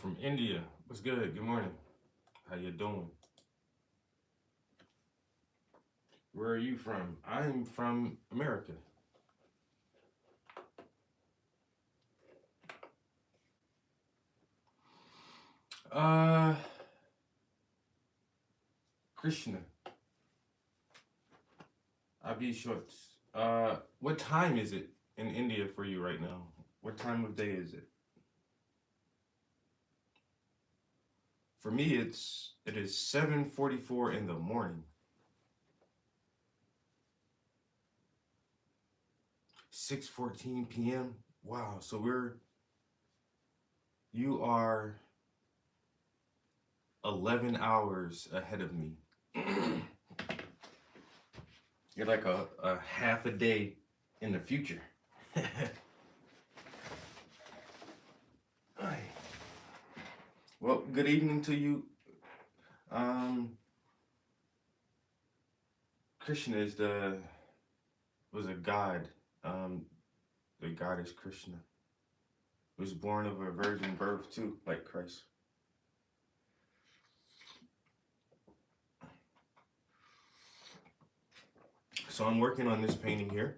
from India. What's good? Good morning. How you doing? Where are you from? I'm from America. Uh, Krishna. Abhi Shorts. What time is it in India for you right now? What time of day is it? For me, it is 7:44 in the morning. 6:14 p.m. Wow. So you are 11 hours ahead of me. You're like a half a day in the future. Ay. Well, good evening to you. Um, Krishna was a god. Um, the goddess Krishna was born of a virgin birth too, like Christ. So I'm working on this painting here.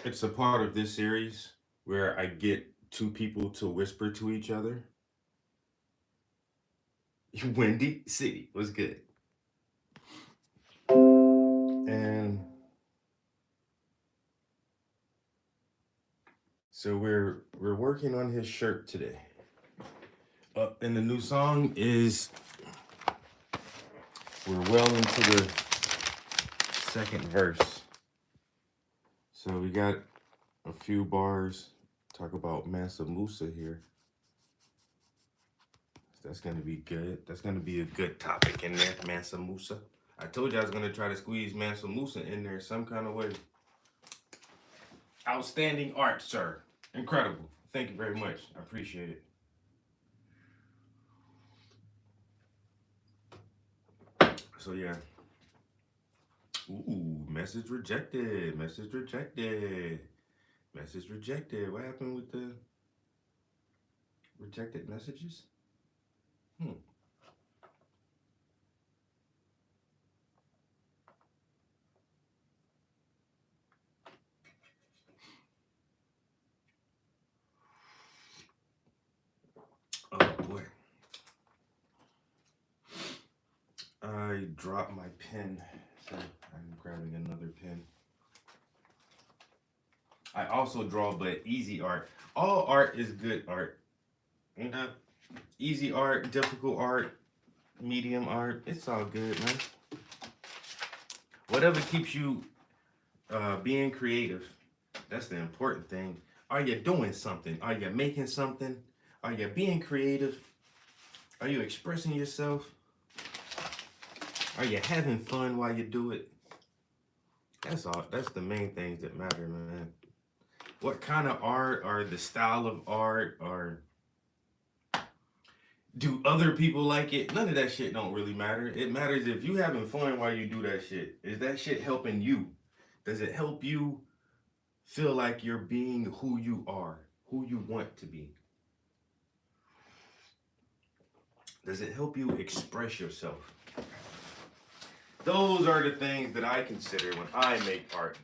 It's a part of this series where I get two people to whisper to each other. Windy City was good. And so we're working on his shirt today. And the new song is we're well into the second verse. So we got a few bars. Talk about Mansa Musa here. That's gonna be good. That's gonna be a good topic in there, Mansa Musa. I told you I was gonna try to squeeze Mansa Musa in there some kind of way. Outstanding art, sir. Incredible. Thank you very much. I appreciate it. So yeah. Ooh, message rejected. Message rejected. Message rejected. What happened with the rejected messages? Hmm. Oh boy. I dropped my pen, so I'm grabbing another pen. I also draw, but easy art. All art is good art. You know, easy art, difficult art, medium art. It's all good, man. Whatever keeps you being creative. That's the important thing. Are you doing something? Are you making something? Are you being creative? Are you expressing yourself? Are you having fun while you do it? That's all. That's the main things that matter, man. What kind of art or the style of art or do other people like it? None of that shit don't really matter. It matters if you having fun while you do that shit. Is that shit helping you? Does it help you feel like you're being who you are, who you want to be? Does it help you express yourself? Those are the things that I consider when I make art.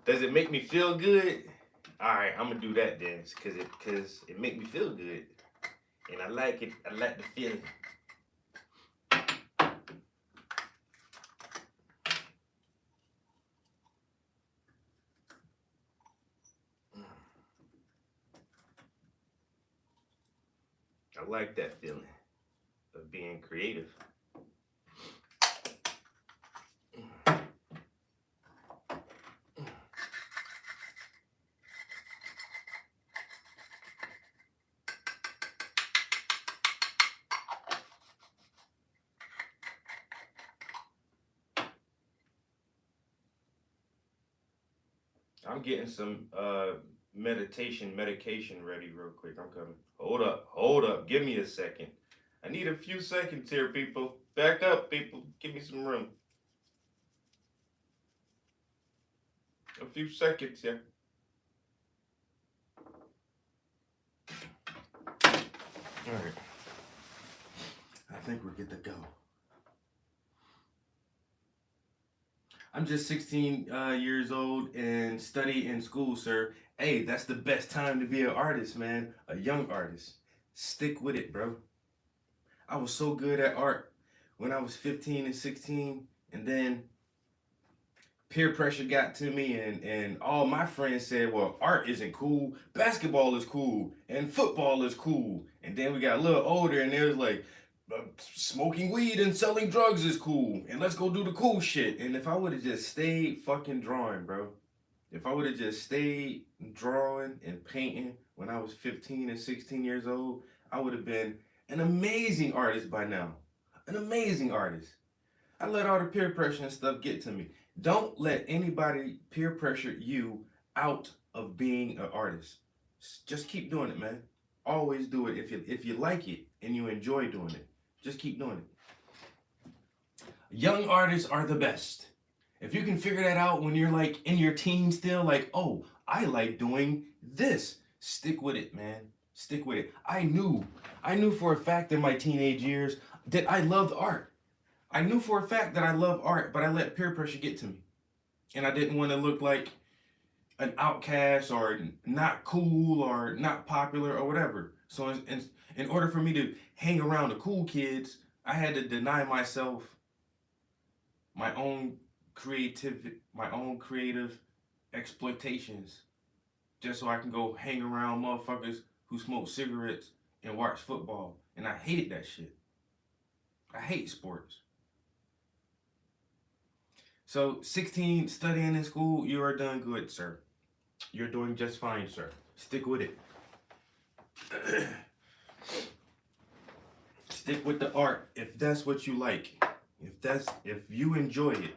Does it make me feel good? All right, I'm gonna do that then, cause it make me feel good, and I like it. I like the feeling. I like that feeling of being creative. I'm getting some medication ready real quick. I'm coming. Hold up. Give me a second. I need a few seconds here, people. Back up, people. Give me some room. A few seconds here. All right. I think we're good to go. I'm just 16 years old and study in school, sir. Hey, that's the best time to be an artist, man. A young artist. Stick with it, bro. I was so good at art when I was 15 and 16, and then peer pressure got to me, and all my friends said, well, art isn't cool, basketball is cool, and football is cool. And then we got a little older, and it was like, smoking weed and selling drugs is cool, and let's go do the cool shit. And if I would have just stayed fucking drawing, bro, if I would have just stayed drawing and painting when I was 15 and 16 years old, I would have been an amazing artist by now. An amazing artist. I let all the peer pressure and stuff get to me. Don't let anybody peer pressure you out of being an artist. Just keep doing it, man. Always do it if you like it and you enjoy doing it. Just keep doing it. Young artists are the best. If you can figure that out when you're like in your teens still, like, oh, I like doing this. Stick with it, man. Stick with it. I knew for a fact in my teenage years that I loved art. I knew for a fact that I love art, but I let peer pressure get to me. And I didn't want to look like an outcast or not cool or not popular or whatever. So in order for me to hang around the cool kids, I had to deny myself my own creative exploitations just so I can go hang around motherfuckers who smoke cigarettes and watch football. And I hated that shit. I hate sports. So 16, studying in school, you are done good, sir. You're doing just fine, sir. Stick with it. Stick with the art if that's what you like. If you enjoy it,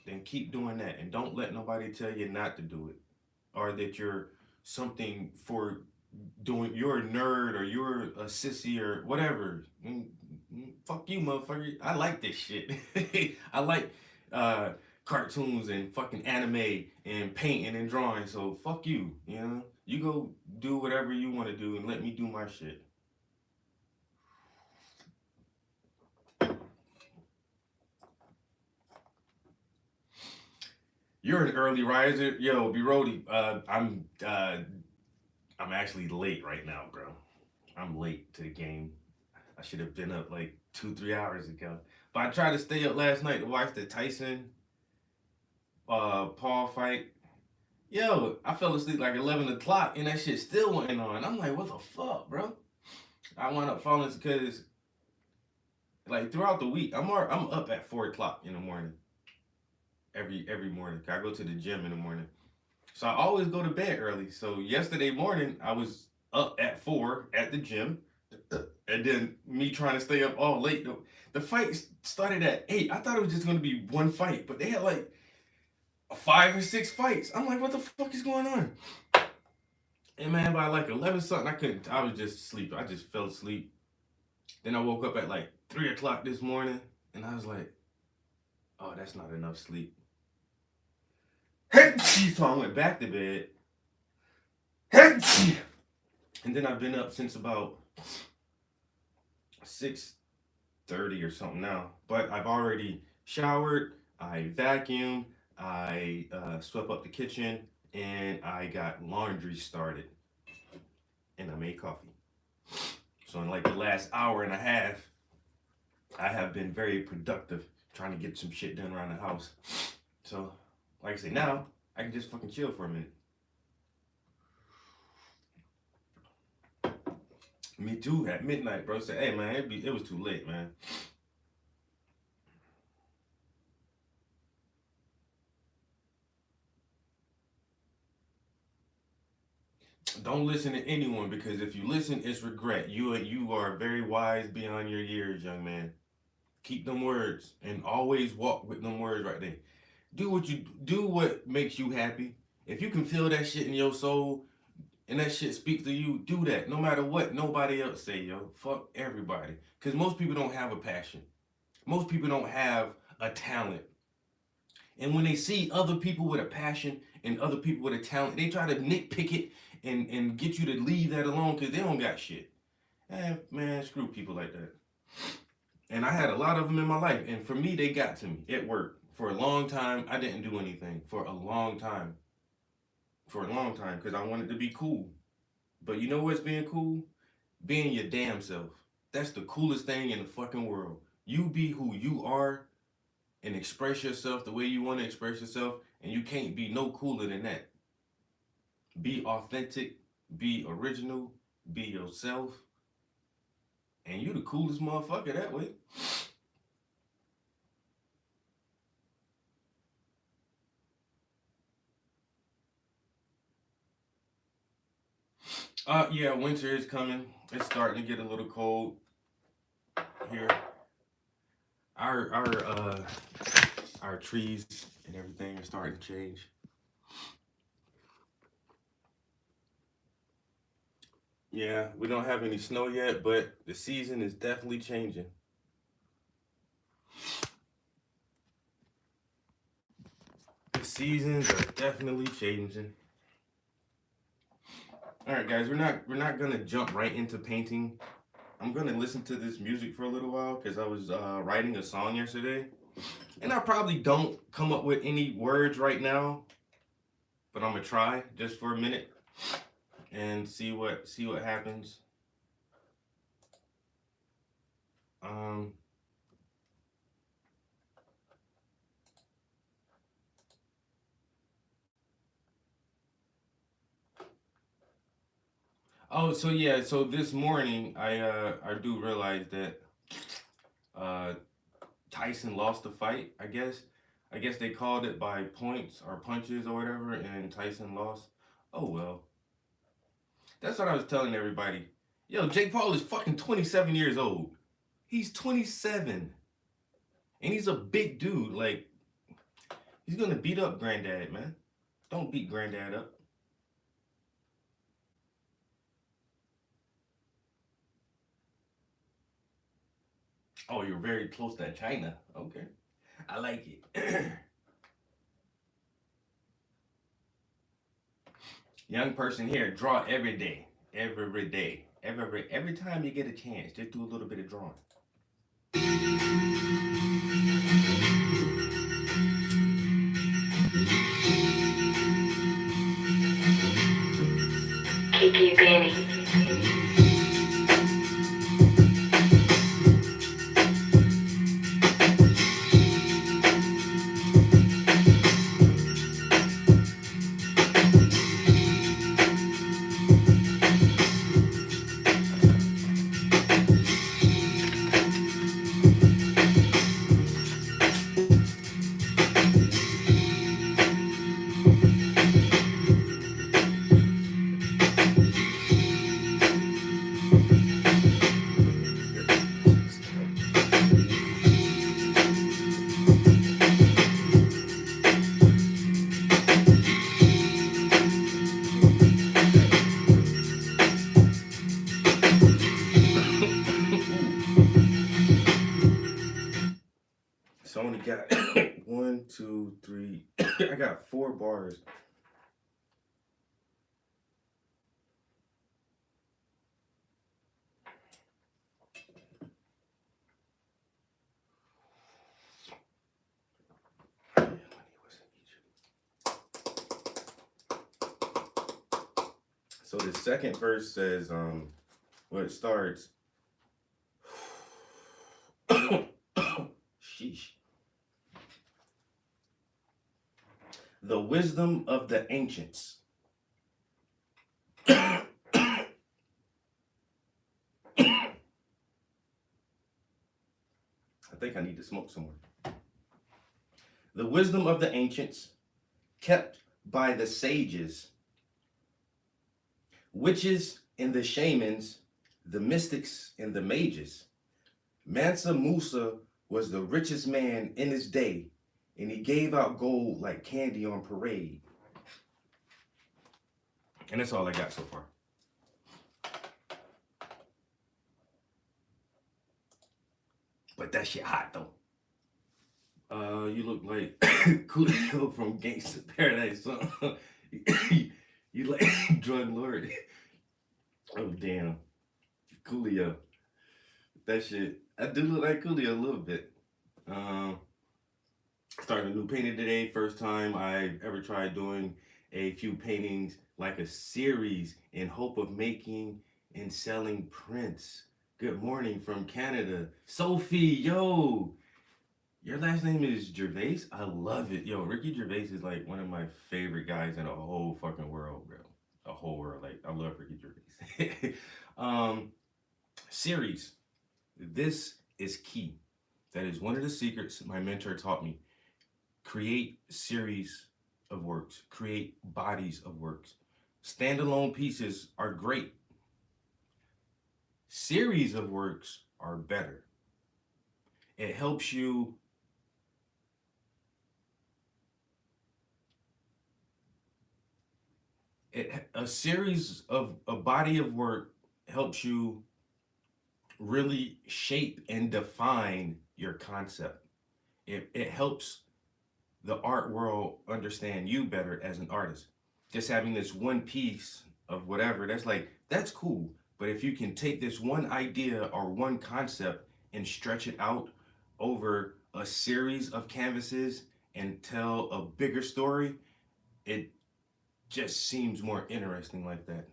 then keep doing that, and don't let nobody tell you not to do it, or that you're something for doing. You're a nerd, or you're a sissy, or whatever. Fuck you, motherfucker. I like this shit. I like cartoons and fucking anime and painting and drawing. So fuck you. You know, you go do whatever you want to do and let me do my shit. You're an early riser, yo, B-Rody. I'm actually late right now, bro. I'm late to the game. I should have been up like 2-3 hours ago. But I tried to stay up last night to watch the Tyson Paul fight. Yo, I fell asleep like 11 o'clock and that shit still went on. I'm like, what the fuck, bro? I wound up falling because like throughout the week, I'm up at 4 o'clock in the morning. Every morning. I go to the gym in the morning. So I always go to bed early. So yesterday morning, I was up at 4 at the gym. And then me trying to stay up all late. The fight started at 8. I thought it was just going to be one fight. But they had like 5 or 6 fights. I'm like, what the fuck is going on? And man, by like 11 something, I was just asleep. I just fell asleep. Then I woke up at like 3 o'clock this morning. And I was like, oh, that's not enough sleep. So I went back to bed. And then I've been up since about 6:30 or something now. But I've already showered, I vacuumed, I swept up the kitchen, and I got laundry started. And I made coffee. So in like the last hour and a half, I have been very productive trying to get some shit done around the house. So, like I say, now I can just fucking chill for a minute. Me too, at midnight, bro. Say, hey man, it was too late, man. Don't listen to anyone, because if you listen, it's regret. You are very wise beyond your years, young man. Keep them words and always walk with them words right there. Do what makes you happy. If you can feel that shit in your soul, and that shit speaks to you, do that. No matter what nobody else say, yo. Fuck everybody. Because most people don't have a passion. Most people don't have a talent. And when they see other people with a passion and other people with a talent, they try to nitpick it and get you to leave that alone because they don't got shit. Man, screw people like that. And I had a lot of them in my life. And for me, they got to me at work. For a long time, I didn't do anything. For a long time. Because I wanted to be cool. But you know what's being cool? Being your damn self. That's the coolest thing in the fucking world. You be who you are and express yourself the way you want to express yourself, and you can't be no cooler than that. Be authentic, be original, be yourself, and you the coolest motherfucker that way. Yeah, winter is coming. It's starting to get a little cold here. Our trees and everything are starting to change. Yeah, we don't have any snow yet, but the season is definitely changing. The seasons are definitely changing. All right, guys, we're not gonna jump right into painting. I'm gonna listen to this music for a little while because I was writing a song yesterday, and I probably don't come up with any words right now, but I'm gonna try just for a minute and see what happens. Um. Oh, so yeah, so this morning I do realize that uh Tyson lost the fight. I guess they called it by points or punches or whatever, and Tyson lost. Oh well, that's what I was telling everybody. Yo, Jake Paul is fucking 27 years old. He's 27, and he's a big dude. Like he's gonna beat up Granddad, man. Don't beat Granddad up. Oh, you're very close to China. Okay, I like it. Young person here, draw every day. Every day. Every time you get a chance, just do a little bit of drawing. Kiki Benny. So I only got one, two, three. I got 4 bars. So the second verse says, well, it starts. Sheesh. The wisdom of the ancients. I think I need to smoke some more. The wisdom of the ancients, kept by the sages, witches and the shamans, the mystics and the mages. Mansa Musa was the richest man in his day, and he gave out gold like candy on parade. And that's all I got so far. But that shit hot though. You look like Coolio from Gangsta Paradise. You like drug lord. Oh damn, Coolio. That shit. I do look like Coolio a little bit. Um, Started a new painting today. First time I've ever tried doing a few paintings like a series in hope of making and selling prints. Good morning from Canada. Sophie, yo, your last name is Gervais? I love it. Yo, Ricky Gervais is like one of my favorite guys in the whole fucking world, bro. The whole world. Like, I love Ricky Gervais. um, Series. This is key. That is one of the secrets my mentor taught me. Create series of works, create bodies of works. Standalone pieces are great. Series of works are better. It helps you a series of a body of work helps you really shape and define your concept. It helps the art world understand you better as an artist. Just having this one piece of whatever, that's cool. But if you can take this one idea or one concept and stretch it out over a series of canvases and tell a bigger story, it just seems more interesting like that.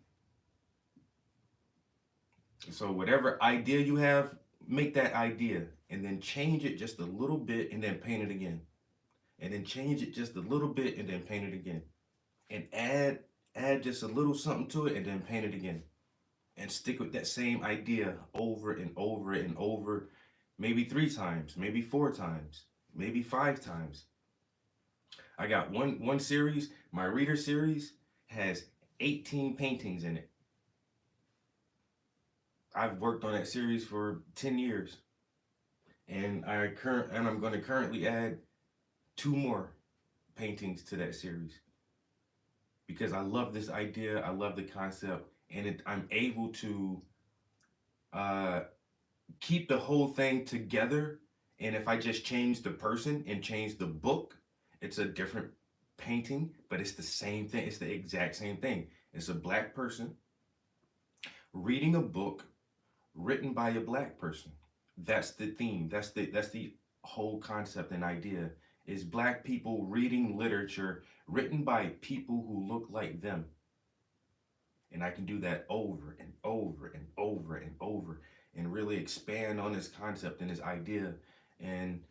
So whatever idea you have, make that idea and then change it just a little bit and then paint it again. And then change it just a little bit and then paint it again. And add just a little something to it and then paint it again. And stick with that same idea over and over and over, maybe 3 times, maybe 4 times, maybe 5 times. I got one series, my reader series has 18 paintings in it. I've worked on that series for 10 years. And I'm going to currently add 2 more paintings to that series because I love this idea, I love the concept, and I'm able to uh, keep the whole thing together. And if I just change the person and change the book, it's a different painting, but it's the same thing. It's the exact same thing. It's a black person reading a book written by a black person. That's the theme. That's the whole concept and idea is black people reading literature written by people who look like them. And I can do that over and over and over and over and really expand on this concept and this idea. And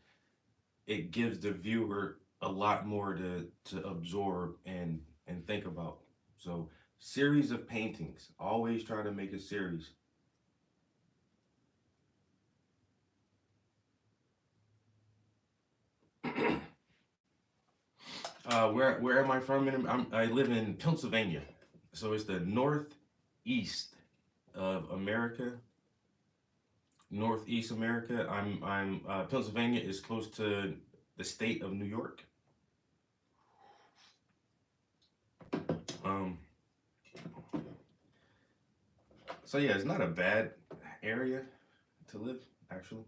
it gives the viewer a lot more to absorb and think about. So series of paintings. Always try to make a series. Where am I from? I live in Pennsylvania, so it's the northeast of America. Northeast America. I'm Pennsylvania is close to the state of New York. Um, so yeah, it's not a bad area to live actually.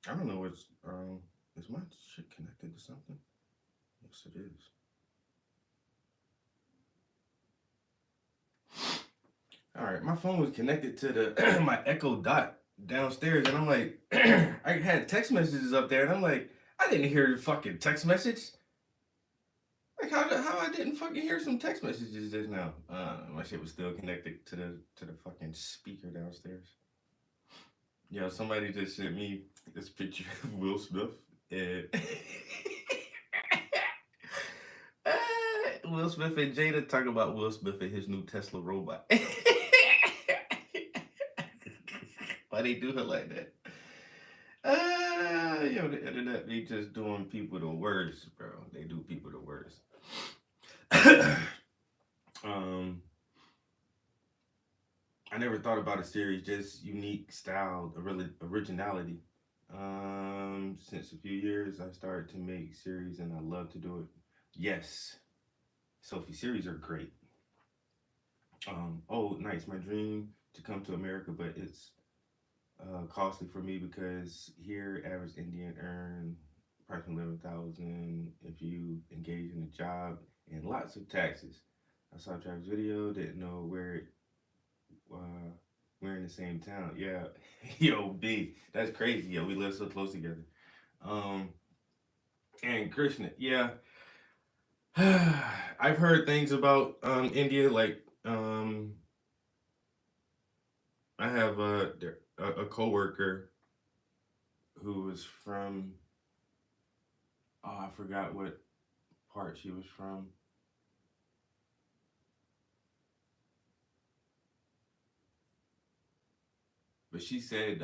I don't know what's is my shit connected to something? Yes, it is. All right, my phone was connected to the my Echo Dot downstairs, and I'm like, I had text messages up there, and I'm like, I didn't hear the fucking text message. Like how I didn't fucking hear some text messages just now. My shit was still connected to the fucking speaker downstairs. Yo, somebody just sent me this picture of Will Smith and Will Smith and Jada talk about Will Smith and his new Tesla robot. Why they do her like that? Yo, the internet be just doing people the worst, bro. They do people the worst. um, I never thought about a series just unique style, originality. Since a few years, I started to make series, and I love to do it. Yes, Sophie, series are great. Oh, nice. My dream to come to America, but it's costly for me because here average Indian earn approximately 11,000 if you engage in a job and lots of taxes. I saw Travis' video, didn't know where uh, we're in the same town. Yeah, yo, B, that's crazy. Yo, we live so close together. Um, and Krishna, yeah, I've heard things about India. Like I have a coworker who was from, oh, I forgot what part she was from. But she said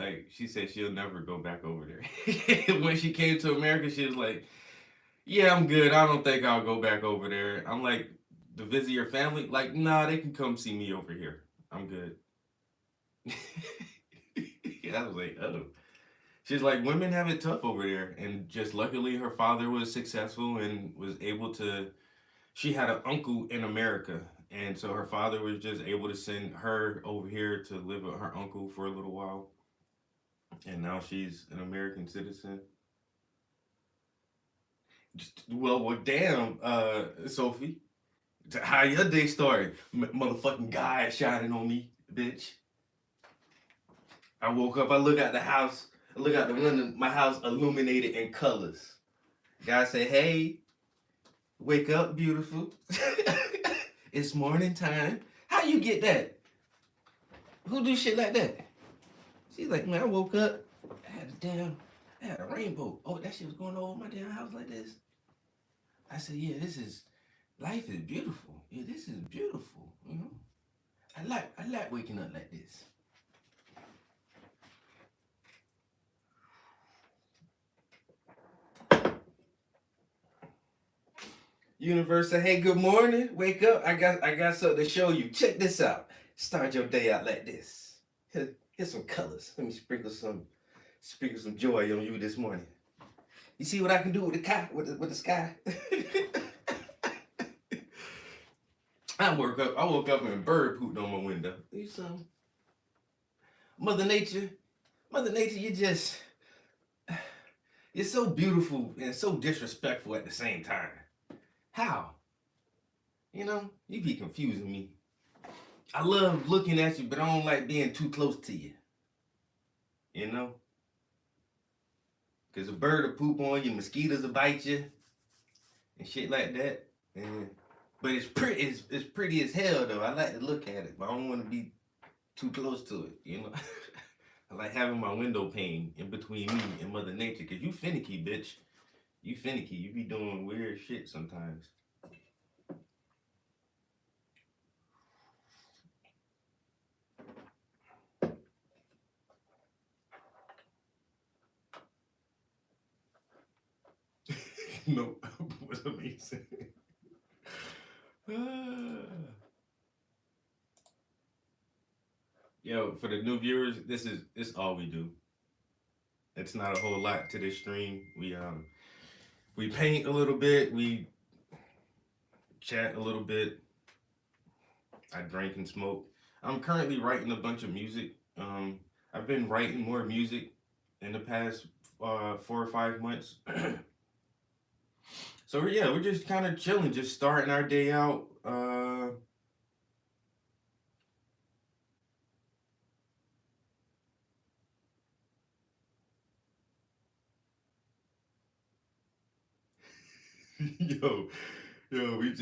she'll never go back over there. When she came to America, she was like, "Yeah, I'm good. I don't think I'll go back over there." I'm like, "To visit your family?" Like, nah, they can come see me over here. I'm good. Yeah, I was like, oh. She's like, women have it tough over there, and just luckily her father was successful and was able to. She had an uncle in America, and so her father was just able to send her over here to live with her uncle for a little while, and now she's an American citizen. Well, damn, Sophie, how your day started? Motherfucking guy shining on me, bitch. I woke up, I look out the house, I look out the window, my house illuminated in colors. Guy say, hey, wake up, beautiful. It's morning time. How you get that? Who do shit like that? She's like, man, I woke up, I had a rainbow. Oh, that shit was going over my damn house like this. I said, yeah, life is beautiful. Yeah, this is beautiful. You know, I like waking up like this. Universe said, hey, good morning. Wake up. I got something to show you. Check this out. Start your day out like this. Here's some colors. Let me sprinkle some joy on you this morning. You see what I can do with the sky? I woke up and a bird pooped on my window. You some Mother Nature, Mother Nature, you're so beautiful and so disrespectful at the same time. How? You know, you be confusing me. I love looking at you, but I don't like being too close to you. You know? Because a bird will poop on you, mosquitoes will bite you, and shit like that. And, but it's pretty, it's pretty as hell though. I like to look at it, but I don't want to be too close to it, you know? I like having my window pane in between me and Mother Nature, because you finicky, bitch. You finicky. You be doing weird shit sometimes. No, what's amazing? Yo, for the new viewers, this all we do. It's not a whole lot to this stream. We paint a little bit, we chat a little bit. I drink and smoke. I'm currently writing a bunch of music. I've been writing more music in the past 4 or 5 months. So yeah, we're just kind of chilling, just starting our day out. Yo, we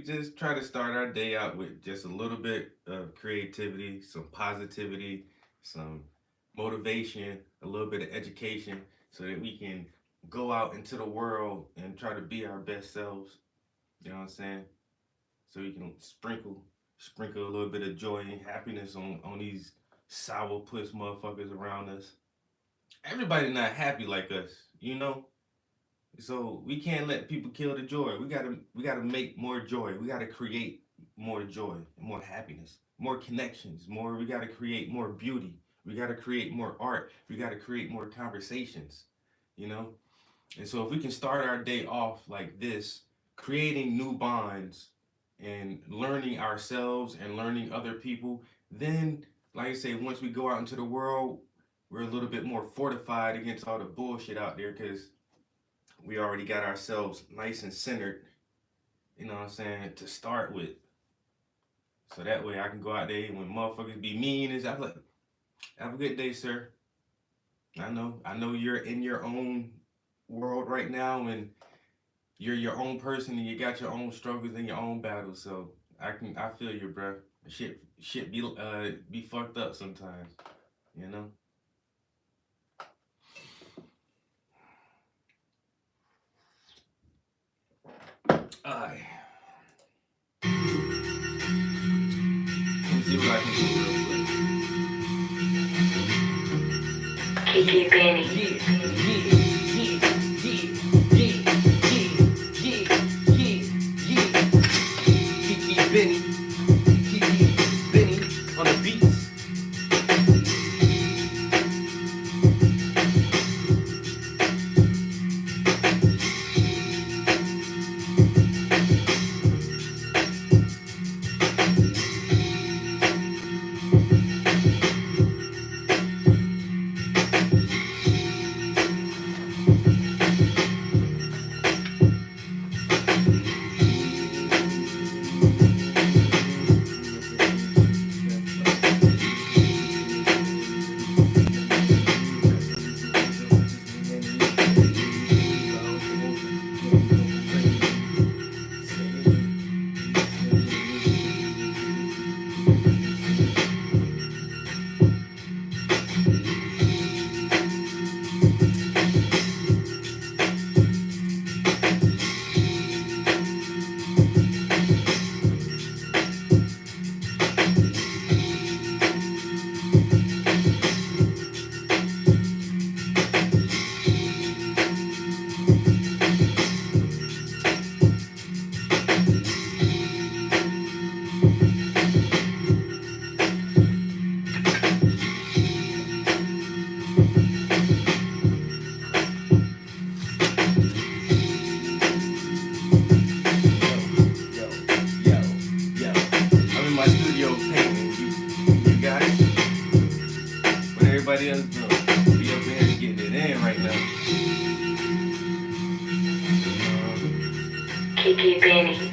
just try to start our day out with just a little bit of creativity, some positivity, some motivation, a little bit of education, so that we can go out into the world and try to be our best selves. You know what I'm saying? So we can sprinkle a little bit of joy and happiness on these sour puss motherfuckers around us. Everybody not happy like us, you know. So we can't let people kill the joy. We gotta make more joy. We gotta create more joy, more happiness, more connections, more. We gotta create more beauty. We gotta create more art. We gotta create more conversations. You know. And so if we can start our day off like this, creating new bonds and learning ourselves and learning other people, then like I say, once we go out into the world, we're a little bit more fortified against all the bullshit out there because we already got ourselves nice and centered, you know what I'm saying, to start with. So that way I can go out there when motherfuckers be mean and I'm like, have a good day, sir. I know you're in your own world right now and you're your own person and you got your own struggles and your own battles. So I feel you, bro. Shit be fucked up sometimes, you know. Alright, let me see what I can do real quick. Kiki Benny. Kiki Benny. Kiki Benny on the beats. Yo, yo, yo. I'm in my studio painting. You got it? What everybody else doing? We up here getting it in right now. Kiki Benny.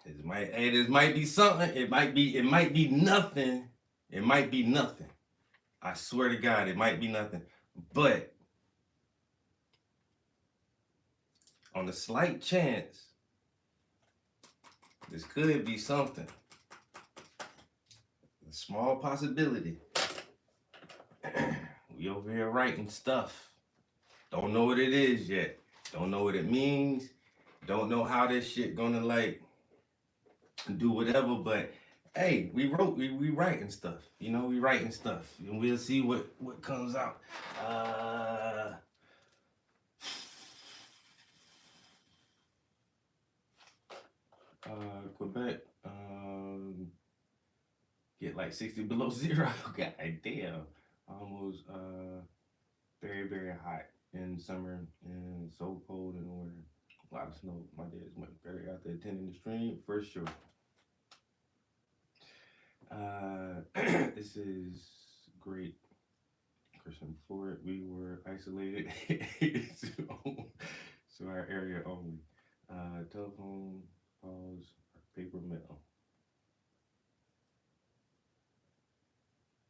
This might be something. It might be nothing. It might be nothing. I swear to God, it might be nothing. But on the slight chance, this could be something. A small possibility. We over here writing stuff. Don't know what it is yet. Don't know what it means. Don't know how this shit gonna like do whatever, but hey, we writing stuff. You know, we writing stuff. And we'll see what comes out. Quebec, get like 60 below zero. God damn. Almost very, very hot in summer and so cold in the winter. A lot of snow. My dad's much better out there attending the stream for sure. This is great. Christian Ford, we were isolated to our area only. Telephone calls, paper mail.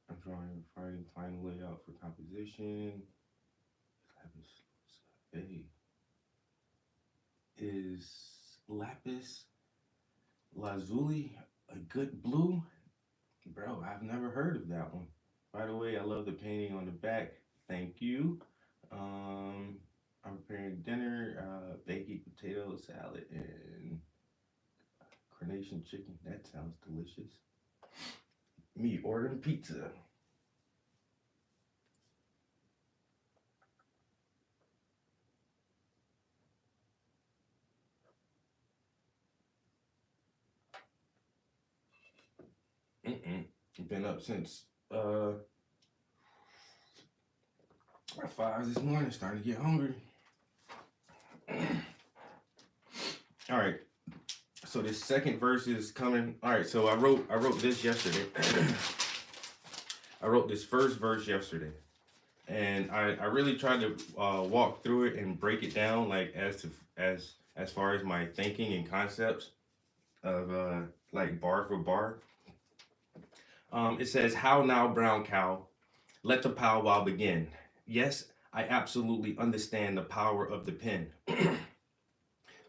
I'm drawing Friday final layout for composition. Hey, is lapis lazuli a good blue? Bro, I've never heard of that one. By the way, I love the painting on the back. Thank you. I'm preparing dinner, baked potato salad and carnation chicken. That sounds delicious. Me ordering pizza. Been up since 5 this morning, starting to get hungry. All right. So this second verse is coming. All right, so I wrote this yesterday. I wrote this first verse yesterday. And I really tried to walk through it and break it down like as far as my thinking and concepts of like bar for bar. It says, "How now, brown cow? Let the powwow begin. Yes, I absolutely understand the power of the pen.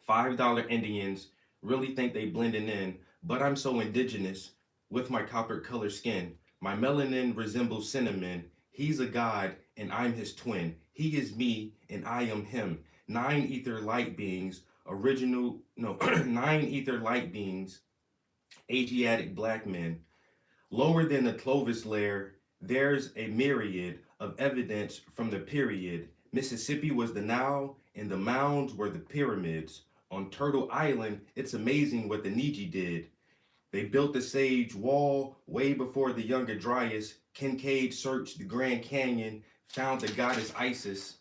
$5 Indians really think they blending in, but I'm so indigenous with my copper colored skin. My melanin resembles cinnamon. He's a god and I'm his twin. He is me and I am him. 9 ether light beings, 9 ether light beings, Asiatic black men. Lower than the Clovis layer, there's a myriad of evidence from the period. Mississippi was the Nile, and the mounds were the pyramids. On Turtle Island, it's amazing what the Niji did. They built the Sage Wall way before the Younger Dryas. Kincaid searched the Grand Canyon, found the goddess Isis.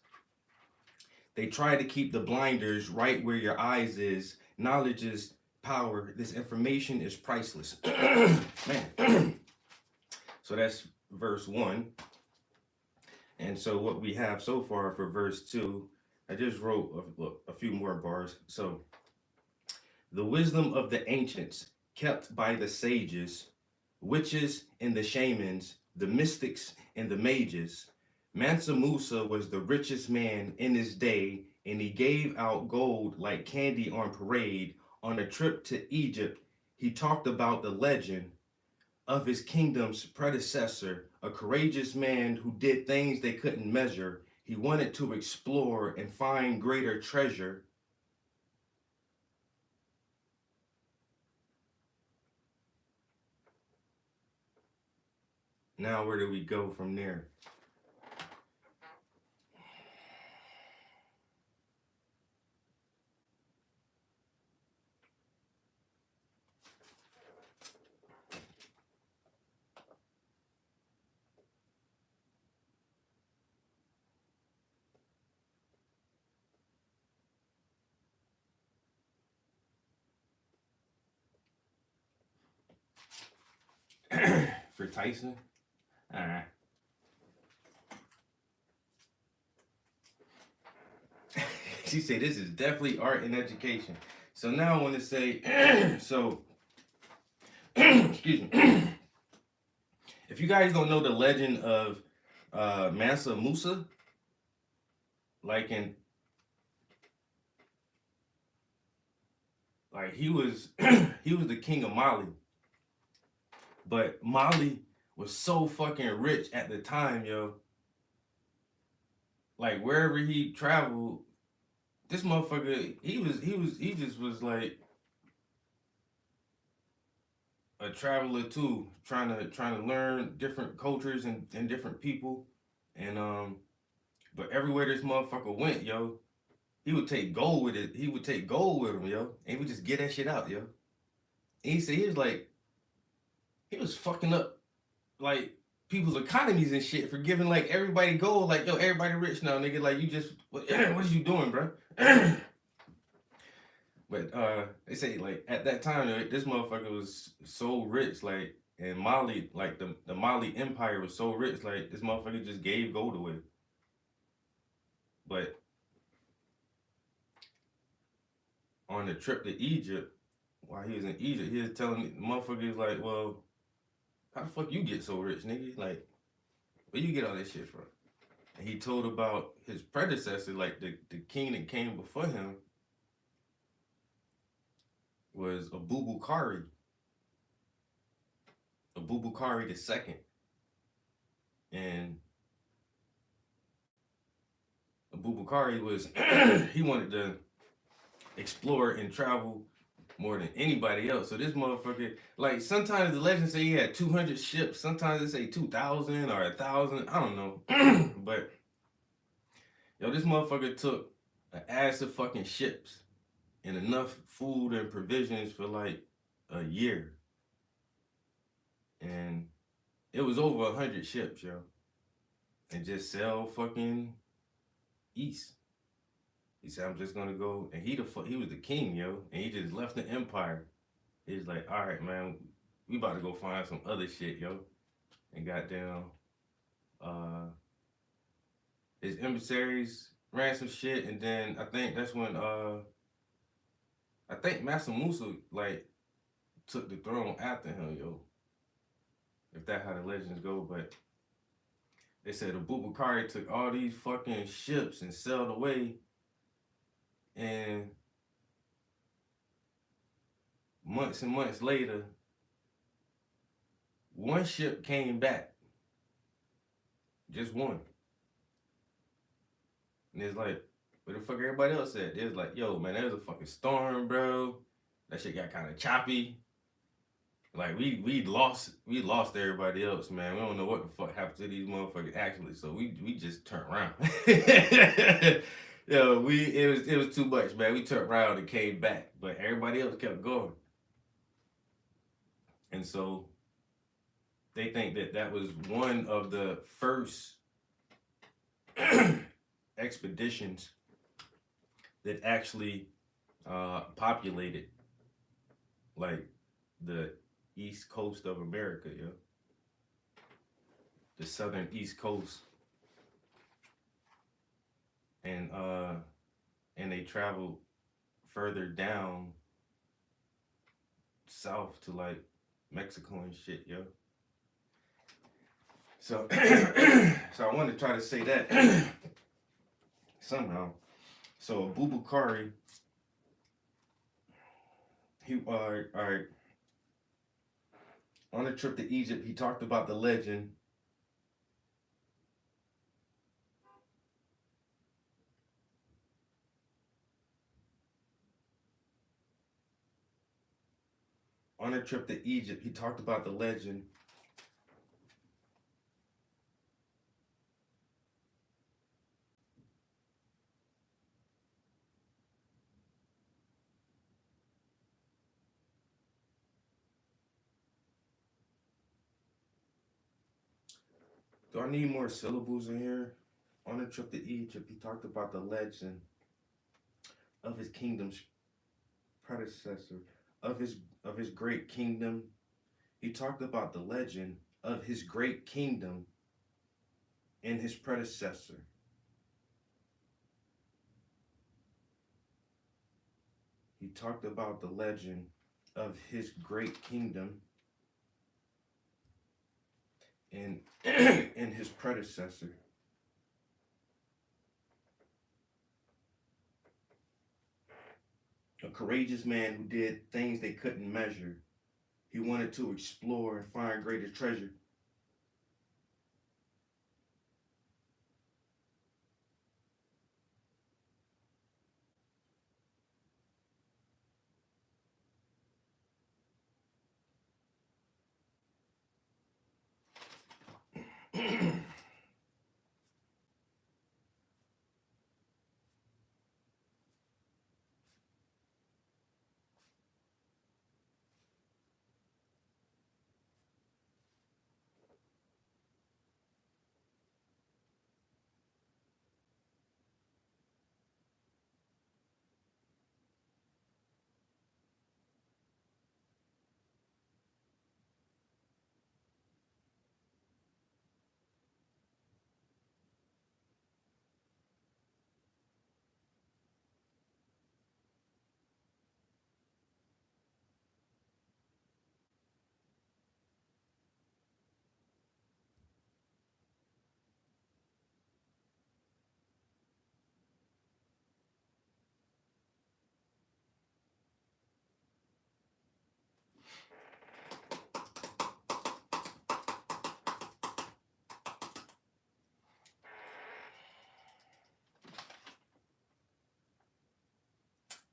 They tried to keep the blinders right where your eyes is. Knowledge is power. This information is priceless." Man. So that's verse 1. And so what we have so far for verse 2, I just wrote a few more bars. So, "The wisdom of the ancients kept by the sages, witches and the shamans, the mystics and the mages. Mansa Musa was the richest man in his day, and he gave out gold like candy on parade. On a trip to Egypt, he talked about the legend of his kingdom's predecessor, a courageous man who did things they couldn't measure. He wanted to explore and find greater treasure. Now, where do we go from there? For Tyson? All right. She said, "This is definitely art and education." So now I want to say, so excuse me. If you guys don't know the legend of Mansa Musa, like in like he was he was the king of Mali, but Mali was so fucking rich at the time, yo. Like wherever he traveled, this motherfucker, he just was like a traveler too, trying to learn different cultures and different people, and but everywhere this motherfucker went, yo, he would take gold with it. He would take gold with him, yo, and he would just get that shit out, yo. And he said he was like he was fucking up like people's economies and shit for giving like everybody gold, like yo, everybody rich now, nigga. Like you just what is you doing, bro? But they say like at that time, this motherfucker was so rich, like in Mali, like the Mali Empire was so rich, like this motherfucker just gave gold away. But on the trip to Egypt, while he was in Egypt, he was telling me the motherfucker was like, well, how the fuck you get so rich, nigga? Like, where you get all this shit from? And he told about his predecessor, like the king that came before him was Abubakari the second. And Abubakari was he wanted to explore and travel more than anybody else. So this motherfucker, like sometimes the legends say he had 200 ships, sometimes they say 2,000 or 1,000. I don't know, but yo, this motherfucker took an ass of fucking ships and enough food and provisions for like a year, and it was over 100 ships, yo, and just sail fucking east. He said, "I'm just gonna go," and he was the king, yo, and he just left the empire. He's like, "All right, man, we about to go find some other shit, yo," and goddamn, uh, his emissaries ran some shit, and then I think that's when I think Mansa Musa like took the throne after him, yo. If that's how the legends go, but they said Abubakar took all these fucking ships and sailed away, and months and months later, one ship came back, just one, and it's like, where the fuck everybody else at? They was like, yo, man, there was a fucking storm, bro. That shit got kind of choppy. Like we lost everybody else, man. We don't know what the fuck happened to these motherfuckers actually. So we just turned around. Yo, it was too much, man. We turned around and came back, but everybody else kept going. And so they think that that was one of the first expeditions that actually populated like the east coast of America, yo. The southern east coast. And they traveled further down south to like Mexico and shit, yo. So so I want to try to say that somehow. So Abubakari, he on a trip to Egypt, he talked about the legend on a trip to Egypt, he talked about the legend Do I need more syllables in here? On a trip to Egypt, he talked about the legend of his kingdom's predecessor, of his great kingdom. He talked about the legend of his great kingdom and his predecessor. He He talked about the legend of his great kingdom and and his predecessor. A courageous man who did things they couldn't measure. He wanted to explore and find greater treasure.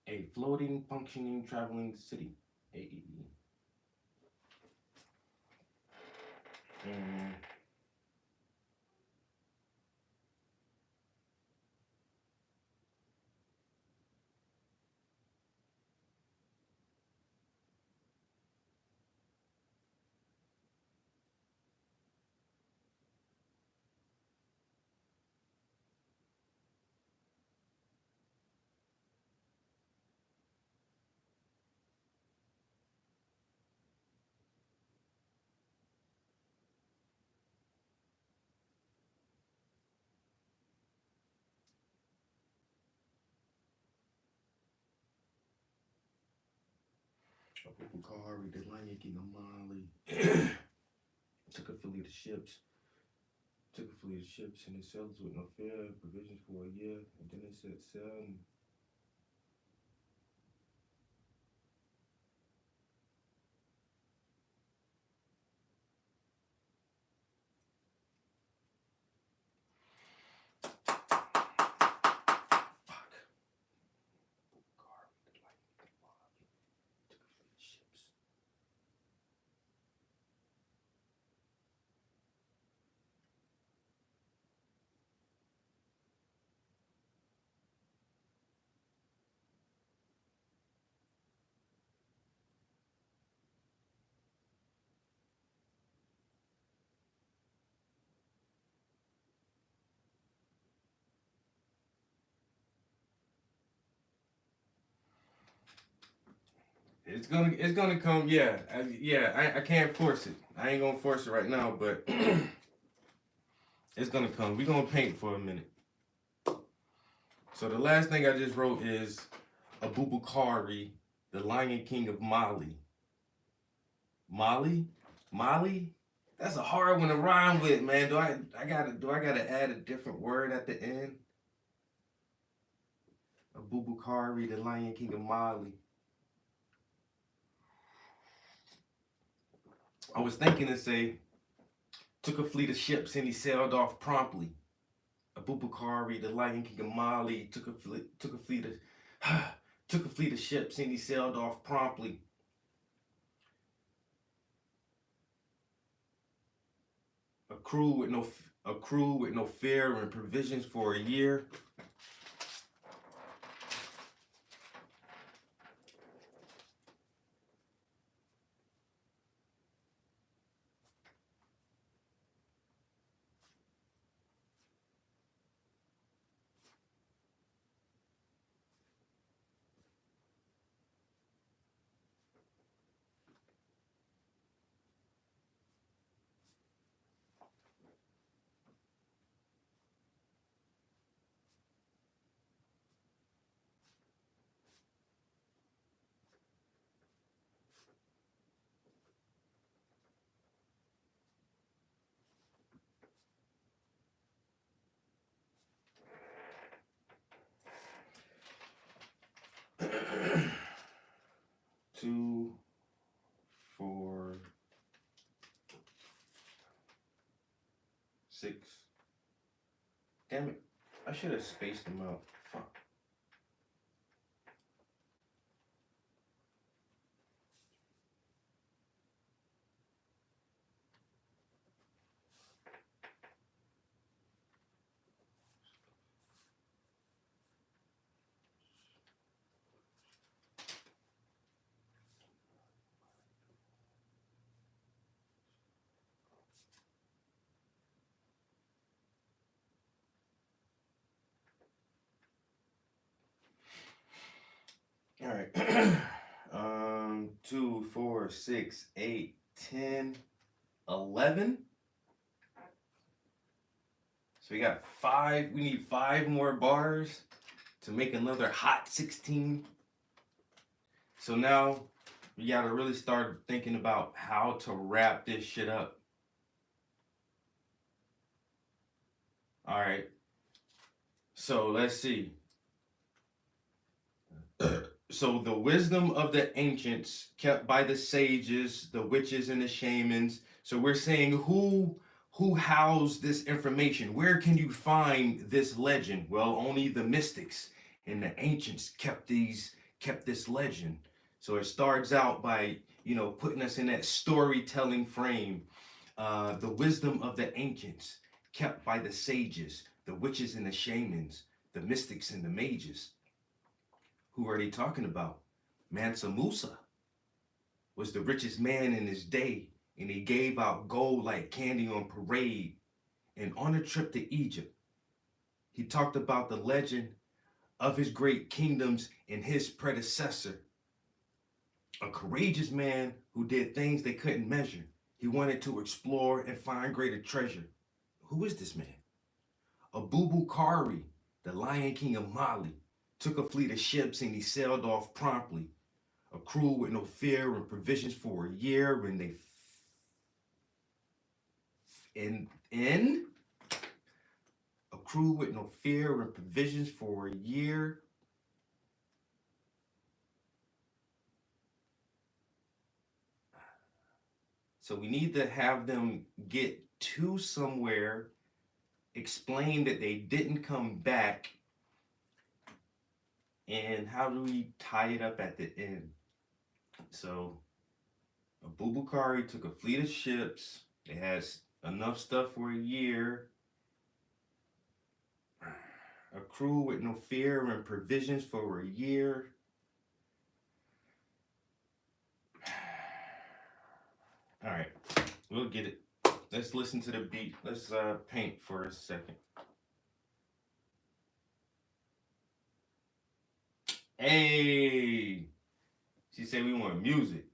A floating, functioning, traveling city. AE. Mm, Bukari, the Lion King of Mali. Took a fleet of ships. Took a fleet of ships and it sailed with no fear, provisions for a year, and then they set sail. And fuck. Bukari, the Lion King of Mali. Took a fleet of ships. It's gonna come. Yeah, I can't force it. I ain't gonna force it right now, but it's gonna come. We gonna paint for a minute. So the last thing I just wrote is Abubakari, the Lion King of Mali. Mali, Mali. That's a hard one to rhyme with, man. Do I gotta add a different word at the end? Abubakari, the Lion King of Mali. I was thinking to say, took a fleet of ships and he sailed off promptly. Abubakari, the Lion King of Mali, took a fleet of ships and he sailed off promptly. A crew with no fear and provisions for a year. 2, 4, 6. Damn it. I should have spaced them out. Fuck. All right. 2, 4, 6, 8, 10, 11. So we got 5. We need 5 more bars to make another hot 16. So now we got to really start thinking about how to wrap this shit up. All right. So let's see. So the wisdom of the ancients kept by the sages, the witches, and the shamans. So we're saying who housed this information? Where can you find this legend? Well, only the mystics and the ancients kept this legend. So it starts out by, putting us in that storytelling frame. The wisdom of the ancients kept by the sages, the witches and the shamans, the mystics and the mages. Who are they talking about? Mansa Musa was the richest man in his day, and he gave out gold like candy on parade. And on a trip to Egypt, he talked about the legend of his great kingdoms and his predecessor, a courageous man who did things they couldn't measure. He wanted to explore and find greater treasure. Who is this man? Abubakari, the Lion King of Mali, took a fleet of ships and he sailed off promptly. A crew with no fear and provisions for a year, and they a crew with no fear and provisions for a year. So we need to have them get to somewhere, explain that they didn't come back, and how do we tie it up at the end? So Abubakari took a fleet of ships. It has enough stuff for a year. A crew with no fear and provisions for a year. All right, we'll get it. Let's listen to the beat. Let's paint for a second. Hey, she said we want music.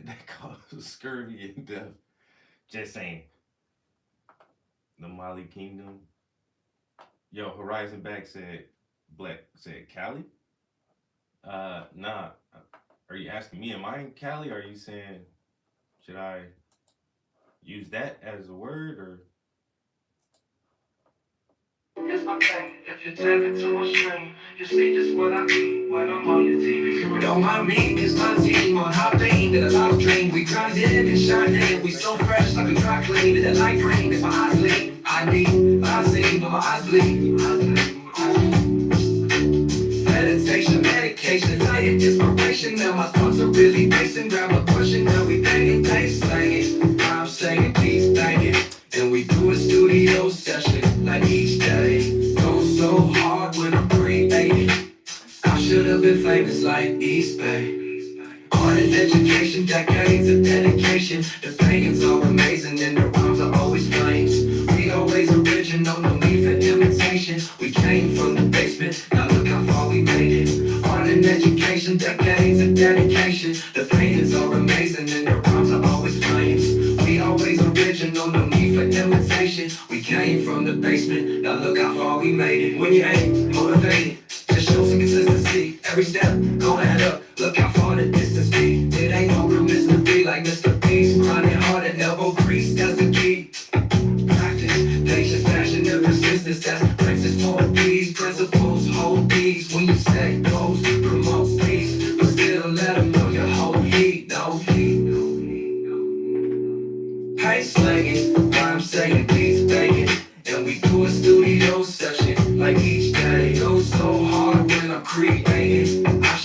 That causes scurvy and death. Just saying. The Mali Kingdom. Yo, Horizon Back said, Black said Cali? Nah. Are you asking me, am I in Cali? Or are you saying, should I use that as a word, or? It's my thing. If you tap into my stream, you see just what I mean when I'm on your TV. Don't mind me, it's my team on hot beam. Did a lot of dream. We grinded and shining. We so fresh like we dry clean. Did a light green. If my eyes lean, I need. I see, but my eyes bleed. Meditation, medication, diet, inspiration. Now my thoughts are really pacing. Grab a pushing, now we banging, bass slanging. I'm saying peace, thank it. And we do a studio session like each day. Go so hard when I'm creating. I should have been famous like East Bay. Art and education, decades of dedication. The paintings are amazing and the rhymes are always flames. We always original, no need for imitation. We came from the basement, now look how far we made it. Art and education, decades of dedication. The paintings are amazing and the rhymes are always flames. We always original, no need for imitation. We came from the basement, now look how far we made it. When you ain't motivated, just show some consistency. Every step, go ahead up, look how far the distance be. It ain't no real Mr. B like Mr. Beast. Grinding hard and elbow grease, that's the key. Practice, patience, passion, and persistence. That's Francis Ford B's principles. Hold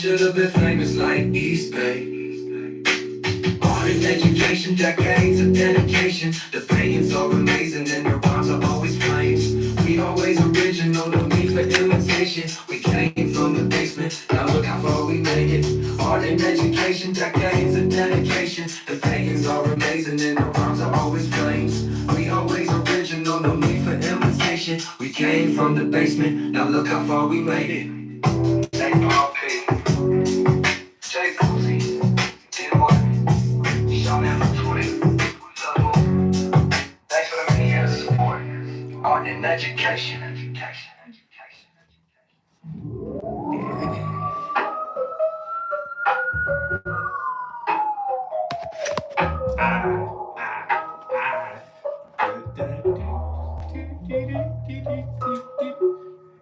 should have been famous like East Bay. Art and education, decades of dedication. The paintings are amazing and the rhymes are always flames. We always original, no need for imitation. We came from the basement, now look how far we made it. Art and education, decades of dedication. The paintings are amazing and the rhymes are always flames. We always original, no need for imitation. We came from the basement, now look how far we made it. Jay Posey, Sean M. Thanks for the many years of support. Art and education.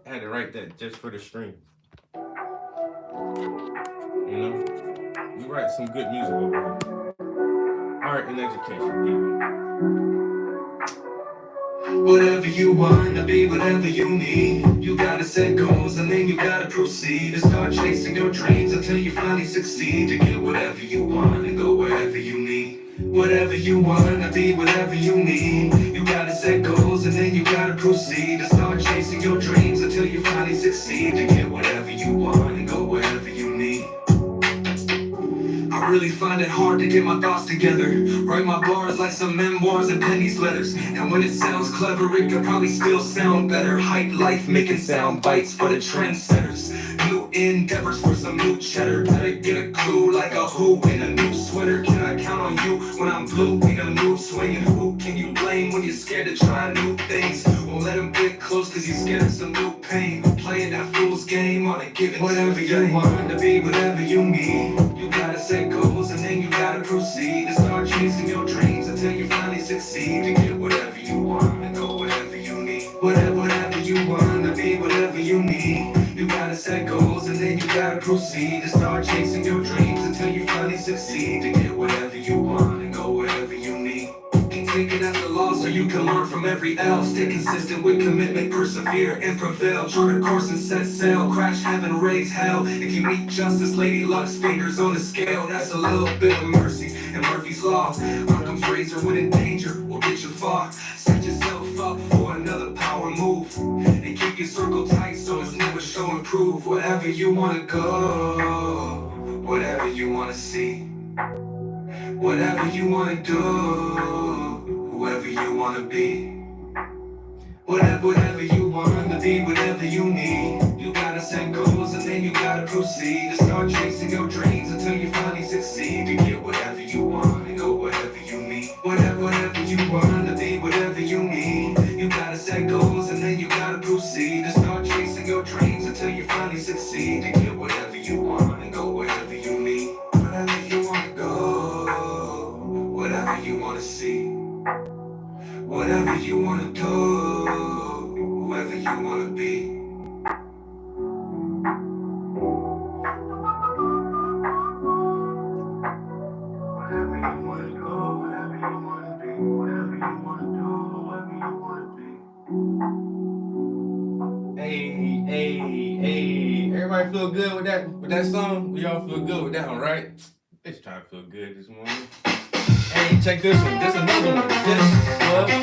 I had to write that just for the stream. You know, we write some good music over here. Art and education, people. Whatever you want to be, whatever you need, you gotta set goals and then you gotta proceed to start chasing your dreams until you finally succeed to get whatever you want and go wherever you need. Whatever you want to be, whatever you need, you gotta set goals and then you gotta proceed to start chasing your dreams until you finally succeed to get whatever you want and go wherever you need. I really find it hard to get my thoughts together. Write my bars like some memoirs and pennies letters. And when it sounds clever, it could probably still sound better. Hype life, making sound bites for the trendsetters. New endeavors for some new cheddar. Better get a clue like a who in a new sweater. Can I count on you when I'm blue in a mood swinging? Who can you blame when you're scared to try new things? Won't let them get close cause you're scared of some new pain. Playing that fool's game on a given whatever you want to be, whatever you need. You gotta set goals and then you gotta proceed to start chasing your dreams until you finally succeed to get whatever you want and go wherever you need. Whatever you want to be, whatever you need. You gotta set goals and then you gotta proceed to start chasing your dreams until you finally succeed to get whatever you want and go wherever you need. Take it as a loss so you can learn from every L. Stay consistent with commitment, persevere and prevail. Chart a course and set sail, crash heaven, raise hell. If you meet justice, Lady Luck's fingers on the scale. That's a little bit of mercy and Murphy's Law. Occam's razor when in danger will get you far. Set yourself up for another power move and keep your circle tight so it's never show and prove. Wherever you wanna go, whatever you wanna see, whatever you wanna do, whoever you wanna be. Whatever you wanna be, whatever you need. You gotta set goals and then you gotta proceed to start chasing your dreams until you finally succeed to get whatever you want and go wherever you need. Whatever you wanna be, whatever you need. You gotta set goals and then you gotta proceed to start chasing your dreams until you finally succeed to get whatever you want and go wherever you need. Wherever you wanna go, whatever you wanna see, whatever you wanna do, whoever you wanna be. Whatever you wanna go, whatever you wanna be, whatever you wanna do, whoever you wanna be. Hey, everybody feel good with that song? We all feel good with that one, right? It's trying to feel good this morning. Hey, check this one. This another one. This love you.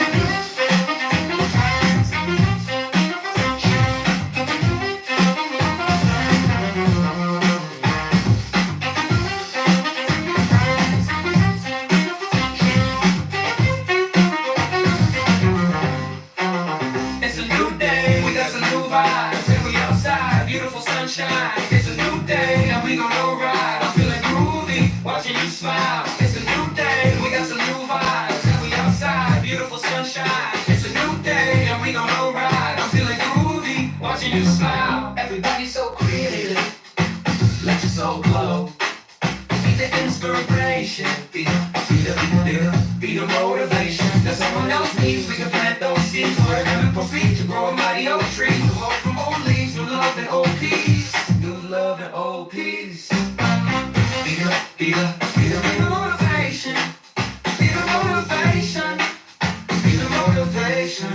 It's a new day, we got some new vibes, and we outside, beautiful sunshine. It's a new day, and we gon' ride. I'm feeling groovy, watching you smile. It's a new day, we got some new vibes, and we outside, beautiful sunshine. It's a new day, and we gon' ride. I'm feeling groovy, watching you smile. Everybody's so creative, let your soul glow. Be the inspiration, be the motivation that someone else needs. We can plant those seeds where heaven proceed to grow a mighty oak tree. New hope from old leaves, new love and old peace. New love and old peace. Be the motivation. Be the motivation. Be the motivation.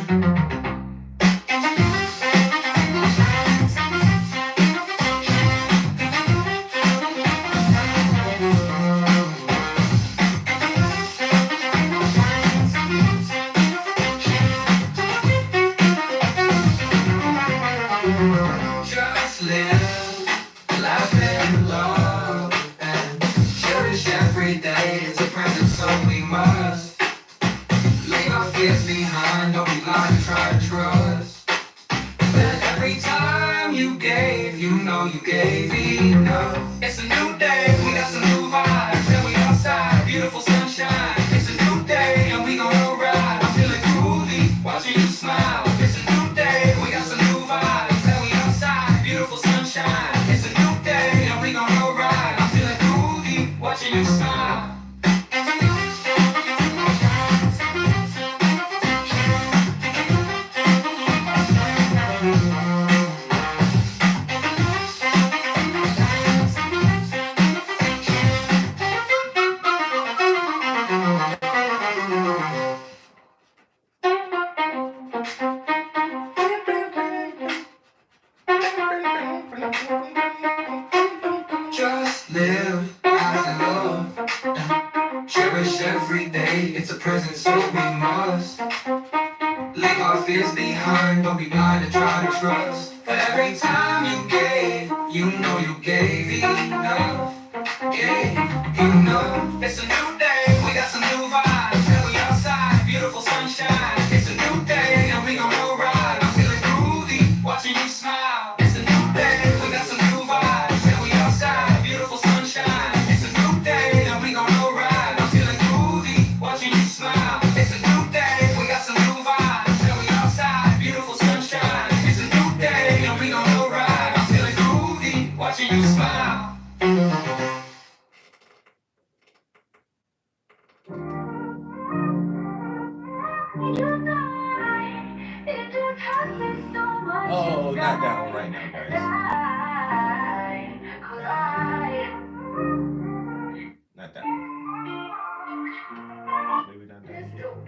Just live as love. Cherish every day, it's a present, so we must. Leave our fears behind, don't be blind and try to trust. But every time you gave, you know you gave enough. Gave enough. It's a new day, we got some new vibes. And we outside, beautiful sunshine. It's a new day, and we gon' ride. I'm feeling groovy, watching you smile. It's a new day, we got some new vibes. And we outside, beautiful sunshine. It's a new day, and we gon' ride. I'm feeling groovy, watching you smile. It's a new day, we got some new vibes. And we outside, beautiful sunshine. It's a new day, and we gon' ride. I'm feeling groovy, watching you smile. Oh, not that one right now, guys. Not that one. Maybe not that one.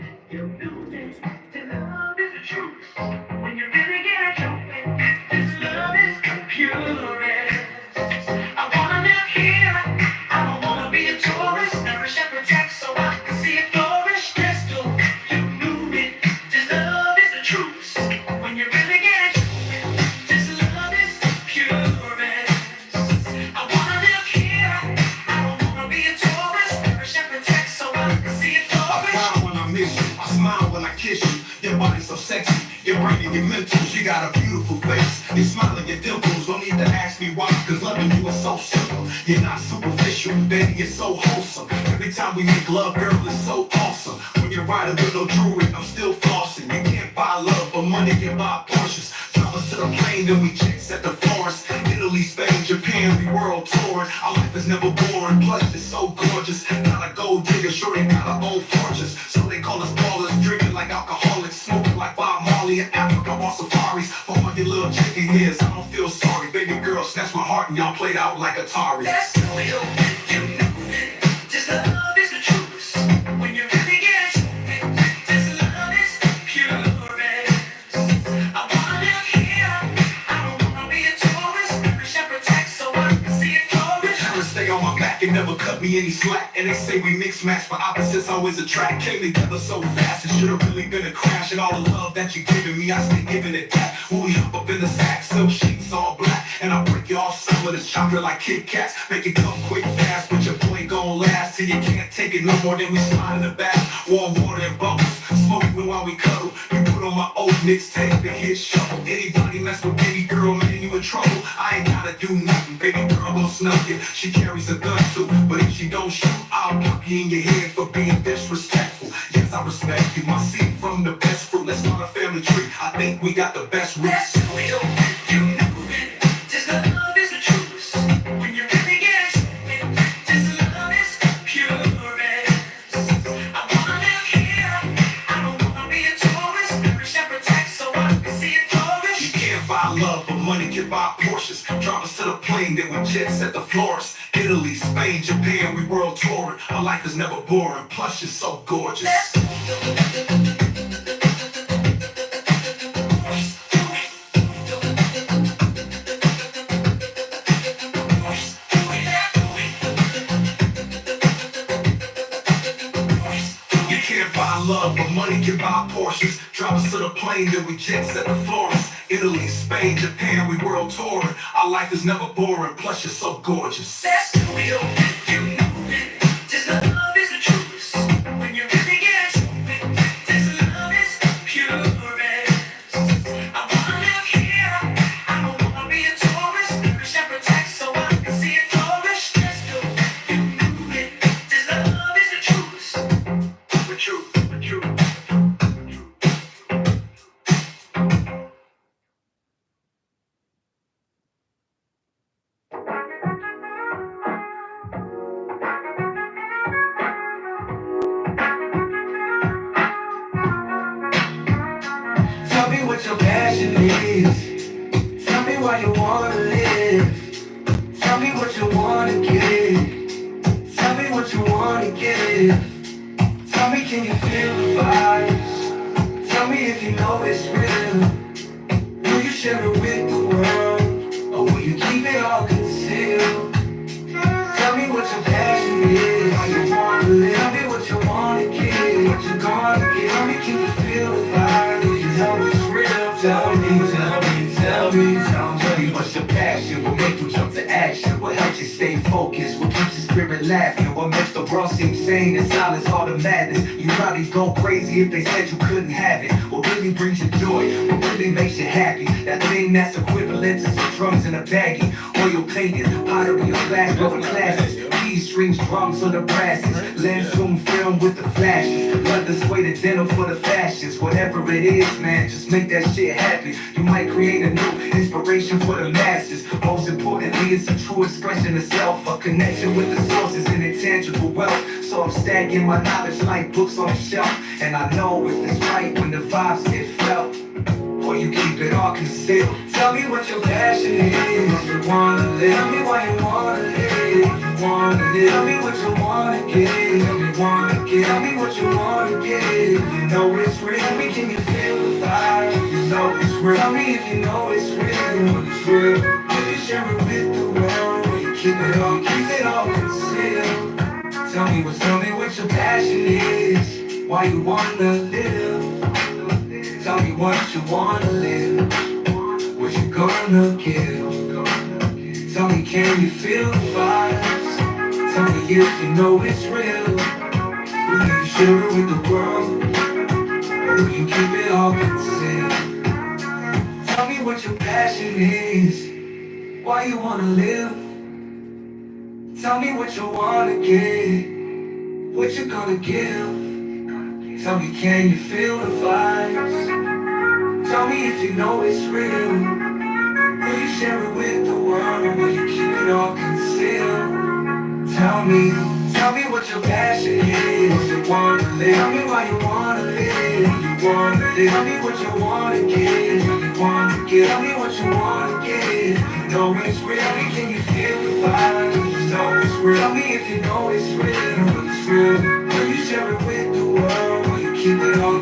When you really get it, this love is purest. I wanna live here. I don't wanna be a tourist. Nourish and protect so I can see it flourish. Crystal, you knew it. This love is the truth. When you really get it, this love is purest. I wanna live here. I don't wanna be a tourist. Nourish and protect so I can see it flourish. I smile when I miss you. I smile when I kiss you. Your body's so sexy. Your brain and your mentals, you got a beautiful face. Your smile and your dimples, don't need to ask me why. Cause loving you is so simple. You're not superficial, baby, you're so wholesome. Every time we make love, girl, it's so awesome. When you're riding with no jewelry, I'm still flossing. You can't buy love, but money can buy Porsches. Drive us to the plane, then we chase at the forest. Italy, Spain, Japan, we world touring. Our life is never boring, plus it's so gorgeous. Not a gold digger, sure they got our own fortunes. So they call us ballers, drinking like alcoholics, smoking like Bob Marley in Africa on safaris. For all your little chicken heads, I don't feel sorry. Baby girl, snatch my heart and y'all played out like Atari. That's real, you know it. This love is the truth. When you really get it, this love is purest. I wanna live here. I don't wanna be a tourist. Nourish and protect so I can see it flourish. Parents stay on my back and never cut me any slack. And they say we mix match, but opposites always attract. Came together so fast, it should've really been a crash. And all the love that you're giving me, I stay giving it back. When we hop up in the sack, silk sheets all black. And I break you off some of this chocolate like Kit Kats. Make it come quick fast, but your boy gon' last. Till you can't take it no more, then we slide in the bath. Warm water and bubbles, smoking while we cuddle. You put on my old mixtape and hit shuffle. Anybody mess with baby girl, man, you in trouble. I ain't gotta do nothing, baby girl gon' snug you. She carries a gun too, but if she don't shoot, I'll pop you in your head for being disrespectful. Yes, I respect you, my seed from the best fruit. Let's start a family tree, I think we got the best roots. That's real, you know it. This love is the truth. When you really get it, this love is purest. I wanna live here. I don't wanna be a tourist. Nourish and protect so I can see it flourish. You can't buy love, but money can buy Porsches. Drive us to the plane, then we jet set the florist. Italy, Spain, Japan, we world touring. Our life is never boring, plus you're so gorgeous. Love, but money can buy Porsches. Drive us to the plane, then we jet set the Florence. Italy, Spain, Japan, we world touring. Our life is never boring, plus you're so gorgeous. That's real, you know it. This love is the truth. When you really get it, this love is purest. I wanna live here. I don't wanna be a tourist. Nourish and protect so I can see it flourish. Let's go, you know it. This love is the truth. The truth. Tell me what your passion is. Tell me why you wanna live. Tell me what you wanna give. Tell me what you wanna give. Tell me, can you feel the vibes? Tell me if you know it's real. Will you share it with the world? Or will you keep it all concealed? what keeps your spirit laughing, what makes the world seem sane and silence all the madness. You probably go crazy if they said you couldn't have it. What really brings you joy, what really makes you happy, that thing that's equivalent to some drums in a baggie. Oil painted, pottery or glass blowing classes, keys, strings, drums on the brasses, lens zoom film with the flashes, leather suede denim for the fashions. Whatever it is, man, just make that shit happen. You might create a new inspiration for the masses. Most importantly, it's a true expression of self, a connection with the sources and intangible wealth. So I'm stacking my knowledge like books on a shelf, and I know if it's right when the vibes get felt, or you keep it all concealed. Tell me what your passion is, if you wanna live. Tell me why you wanna live, if you wanna live. Tell me what you wanna give, if you wanna give. Tell me what you wanna give, you know it's real. Tell me, can you feel the fire, you know it's real. Tell me if you know it's real, it's real. Will you share it with the world, or you keep it all concealed? Tell me what your passion is, why you wanna live. Tell me what you wanna live, what you gonna give. Tell me, can you feel the vibes? Tell me if you know it's real. Will you share it with the world, or will you keep it all concealed? Tell me what your passion is, why you wanna live. Tell me what you wanna get, what you gonna give. Tell me, can you feel the vibes? Tell me if you know it's real. Will you share it with the world, or will you keep it all concealed? Tell me what your passion is, you wanna live. Tell me why you wanna live, you wanna live. Tell me what you wanna give, you wanna give. Tell me what you wanna give, you know it's real. Tell me, can you feel the vibes, you know it's real. Tell me if you know it's real, it's real. Will you share it with the world, or you keep it all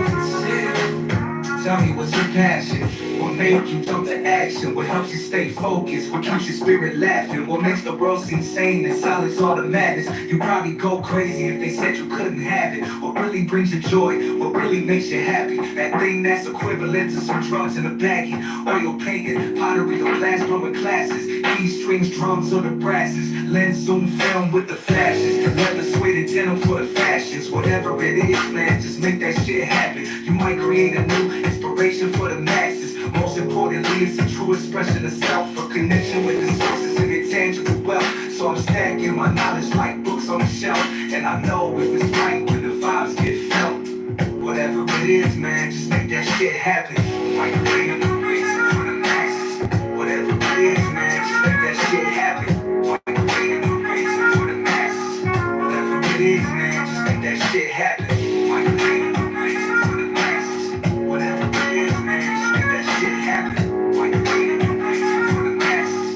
concealed? Tell me what's your passion, what make you jump to action, what helps you stay focused, what keeps your spirit laughing, what makes the world seem sane and silence all the madness. You probably go crazy if they said you couldn't have it. What really brings you joy, what really makes you happy, that thing that's equivalent to some drums in a baggie. Oil painted, pottery or glass blowing classes, keys, strings, drums or the brasses, lens zoom film with the flashes, leather suede denim for the fashions. Whatever it is, man, just make that shit happen. You might create a new inspiration for the masses. Most importantly, it's a true expression of self, a connection with the sources and intangible wealth. So I'm stacking my knowledge like books on a shelf, and I know if it's right when the vibes get felt. Whatever it is, man, just make that shit happen. I create a new reason for the masses. Whatever it is, man, just make that shit happen. I create a new reason for the masses. Whatever it is, man, just make that shit happen. I create a new reason for the masses. Whatever it is, man, just make that shit happen. I create a new reason for the masses.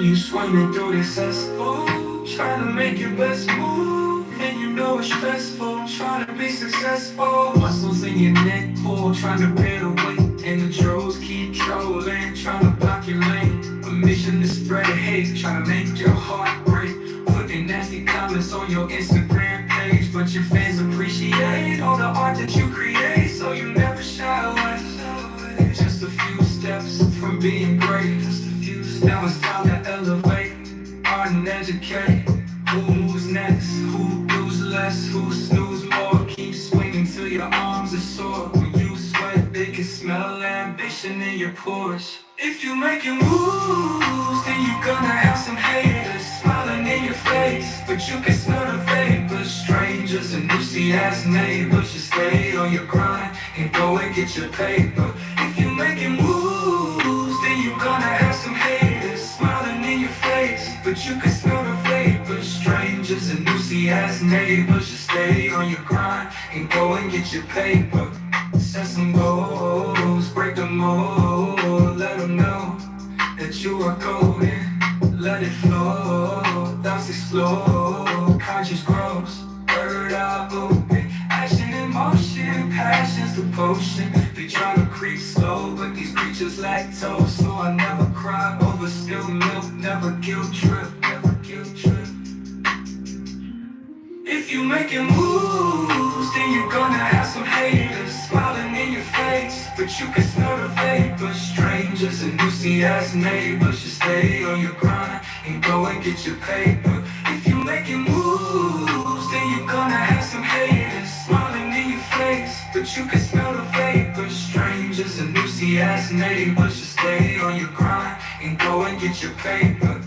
You swimming through this cesspool, trying to make your best move, and you know it's stressful, trying to be successful. Muscles in your neck pull, trying to bear the weight, and the trolls keep trolling, trying to block your lane. A mission to spread hate, trying to make your heart break, putting nasty comments on your Instagram page, but your fans appreciate all the art that you create, so you never shy away. Just a few steps from being great. Now it's time to elevate, art and educate. Who's next? Who does less? Who snooze more? Keep swinging till your arms are sore. When you sweat, they can smell ambition in your pores. If you making moves, then you're gonna have some haters smiling in your face, but you can smell the vapors. Strangers and Lucy-ass neighbors, you stay on your grind and go and get your paper. If you making moves, then you're gonna have some haters smiling in your face, but you can smell the vapors. Strangers and Lucy-ass neighbors, you stay on your grind and go and get your paper. Set some goals, break the mold, let them know that you are golden. Let it flow, thoughts explode, conscious grows, bird eye open, action in motion, passion's the potion. They try to creep slow, but these creatures lactose, so I never cry over spilled milk, never guilt trip, never guilt trip. If you making moves, then you're gonna have some haters smiling in your face, but you can smell the vapor. Strangers and Lucy-ass neighbors should stay on your grind and go and get your paper. If you making moves, then you're gonna have some haters smiling in your face, but you can smell the vapor. Strangers and Lucy-ass neighbors should stay on your grind and go and get your paper.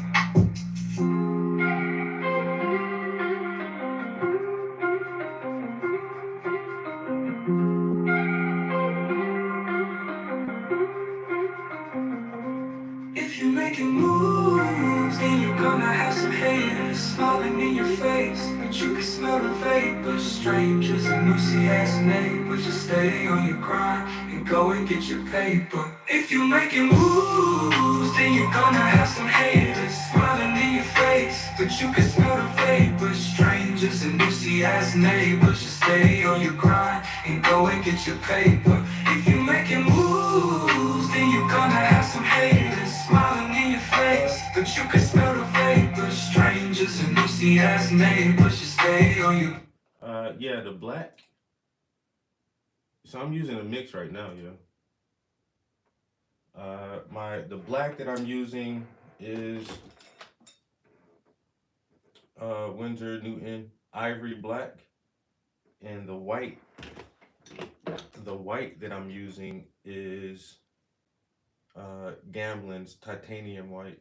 If you're making moves, then you're gonna have some haters smiling in your face, but you can smell the vapor. Strangers and Lucy-ass neighbors just stay on your grind and go and get your paper. If you're making moves, then you're gonna have some haters smiling in your face, but you can smell the vapor. Strangers and Lucy-ass neighbors just stay on your grind and go and get your paper. If you're making moves, then you're gonna have some haters smiling in your face, but you can smell the vapor. Strangers and Lucy-ass neighbors just stay on your. Yeah, the black. So I'm using a mix right now, yo. The black that I'm using is Winsor Newton Ivory Black, and the white that I'm using is Gamblin's Titanium White.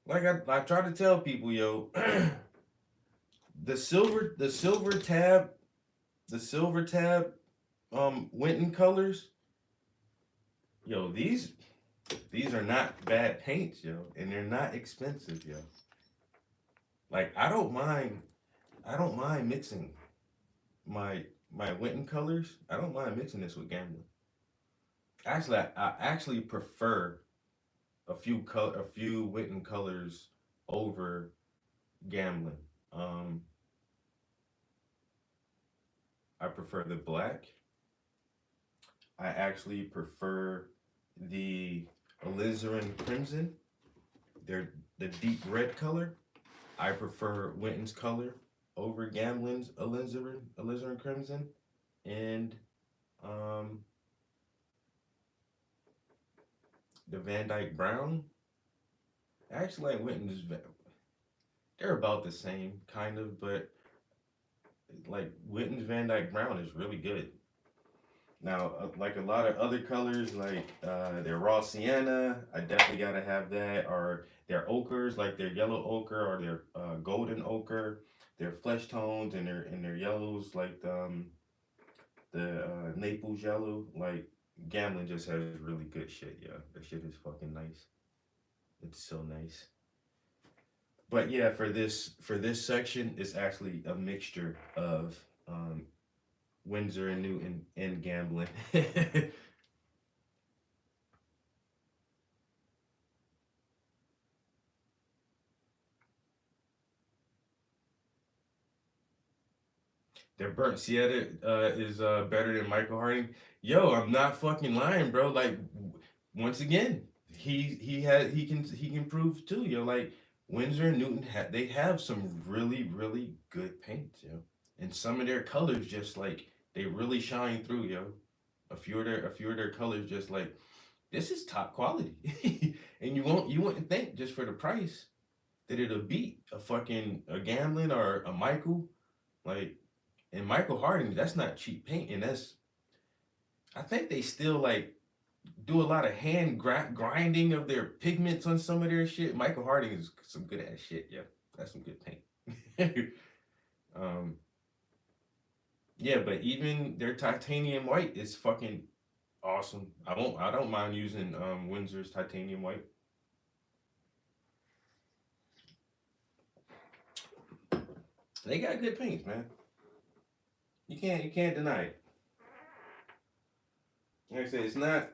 Like I try to tell people, yo, the silver tab Winton colors, yo, these are not bad paints, yo, and they're not expensive, yo. Like I don't mind mixing my Winton colors. I don't mind mixing this with Gamblin. Actually, I actually prefer a few Winton colors over Gamblin. Um, I prefer the black. I actually prefer the alizarin crimson. They're the deep red color. I prefer Winton's color over Gamblin's alizarin crimson, and um, the Van Dyke brown. Actually, like Winton's, they're about the same kind of, but like Winton's Van Dyke brown is really good. Now, like a lot of other colors, like their raw sienna, I definitely gotta have that. Or their ochres, like their yellow ochre or their golden ochre, their flesh tones and their yellows, like the Naples yellow. Like Gamblin just has really good shit. Yeah, that shit is fucking nice. It's so nice. But yeah, for this section, it's actually a mixture of Winsor and Newton and Gamblin. Their burnt Sienna is better than Michael Harding. Yo, I'm not fucking lying, bro. Like once again, he can prove too, yo. Like Winsor and Newton they have some really good paints, yo. And some of their colors just like they really shine through, yo. A few of their colors just like this is top quality. And you wouldn't think just for the price that it'll beat a Gamblin or a Michael. Like and Michael Harding, that's not cheap paint, and I think they still like do a lot of grinding of their pigments on some of their shit. Michael Harding is some good ass shit, yeah. That's some good paint. um, yeah, but even their titanium white is fucking awesome. I don't mind using Windsor's titanium white. They got good paints, man. You can't deny it. Like I said,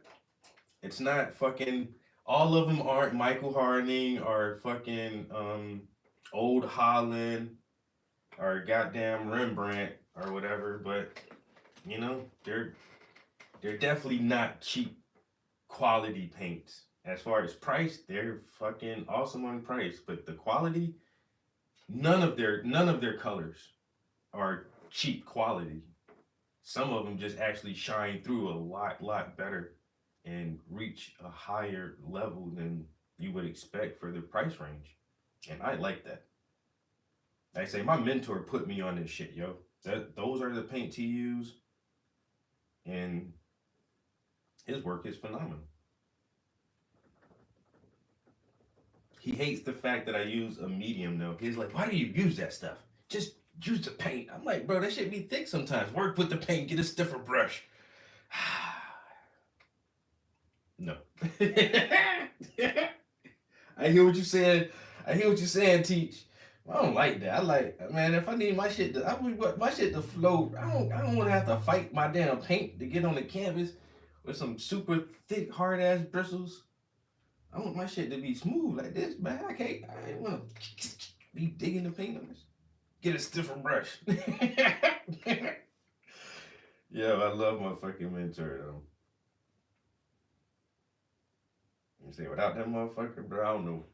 it's not fucking all of them aren't Michael Harding or fucking old Holland or goddamn Rembrandt or whatever, but you know, they're definitely not cheap quality paints. As far as price, they're fucking awesome on price, but the quality, none of their colors are cheap quality. some of them just actually shine through a lot better and reach a higher level than you would expect for the price range. And I like that. Like I say, my mentor put me on this shit, yo. Those are the paints he used, and his work is phenomenal. He hates the fact that I use a medium though. He's like, why do you use that stuff? Just use the paint. I'm like, bro, that shit be thick sometimes. Work with the paint, get a stiffer brush. No. I hear what you're saying. I hear what you're saying, Teach. I don't like that. I like, man, if I need my shit to, I want my shit to flow. I don't want to have to fight my damn paint to get on the canvas with some super thick, hard ass bristles. I want my shit to be smooth like this, man. I ain't want to be digging the paint on this. Get a stiffer brush. Yeah, I love my fucking mentor though. You say without that motherfucker, bro, I don't know.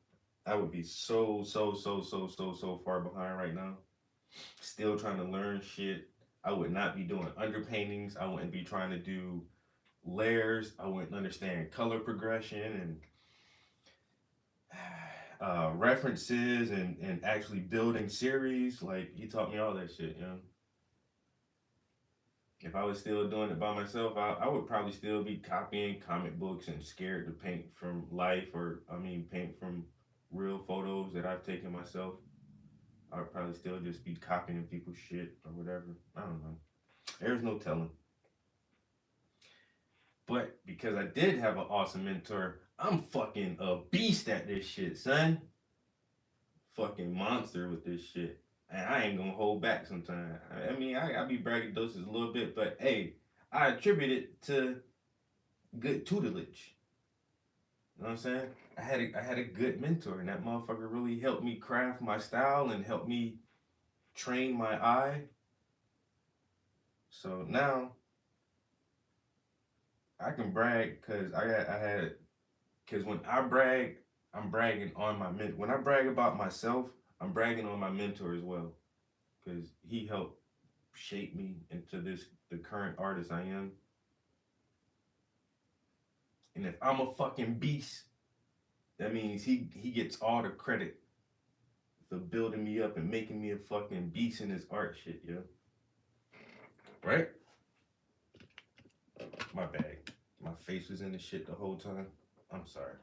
I would be so far behind right now. Still trying to learn shit. I would not be doing underpaintings. I wouldn't be trying to do layers. I wouldn't understand color progression and references and actually building series. Like he taught me all that shit, you know. If I was still doing it by myself, I would probably still be copying comic books and scared to paint from life or I mean paint from real photos that I've taken myself. I would probably still just be copying people's shit or whatever. I don't know. There's no telling. But because I did have an awesome mentor, I'm fucking a beast at this shit, son. Fucking monster with this shit. And I ain't gonna hold back sometimes. I mean, I be braggadocious a little bit, but hey, I attribute it to good tutelage. You know what I'm saying? I had a good mentor, and that motherfucker really helped me craft my style and helped me train my eye. So now I can brag because I had because when I brag, I'm bragging on my mentor. When I brag about myself, I'm bragging on my mentor as well because he helped shape me into the current artist I am. And if I'm a fucking beast, that means he gets all the credit for building me up and making me a fucking beast in his art shit, yo. Right? My bad. My face was in the shit the whole time. I'm sorry.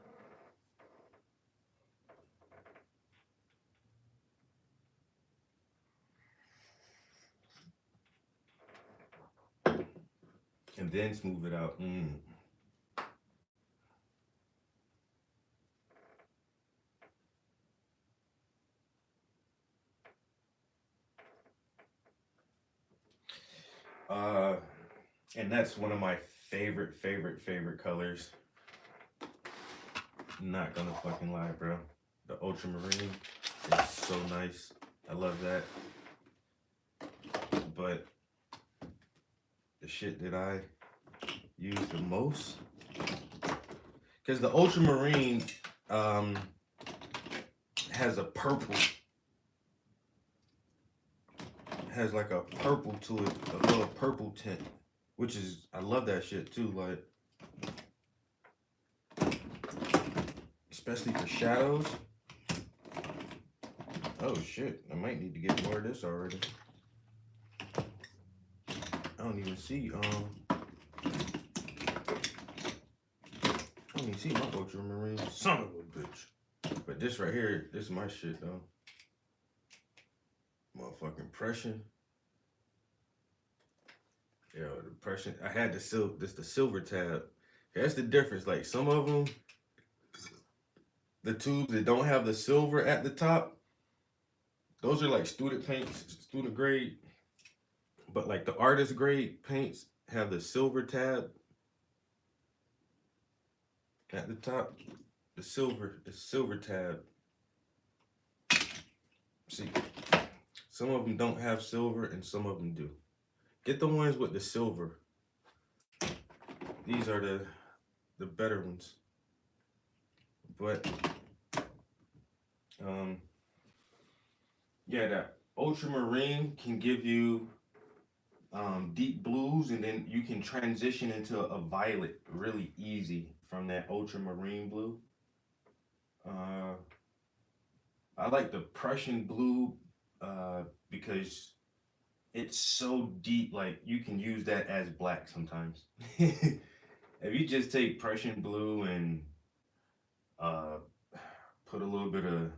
And then smooth it out. Uh, and that's one of my favorite colors. Not gonna fucking lie, bro. The ultramarine is so nice. I love that. But the shit that I use the most, because the ultramarine has a purple, has like a purple to it, a little purple tint, which is I love that shit too. Like, especially for shadows. Oh shit! I might need to get more of this already. I don't even see I don't even see my ultramarine. Son of a bitch. But this right here, this is my shit though. Motherfucking Prussian. Yo, the Prussian. I had the silver tab. That's the difference. Like some of them, the tubes that don't have the silver at the top, those are like student paints, student grade. But like the artist grade paints have the silver tab at the top. The silver tab. See, some of them don't have silver and some of them do. Get the ones with the silver. These are the better ones. But yeah, that ultramarine can give you deep blues, and then you can transition into a violet really easy from that ultramarine blue. Uh, I like the Prussian blue because it's so deep. Like you can use that as black sometimes. If you just take Prussian blue and uh, put a little bit of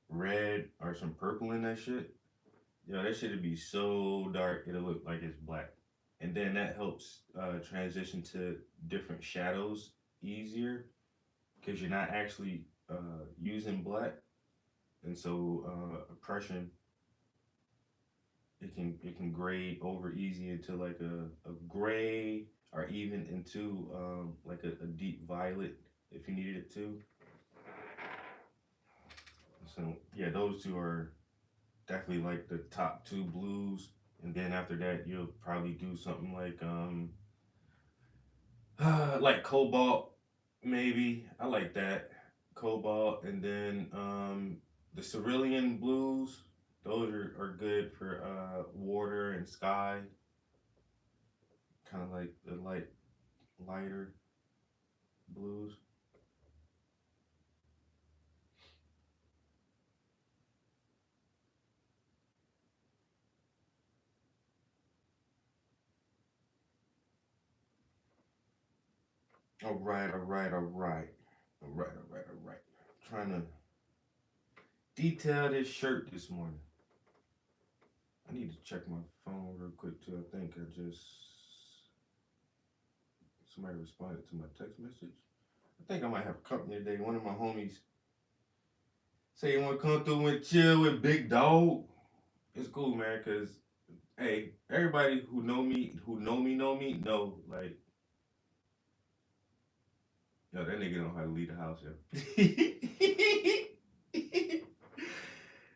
red or some purple in that shit, yo, that shit'd be so dark it'll look like it's black. And then that helps transition to different shadows easier because you're not actually using black, and so oppression it can grade over easy into like a gray or even into like a deep violet if you needed it to. So yeah, those two are definitely like the top two blues, and then after that you'll probably do something like cobalt, maybe. I like that cobalt, and then the cerulean blues. Those are good for water and sky, kind of like the lighter blues. All right, all right, all right, all right, all right, all right. Trying to detail this shirt this morning. I need to check my phone real quick too. I think I just somebody responded to my text message. I think I might have company today. One of my homies say you want to come through and chill with Big Dog. It's cool, man. Cause hey, everybody know me, know like, yo, that nigga know how to leave the house, yo.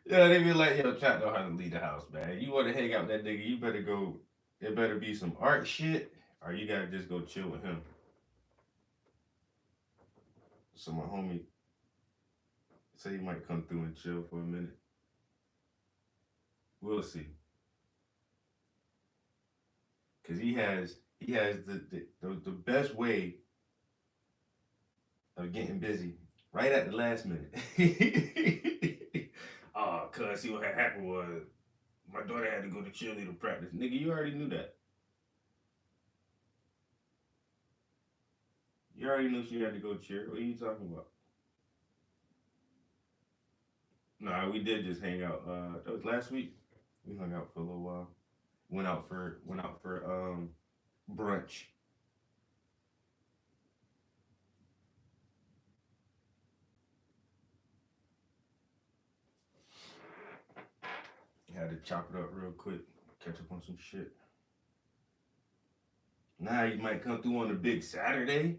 Yeah, they be like, yo, Chop know how to leave the house, man. You want to hang out with that nigga, you better go. It better be some art shit, or you gotta just go chill with him. So my homie say he might come through and chill for a minute. We'll see, cause he has the best way of getting busy right at the last minute. Oh, cuz see what had happened was my daughter had to go to cheerleader practice. Nigga, you already knew that. You already knew she had to go cheer. What are you talking about? Nah, we did just hang out. That was last week. We hung out for a little while. Went out for brunch. Had to chop it up real quick, catch up on some shit. Now he might come through on a big Saturday.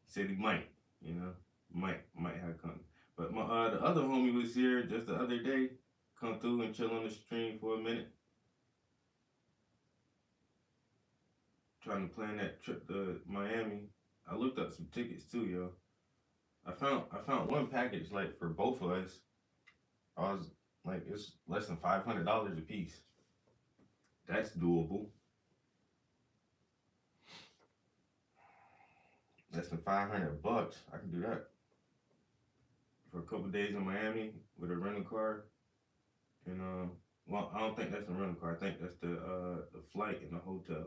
Said he might, you know, might have come. But my the other homie was here just the other day. Come through and chill on the stream for a minute. Trying to plan that trip to Miami. I looked up some tickets too, yo. I found one package like for both of us. I was like, it's less than $500 a piece. That's doable. Less than $500. I can do that for a couple days in Miami with a rental car. And well, I don't think that's the rental car. I think that's the flight and the hotel.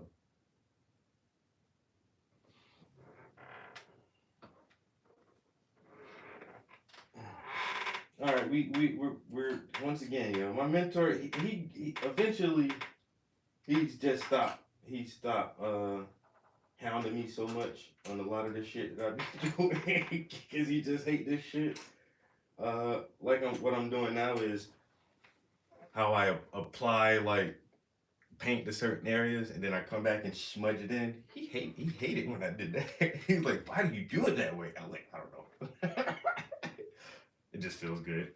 All right, we're once again, yo. My mentor, he eventually he's just stopped. He stopped hounding me so much on a lot of this shit that I be doing because he just hate this shit. What I'm doing now is how I apply like paint to certain areas and then I come back and smudge it in. He hated when I did that. He's like, why do you do it that way? I'm like, I don't know. It just feels good.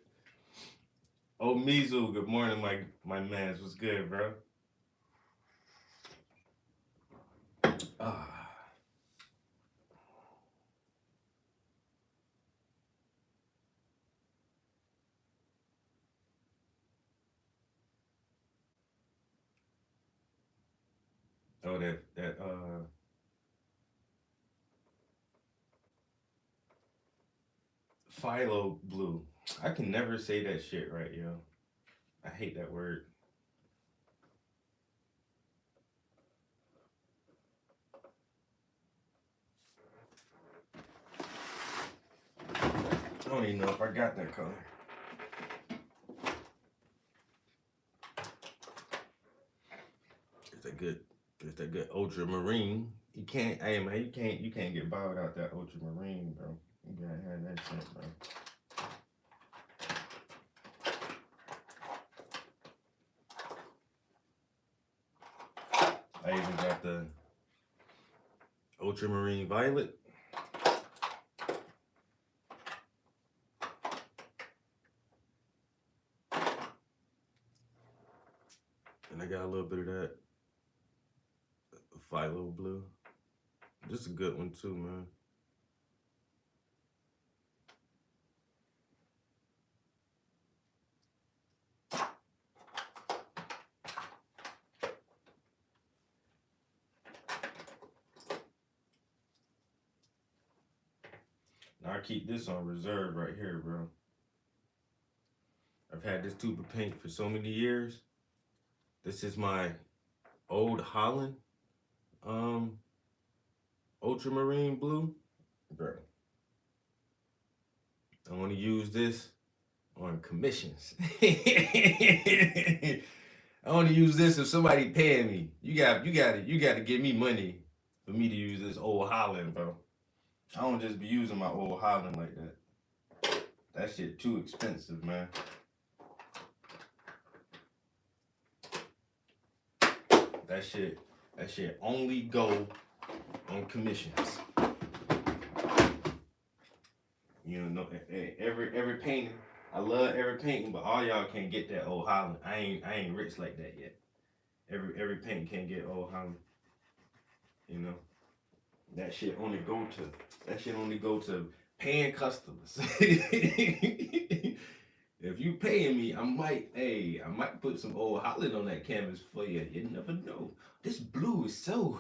Oh, Mizu, good morning, my mans. What's good, bro? Ah, Oh, that philo blue. I can never say that shit right, yo. I hate that word. I don't even know if I got that color. It's a good, it's that good ultramarine. You can't, hey man, you can't get by without that ultramarine, bro. You gotta have that shit, bro. I even got the ultramarine violet. And I got a little bit of that philo blue. This is a good one too, man. Now I keep this on reserve right here, bro. I've had this tube of paint for so many years. This is my Old Holland ultramarine blue, bro. I want to use this on commissions. I want to use this if somebody paying me. You got to give me money for me to use this Old Holland, bro. I don't just be using my Old Holland like that. That shit too expensive, man. That shit only go on commissions. You know, every painting. I love every painting, but all y'all can't get that Old Holland. I ain't rich like that yet. Every painting can't get Old Holland. You know, that shit only go to paying customers. If you paying me, I might put some Old Holland on that canvas for you. You never know. This blue is so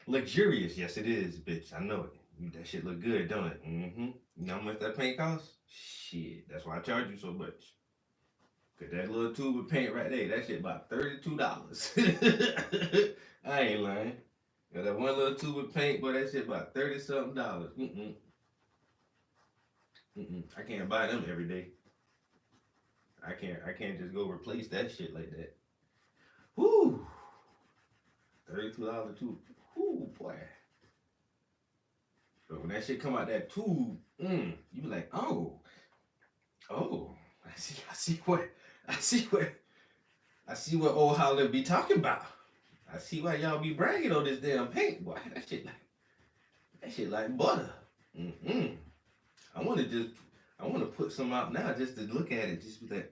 luxurious. Yes, it is, bitch. I know it. That shit look good, don't it? Mm-hmm. You know how much that paint costs? Shit, that's why I charge you so much. Cause that little tube of paint right there, that shit about $32. I ain't lying. Got that one little tube of paint, boy, that shit about 30 something dollars. I can't buy them every day. I can't just go replace that shit like that. Whoo! $32 tube. Whoo, boy. But when that shit come out that tube, you be like, oh, I see what Old Holland be talking about. I see why y'all be bragging on this damn paint, boy. That shit like butter. I want to put some out now just to look at it, just be like,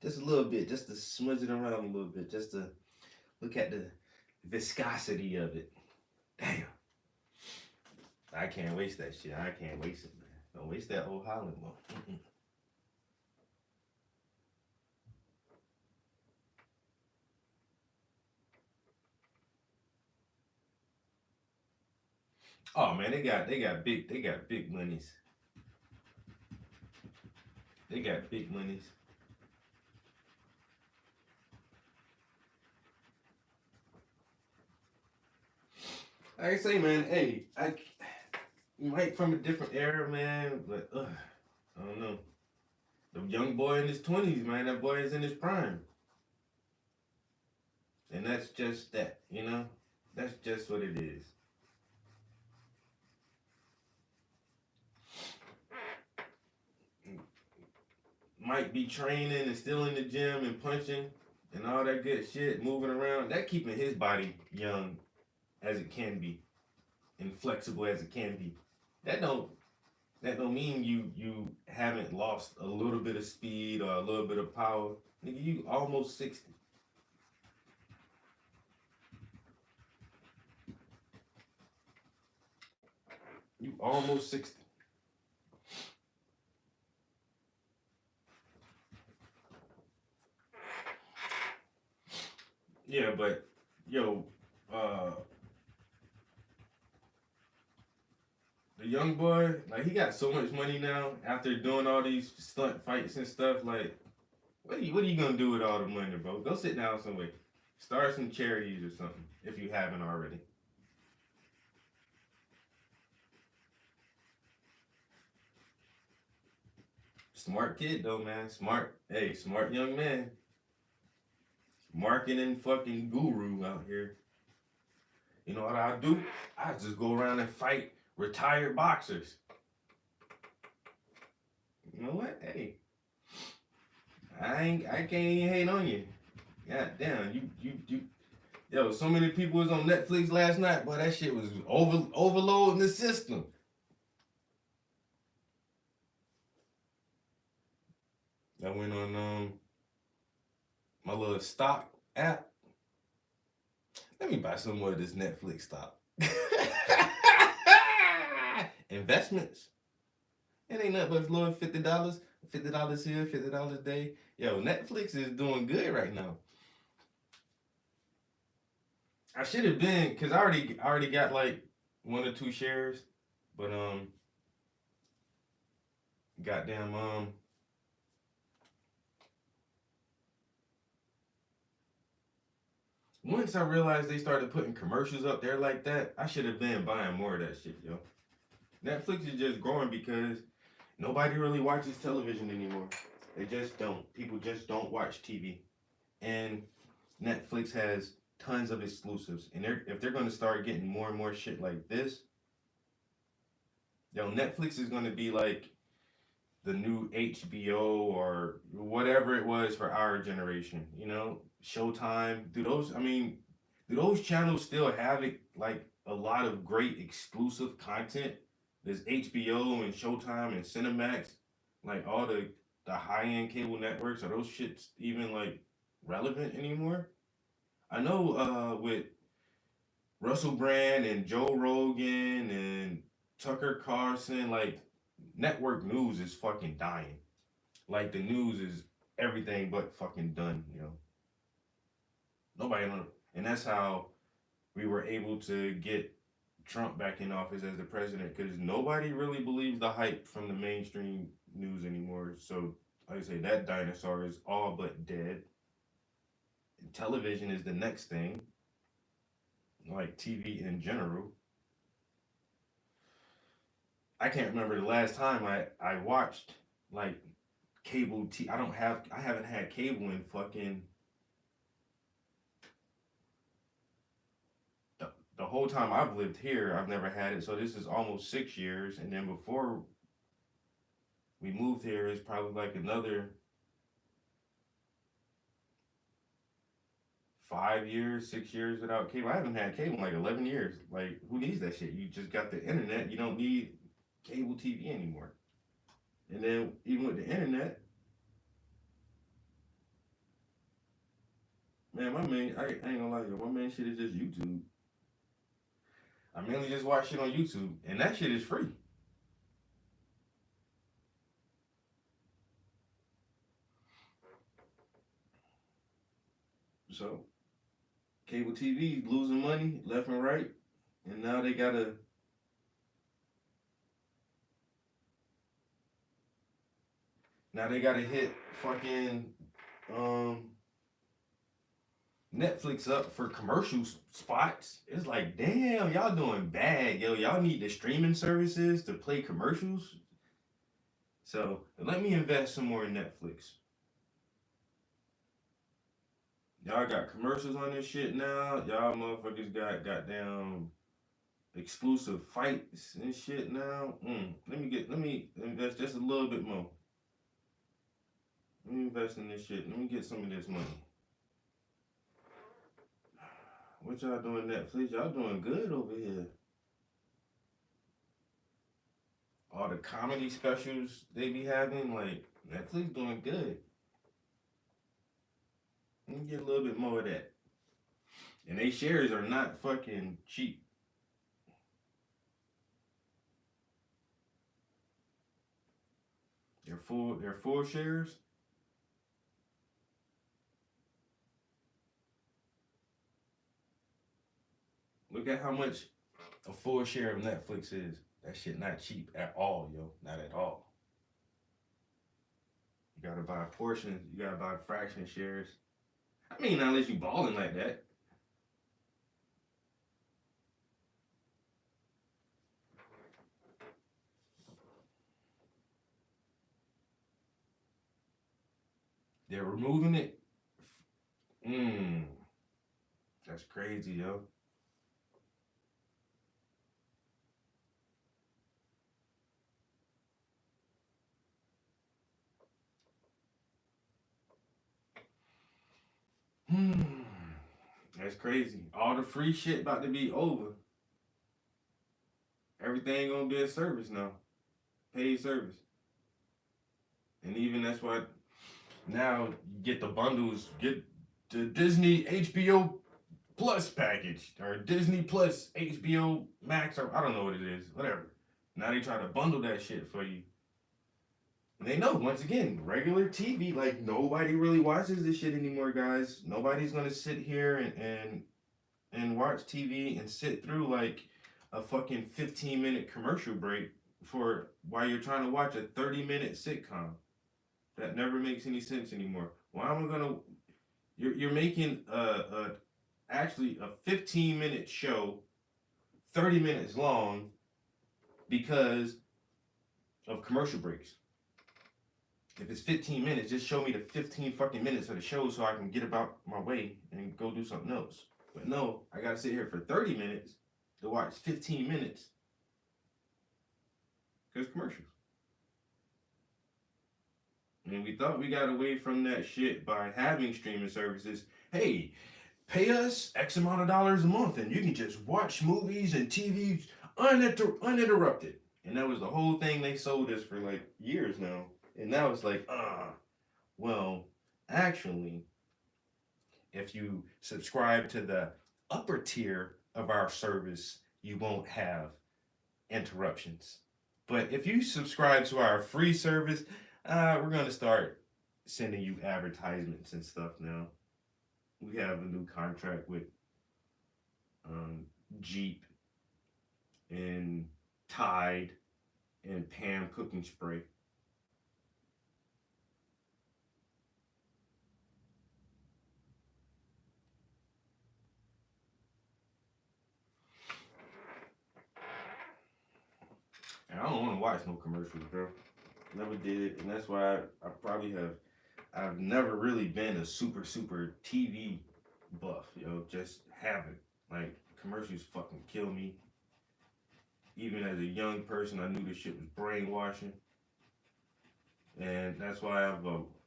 just a little bit, just to smudge it around a little bit, just to look at the viscosity of it. Damn. I can't waste that shit. I can't waste it, man. Don't waste that Old Holland one. Oh man, they got big monies. They got big monies. Like I say, man, hey, you might from a different era, man, but I don't know. The young boy in his 20s, man, that boy is in his prime. And that's just that, you know? That's just what it is. Might be training and still in the gym and punching and all that good shit, moving around. That keeping his body young as it can be and flexible as it can be. That don't mean you haven't lost a little bit of speed or a little bit of power. Nigga, you almost 60. You almost 60. Yeah, but yo, young boy, like he got so much money now after doing all these stunt fights and stuff. Like, what are you gonna do with all the money, bro? Go sit down somewhere. Start some charities or something if you haven't already. Smart kid though, man. Smart. Hey, smart young man. Marketing fucking guru out here. You know what I do? I just go around and fight retired boxers. You know what? Hey, I can't even hate on you. God damn, you. Yo, so many people was on Netflix last night, but that shit was overloading the system. I went on my little stock app. Let me buy some more of this Netflix stock. Investments. It ain't nothing but little $50. $50 here, $50 a day. Yo, Netflix is doing good right now. I should have been, cause I already got like 1 or 2 shares, but goddamn once I realized they started putting commercials up there like that, I should have been buying more of that shit, yo. Netflix is just growing because nobody really watches television anymore. They just don't. People just don't watch TV. And Netflix has tons of exclusives. And if they're going to start getting more and more shit like this, yo, Netflix is going to be like the new HBO or whatever it was for our generation, you know? Showtime. Do those channels still have it like a lot of great exclusive content? There's HBO and Showtime and Cinemax, like all the high end cable networks. Are those shits even like relevant anymore? I know with Russell Brand and Joe Rogan and Tucker Carlson, like network news is fucking dying. Like the news is everything but fucking done, you know. Nobody know, and that's how we were able to get Trump back in office as the president because nobody really believes the hype from the mainstream news anymore. So, like I say, that dinosaur is all but dead. And television is the next thing, like TV in general. I can't remember the last time I watched like cable T. I haven't had cable in fucking the whole time I've lived here. I've never had it. So this is almost 6 years, and then before we moved here, it's probably like another 5 years, 6 years without cable. I haven't had cable in like 11 years. Like, who needs that shit? You just got the internet. You don't need cable TV anymore. And then even with the internet, man, I ain't gonna lie to you, my main shit is just YouTube. I mainly just watch shit on YouTube, and that shit is free. So cable TV losing money left and right, and now they gotta hit fucking um Netflix up for commercial spots. It's like, damn, y'all doing bad, yo. Y'all need the streaming services to play commercials. So let me invest some more in Netflix. Y'all got commercials on this shit now. Y'all motherfuckers got goddamn exclusive fights and shit now. Let me invest just a little bit more. Let me invest in this shit. Let me get some of this money. What y'all doing Netflix? Y'all doing good over here. All the comedy specials they be having, like Netflix doing good. Let me get a little bit more of that. And they shares are not fucking cheap. They're full shares. Look at how much a full share of Netflix is. That shit not cheap at all, yo. Not at all. You gotta buy portions. You gotta buy fraction shares. I mean, unless you balling like that. They're removing it. That's crazy, yo. That's crazy. All the free shit about to be over. Everything gonna be a service now. Paid service. And even that's why now you get the bundles, get the Disney HBO Plus package or Disney Plus HBO Max, or I don't know what it is, whatever. Now they try to bundle that shit for you. And they know, once again, regular TV, like nobody really watches this shit anymore, guys. Nobody's gonna sit here and watch TV and sit through like a fucking 15-minute commercial break for while you're trying to watch a 30-minute sitcom. That never makes any sense anymore. Why am I gonna? You're making actually a 15-minute show 30 minutes long because of commercial breaks. If it's 15 minutes, just show me the 15 fucking minutes of the show so I can get about my way and go do something else. But no, I gotta sit here for 30 minutes to watch 15 minutes because commercials. And we thought we got away from that shit by having streaming services. Hey, pay us X amount of dollars a month and you can just watch movies and TV uninterrupted. And that was the whole thing they sold us for like years now. And now it's like, well, actually, if you subscribe to the upper tier of our service, you won't have interruptions. But if you subscribe to our free service, we're going to start sending you advertisements and stuff now. We have a new contract with Jeep and Tide and Pam cooking spray. And I don't want to watch no commercials, bro. Never did it, and that's why I've never really been a super TV buff, yo. Just haven't. Like, commercials fucking kill me. Even as a young person, I knew this shit was brainwashing, and that's why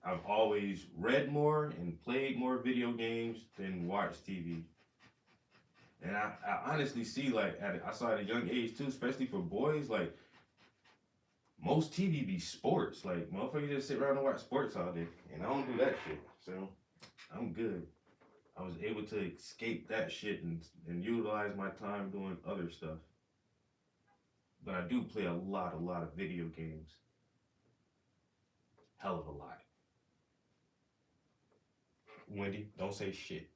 I've always read more and played more video games than watched TV. And I honestly see, like, I saw at a young age too, especially for boys, like, most TV be sports. Like, motherfuckers just sit around and watch sports all day. And I don't do that shit. So, I'm good. I was able to escape that shit and utilize my time doing other stuff. But I do play a lot of video games. Hell of a lot. Wendy, don't say shit.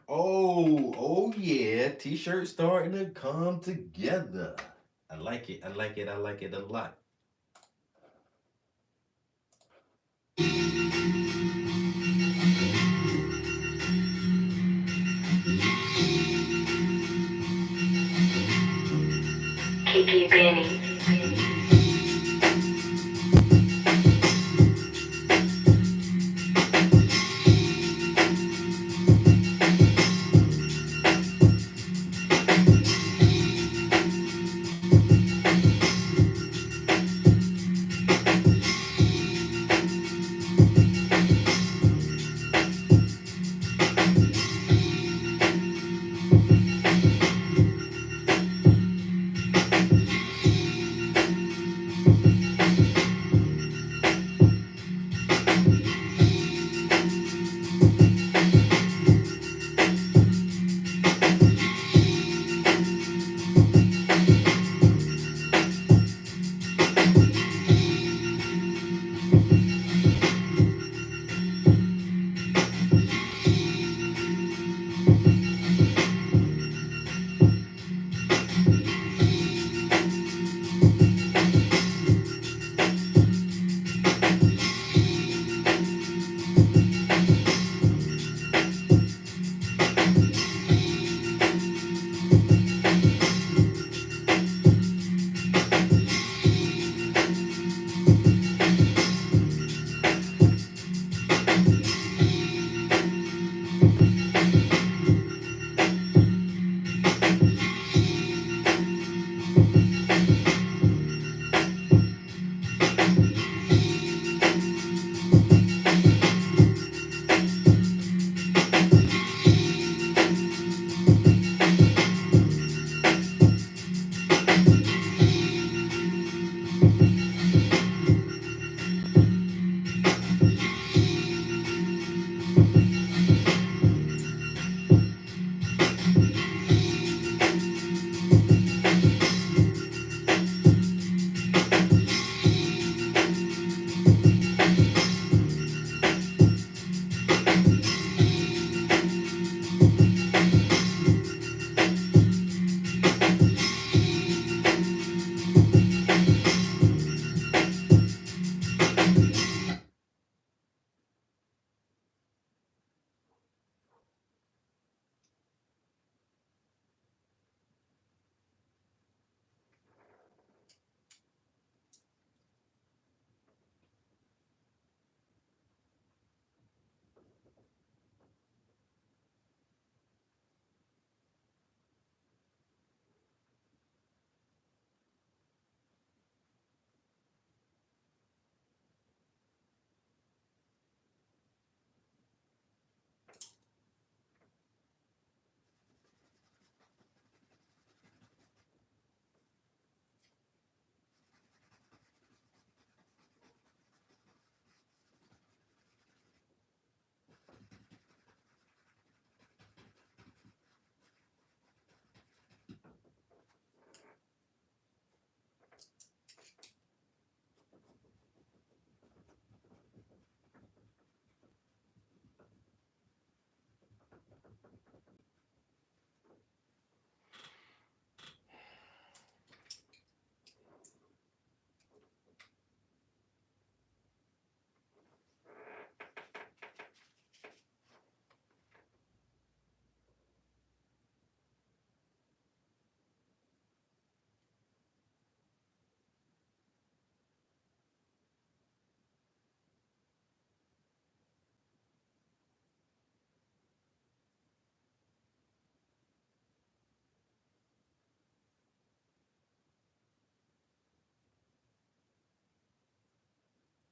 Oh yeah, t-shirts starting to come together. I like it a lot. Kiki Benny.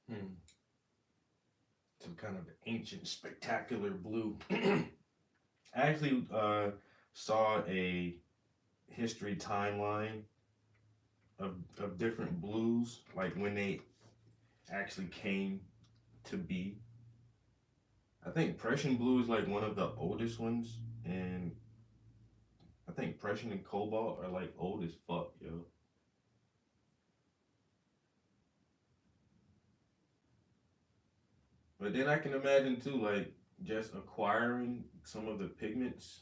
Hmm. Some kind of ancient, spectacular blue. I actually saw a history timeline of different blues, like when they actually came to be. I think Prussian blue is like one of the oldest ones, and I think Prussian and Cobalt are like old as fuck, yo. But then I can imagine too, like just acquiring some of the pigments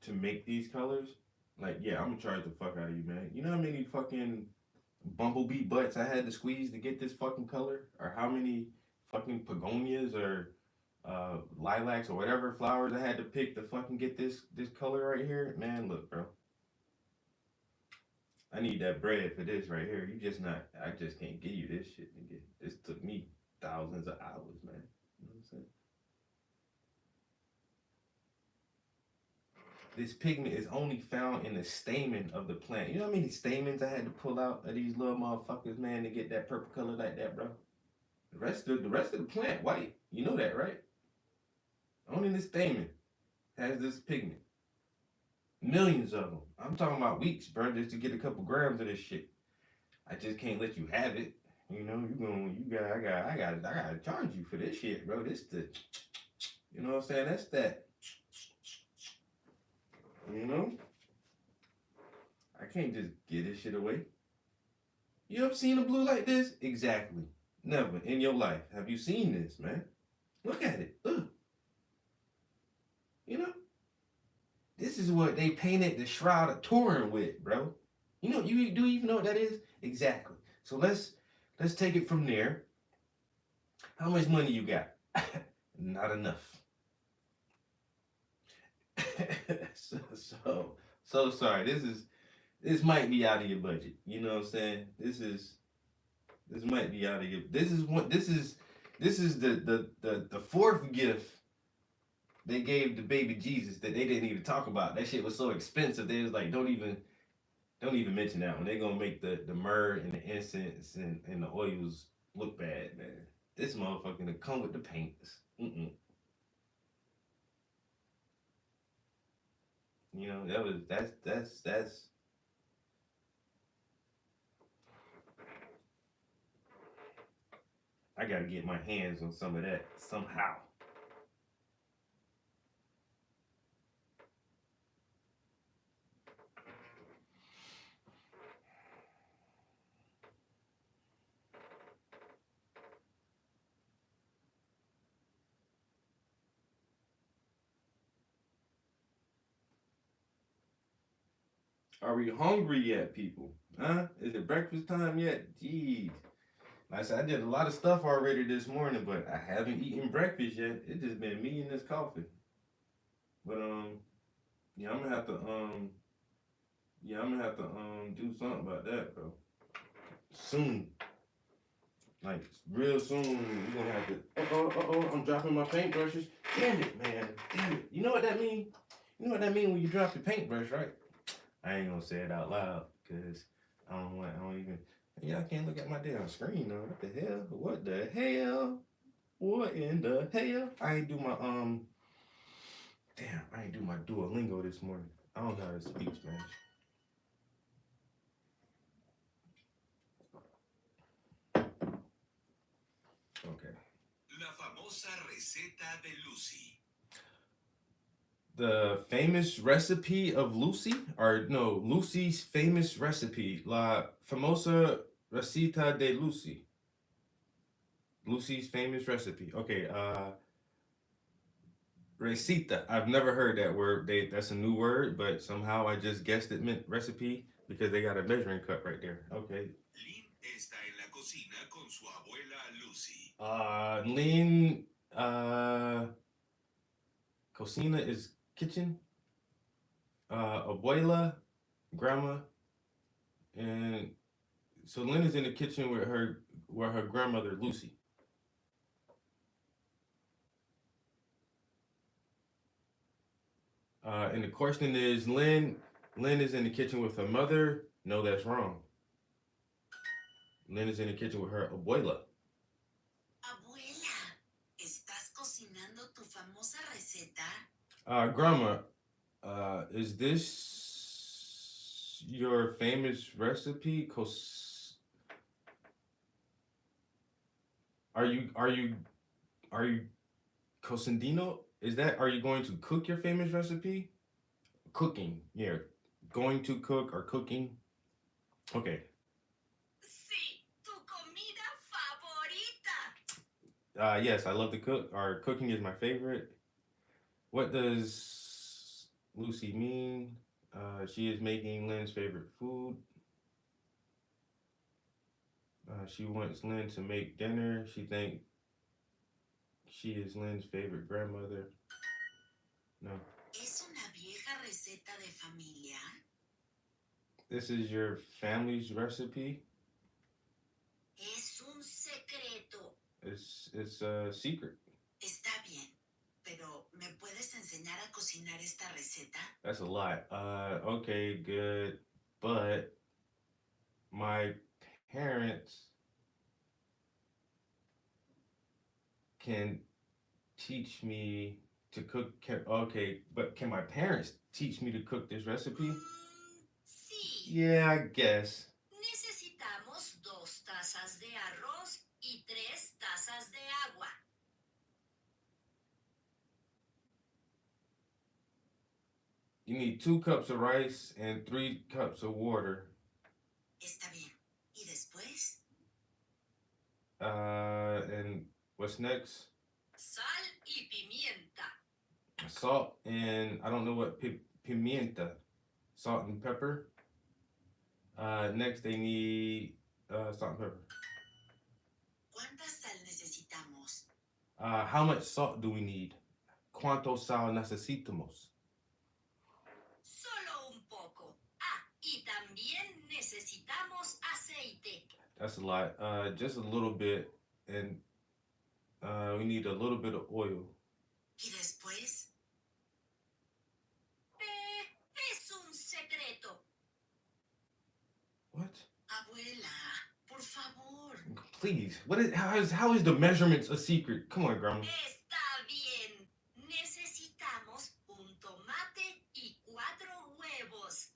to make these colors. Like, yeah, I'm gonna charge the fuck out of you, man. You know how many fucking bumblebee butts I had to squeeze to get this fucking color, or how many fucking begonias or lilacs or whatever flowers I had to pick to fucking get this color right here. Man, look, bro, I need that bread for this right here. You just not. I just can't give you this shit, nigga. This took me thousands of hours, man. You know what I'm saying? This pigment is only found in the stamen of the plant. You know how many stamens I had to pull out of these little motherfuckers, man, to get that purple color like that, bro? The rest of the plant white. You know that, right? Only the stamen has this pigment. Millions of them. I'm talking about weeks, bro, just to get a couple grams of this shit. I just can't let you have it. You know, I gotta charge you for this shit, bro. You know what I'm saying? That's that. You know, I can't just get this shit away. You ever seen a blue like this? Exactly. Never in your life have you seen this, man. Look at it. Look. You know, this is what they painted the Shroud of Turin with, bro. You know, you do even know what that is? Exactly. So let's take it from there. How much money you got? Not enough. so sorry. This might be out of your budget. You know what I'm saying? This might be out of your. This is the fourth gift they gave the baby Jesus that they didn't even talk about. That shit was so expensive. They was like, don't even mention that one. They're gonna make the myrrh and the incense and the oils look bad, man. This motherfucker gonna come with the paints. Mm-mm. You know, that's I gotta get my hands on some of that somehow. Are we hungry yet, people? Huh? Is it breakfast time yet? Jeez. Like I said, I did a lot of stuff already this morning, but I haven't eaten breakfast yet. It's just been me and this coffee. But yeah, I'm gonna have to do something about that, bro. Soon. Like real soon, you're gonna have to. I'm dropping my paintbrushes. Damn it, man. Damn it. You know what that mean? You know what that mean when you drop your paintbrush, right? I ain't gonna say it out loud because I don't even. Y'all can't look at my damn screen though. What the hell? What the hell? What in the hell? I ain't do my Damn, I ain't do my Duolingo this morning. I don't know how to speak Spanish. Okay. La famosa receta de Lucy. The famous recipe of Lucy, or no, Lucy's famous recipe, La famosa receta de Lucy. Lucy's famous recipe. Okay, Receta. I've never heard that word. That's a new word, but somehow I just guessed it meant recipe because they got a measuring cup right there. Okay. Lynn está en la cocina con su abuela Lucy. Lynn, cocina is kitchen. Abuela, grandma, and so Lynn is in the kitchen with her grandmother Lucy. And the question is, Lynn is in the kitchen with her mother. No, that's wrong. Lynn is in the kitchen with her abuela. Abuela, ¿estás cocinando tu famosa receta? Grandma, is this your famous recipe? Are you cocindino? Are you going to cook your famous recipe? Cooking, yeah. Going to cook or cooking. Okay. Sí, tu comida favorita. Yes, I love to cook. Or cooking is my favorite. What does Lucy mean? She is making Lynn's favorite food. She wants Lynn to make dinner. She thinks she is Lynn's favorite grandmother. No. ¿Es una vieja receta de familia? This is your family's recipe. Es un secreto. It's a secret. Está bien, pero ¿me puedes enseñar a cocinar esta receta? That's a lot. Okay, good. But my parents can teach me to cook. Okay, but can my parents teach me to cook this recipe? Sí. Yeah, I guess. Necesitamos 2 tazas de arroz y 3 tazas de agua. You need 2 cups of rice and 3 cups of water. Está bien. ¿Y después? And what's next? Sal y pimienta. Salt and I don't know what pimienta. Salt and pepper. Next they need salt and pepper. ¿Cuánta sal necesitamos? How much salt do we need? ¿Cuánto sal necesitamos? Solo un poco. Ah, y también necesitamos aceite. That's a lot. Just a little bit, and we need a little bit of oil. ¿Y después? Es un secreto. What? Abuela, por favor. Please. How is the measurements a secret? Come on, Grandma. Está bien. Necesitamos un tomate y 4 huevos.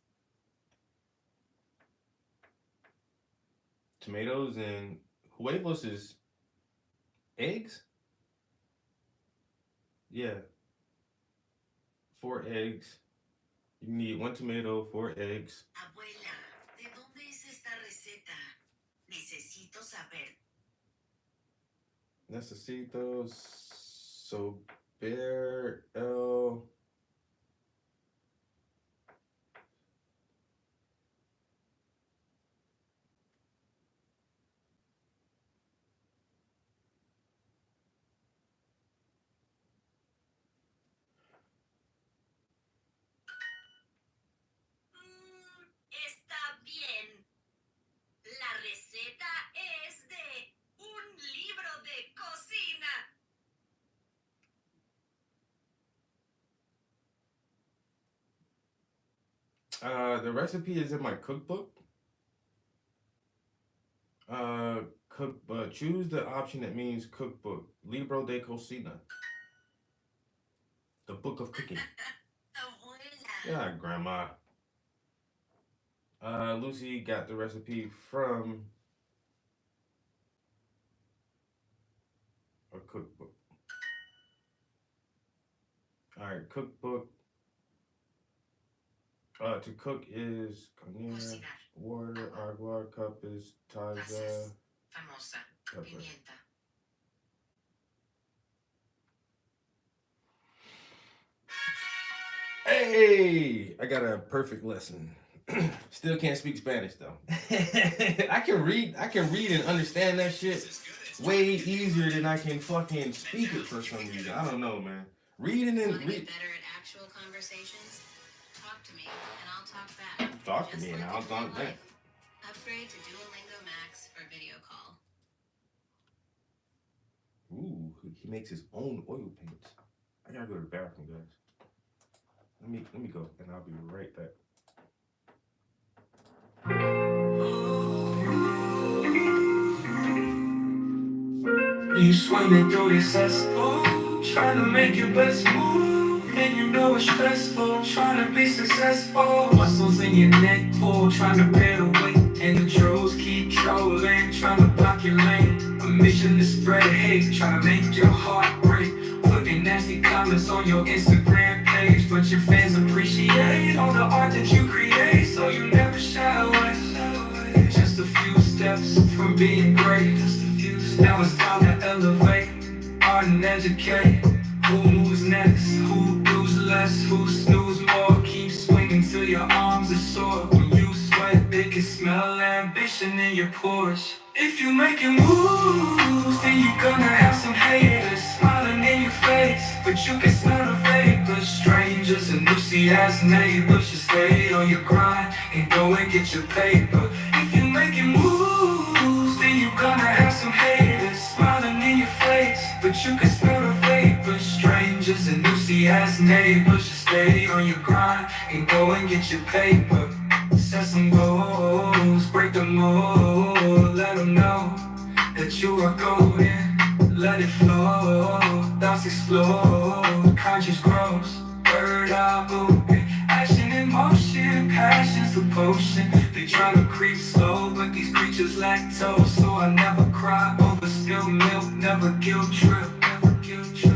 Tomatoes and huevos is eggs? Yeah. 4 eggs. You need 1 tomato, 4 eggs. Abuela, ¿de dónde es esta receta? Necesito saber. Necesito saber el... Está bien. La receta es de un libro de cocina. The recipe is in my cookbook. Choose the option that means cookbook. Libro de cocina. The book of cooking. Abuela. Yeah, Grandma. Lucy got the recipe from a cookbook. All right, cookbook. To cook is Cocinar. water, agua, cup is taza, Pasas. Famosa. pepper. Pimienta. Hey, I got a perfect lesson. Still can't speak Spanish though. I can read and understand that shit way easier than I can fucking speak it for some reason. I don't know, man. Reading and Want to read. get better at actual conversations? Talk to me, and I'll talk back. Talk to Just me and like I'll in real talk back. life. Upgrade to Duolingo Max for video call. Ooh, he makes his own oil paints. I gotta go to the bathroom, guys. Let me go, and I'll be right back. You swimming through this cesspool, trying to make your best move, and you know it's stressful, trying to be successful. Muscles in your neck pull, trying to bear the weight, and the trolls keep trolling, trying to block your lane. A mission to spread hate, trying to make your heart break. Putting nasty comments on your Instagram page, but your fans appreciate all the art that you create, so you never shy away. Just a few steps from being great. Now it's time to elevate, art and educate. Who moves next? Who does less? Who snooze more? Keep swinging till your arms are sore. When you sweat, they can smell ambition in your pores. If you making moves, then you're gonna have some haters smiling in your face, but you can smell the vapors. Strangers and Lucy-ass neighbors, you stay on your grind and go and get your paper. If you making moves, then you're gonna have some haters smiling in your face, but you can smell the vapors. Strangers and Lucy-ass neighbors, you stay on your grind and go and get your paper. Set some goals, break the mold, let them know that you are golden. Let it flow, thoughts explode, conscious grows. Bird eye movement, action in motion, passion's the potion. They try to creep slow, but these creatures lactose, so I never cry over spilled milk, never guilt trip, never guilt trip.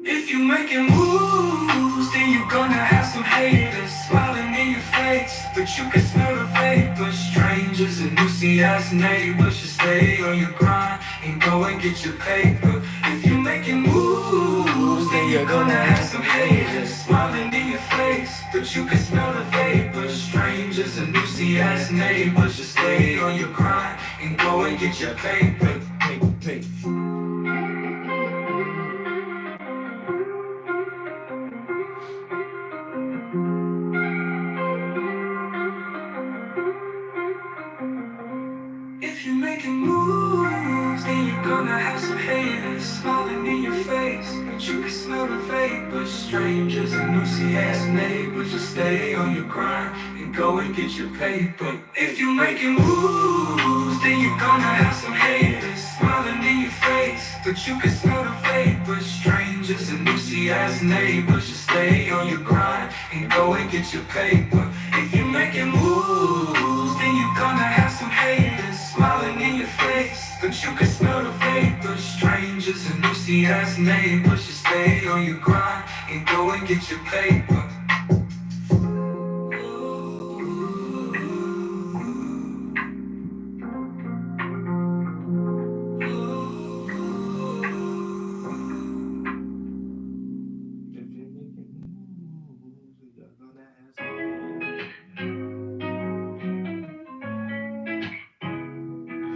If you making moves, then you're gonna have some haters smiling in your face, but you can smell the vapors. Strangers and Lucy-ass neighbors, you stay on your grind and go and get your paper. If you making moves, then you're gonna have some haters smiling in your face, but you can smell the vapors. Strangers and Lucy-ass neighbors, you stay on your grind and go and get your paper. If you're making moves, then you're gonna have some haters smiling in your face, but you can smell the vapors. Strangers and Lucy-ass neighbors, just stay on your grind and go and get your paper. If you're making moves, then you're gonna have some haters smiling in your face, but you can smell the vapors. Strangers and Lucy-ass neighbors, just stay on your grind and go and get your paper. If you're making moves, then you're gonna have some haters smiling in your face, but you can smell the vapors. Strangers and Lucy-ass neighbors, you stay on your grind and go and get your paper.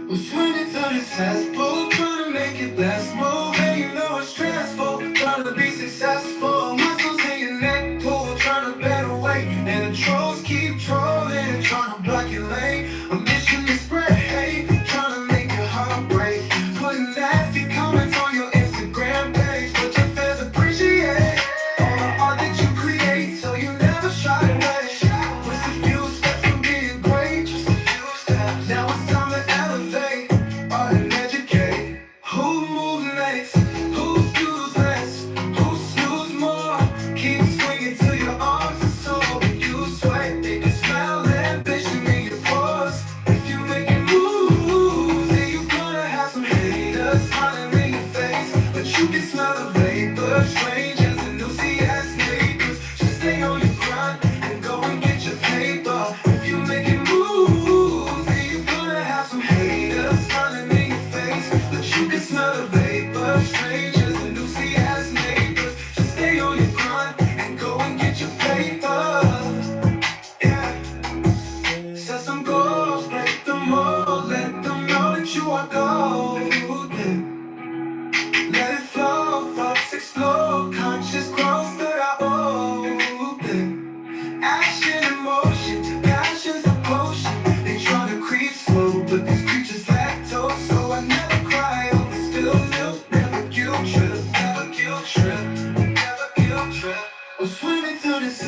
We're swimming through the cesspool, trying to make it last move, and you know it's stressful, trying to be successful. Muscles in your neck pull, trying to better weight, and the trolls keep trolling, trying to block your lane. A mission to spread hate, trying to make your heart break. Putting nasty comments on your Instagram page, but your fans appreciate all the art that you create, so you never shy away. Just a few steps from being great, just a few steps. Now it's time to elevate, art and educate. Who moves next? Who does less? Who snooze more? Keep swinging till your arms are sore. When you sweat, they can smell ambition in your pores. If you making moves, then you gonna have some haters smiling in your face, but you can smell the vapor. Strangers and Lucy-ass neighbors, just stay on your grind and go and get your paper. If you making moves, then you gonna have some haters smiling in your face, but you can smell the vapor. Strangers and Lucy-ass neighbors, just stay on your grind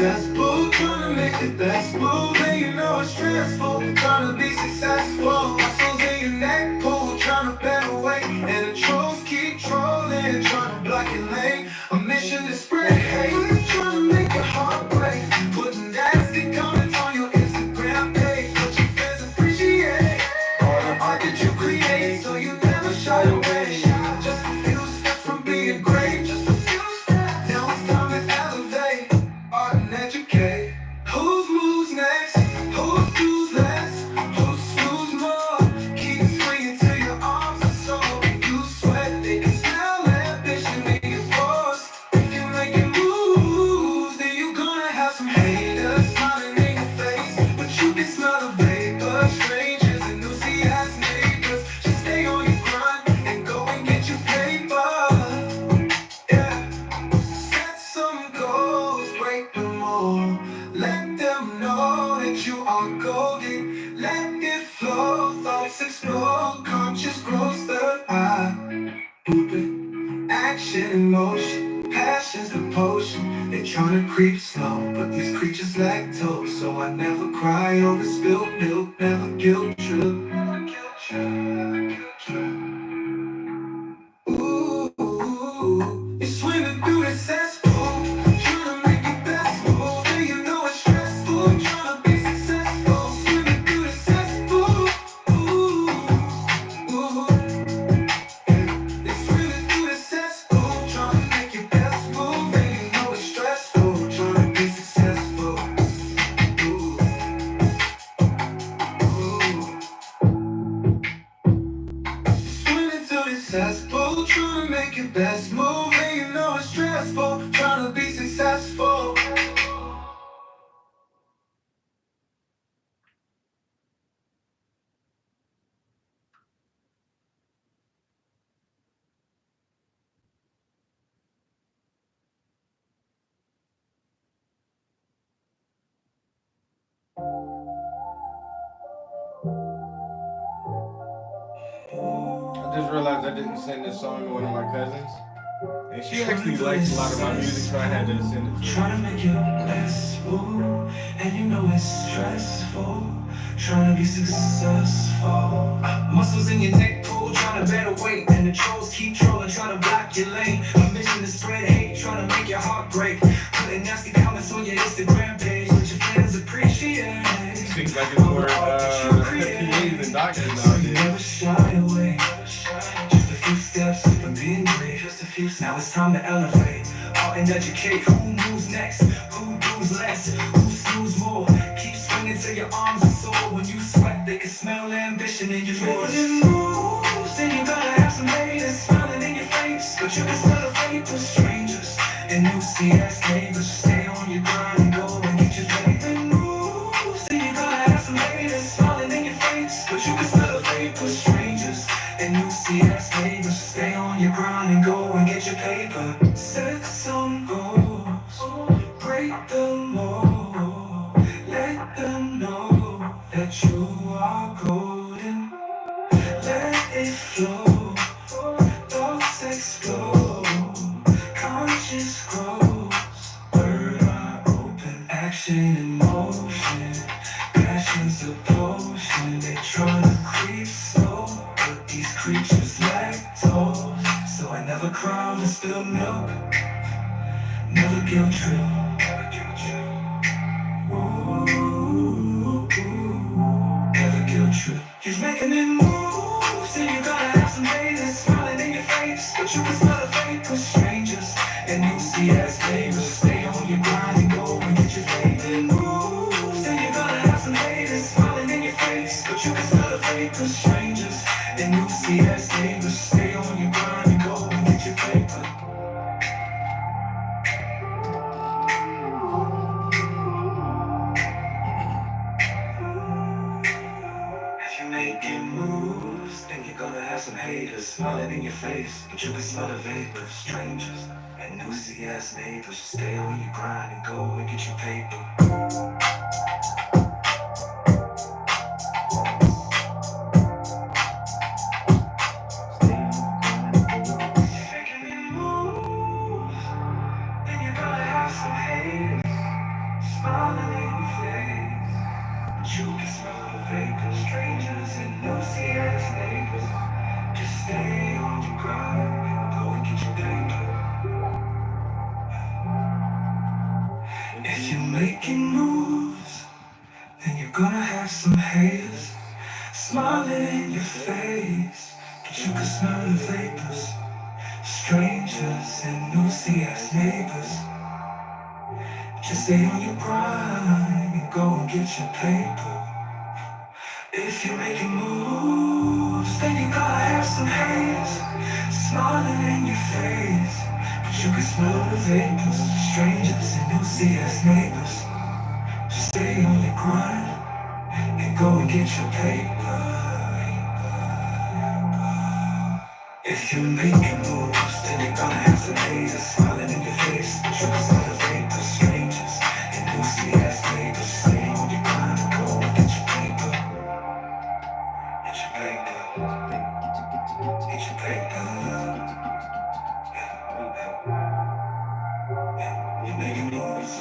successful, trying to make the best move, and you know it's stressful, trying to be successful. Muscles in your neck pull, trying to better weight, and the trolls keep trolling, trying to block your lane. A mission to spread hate, trying to make your heart break, putting nasty comments on your Instagram page, but your fans appreciate all the art that you create, so you never shy away. Just a few steps from being great, just a few steps. Now it's time to elevate, art and educate. Whose moves next? Who does less? Who snooze more? Keep swinging till your arms are sore. You sweat, they can smell ambition in your pores. If you're making moves, then you're gonna have some haters smiling in your face, but you can smell the vapor. Strangers and nosy ass neighbors, just stay on your grind and go and get your paper. Yeah. Set some goals, break them all. Let them know that you are golden. Let it flow, thoughts explode, conscious growth, third eye. Movement, action in motion, passion's the potion. They tryna creep slow, but these creatures lactose. So I never cry over spilled milk, never guilt trip. Ooh, you're swimming through the cesspool, trying to make your best move, and you know it's stressful, trying to be successful, swimming through the cesspool. Ooh, yeah. You're swimming through the cesspool, trying to make your best move, and you know it's stressful, trying to be successful. Ooh, swimming through the cesspool, trying to make your best move, and you know it's stressful, trying to be successful. I just realized I didn't send this song to one of my cousins, and she actually likes a lot of my music, so I had to send it to her. Trying to make your best move, and you know it's stressful, trying to be successful. Muscles in your neck pull, trying to better weight, and the trolls keep trolling, trying to block your lane. A mission to spread hate, trying to make your heart break, putting nasty comments on your Instagram page, which your fans appreciate. Seems like it's more PAs than doctors So you nowadays. never shy away. Just a few steps from being great. Just a few. Now it's time to elevate, art and educate. Who moves next? Who does less? Who snooze more? Keep swinging till your arms are sore. When you sweat, they can smell ambition in your voice. Making moves, then you gotta have some haters smiling in your face, but you can still fake to strangers and new CS neighbors. Stay on your grind and go and get your favorite moves. Then you gotta have some haters smiling in your face, but you can still fake to strangers and new CS neighbors. Stay on your grind and go and get your paper. Set some goals, break the mold. Let them know that you are golden. Let it flow, thoughts explode, conscious grows, third eye open, action in motion, passion's a potion. They tryna creep slow, but these creatures lactose. So I never cry over spilled milk, never guilt trip. Ooh, never guilt trip. He's making it moves, and you gotta have some haters smiling in your face, but you can smell the fake with strangers and you see as neighbors. Stay on your grind and go and get your favorite moves, and you gotta have some haters smiling in your face, but you can smell the fake with strangers and you see as neighbors. Stay on your grind and go and get your paper. If you're making moves, then you're gonna have some haters smiling in your face, but you can smell the vapor. Strangers and nosy ass neighbors. Stay on your grind and go and get your paper. Making moves, then you're gonna have some haters smiling in your face. But you can smell the vapors, strangers and nosy ass neighbors. Just stay on your grind, go and get your paper. If you're making moves, then you're gonna have some haters smiling in your face. But you can smell the vapors, strangers and nosy ass neighbors. Just stay on your grind and go and get your paper. If you're making moves, then you gotta have some haters smiling in your face. But you can smell the vapors, strangers and nosy ass neighbors. Just stay on your grind and go and get your paper. If you're making moves, then you're gonna have some haters smiling in your face. But you can smell the vapors, strangers and nosy ass neighbors. Stay on your grind and go and get your paper. Get your paper. Get your paper. You're making moves.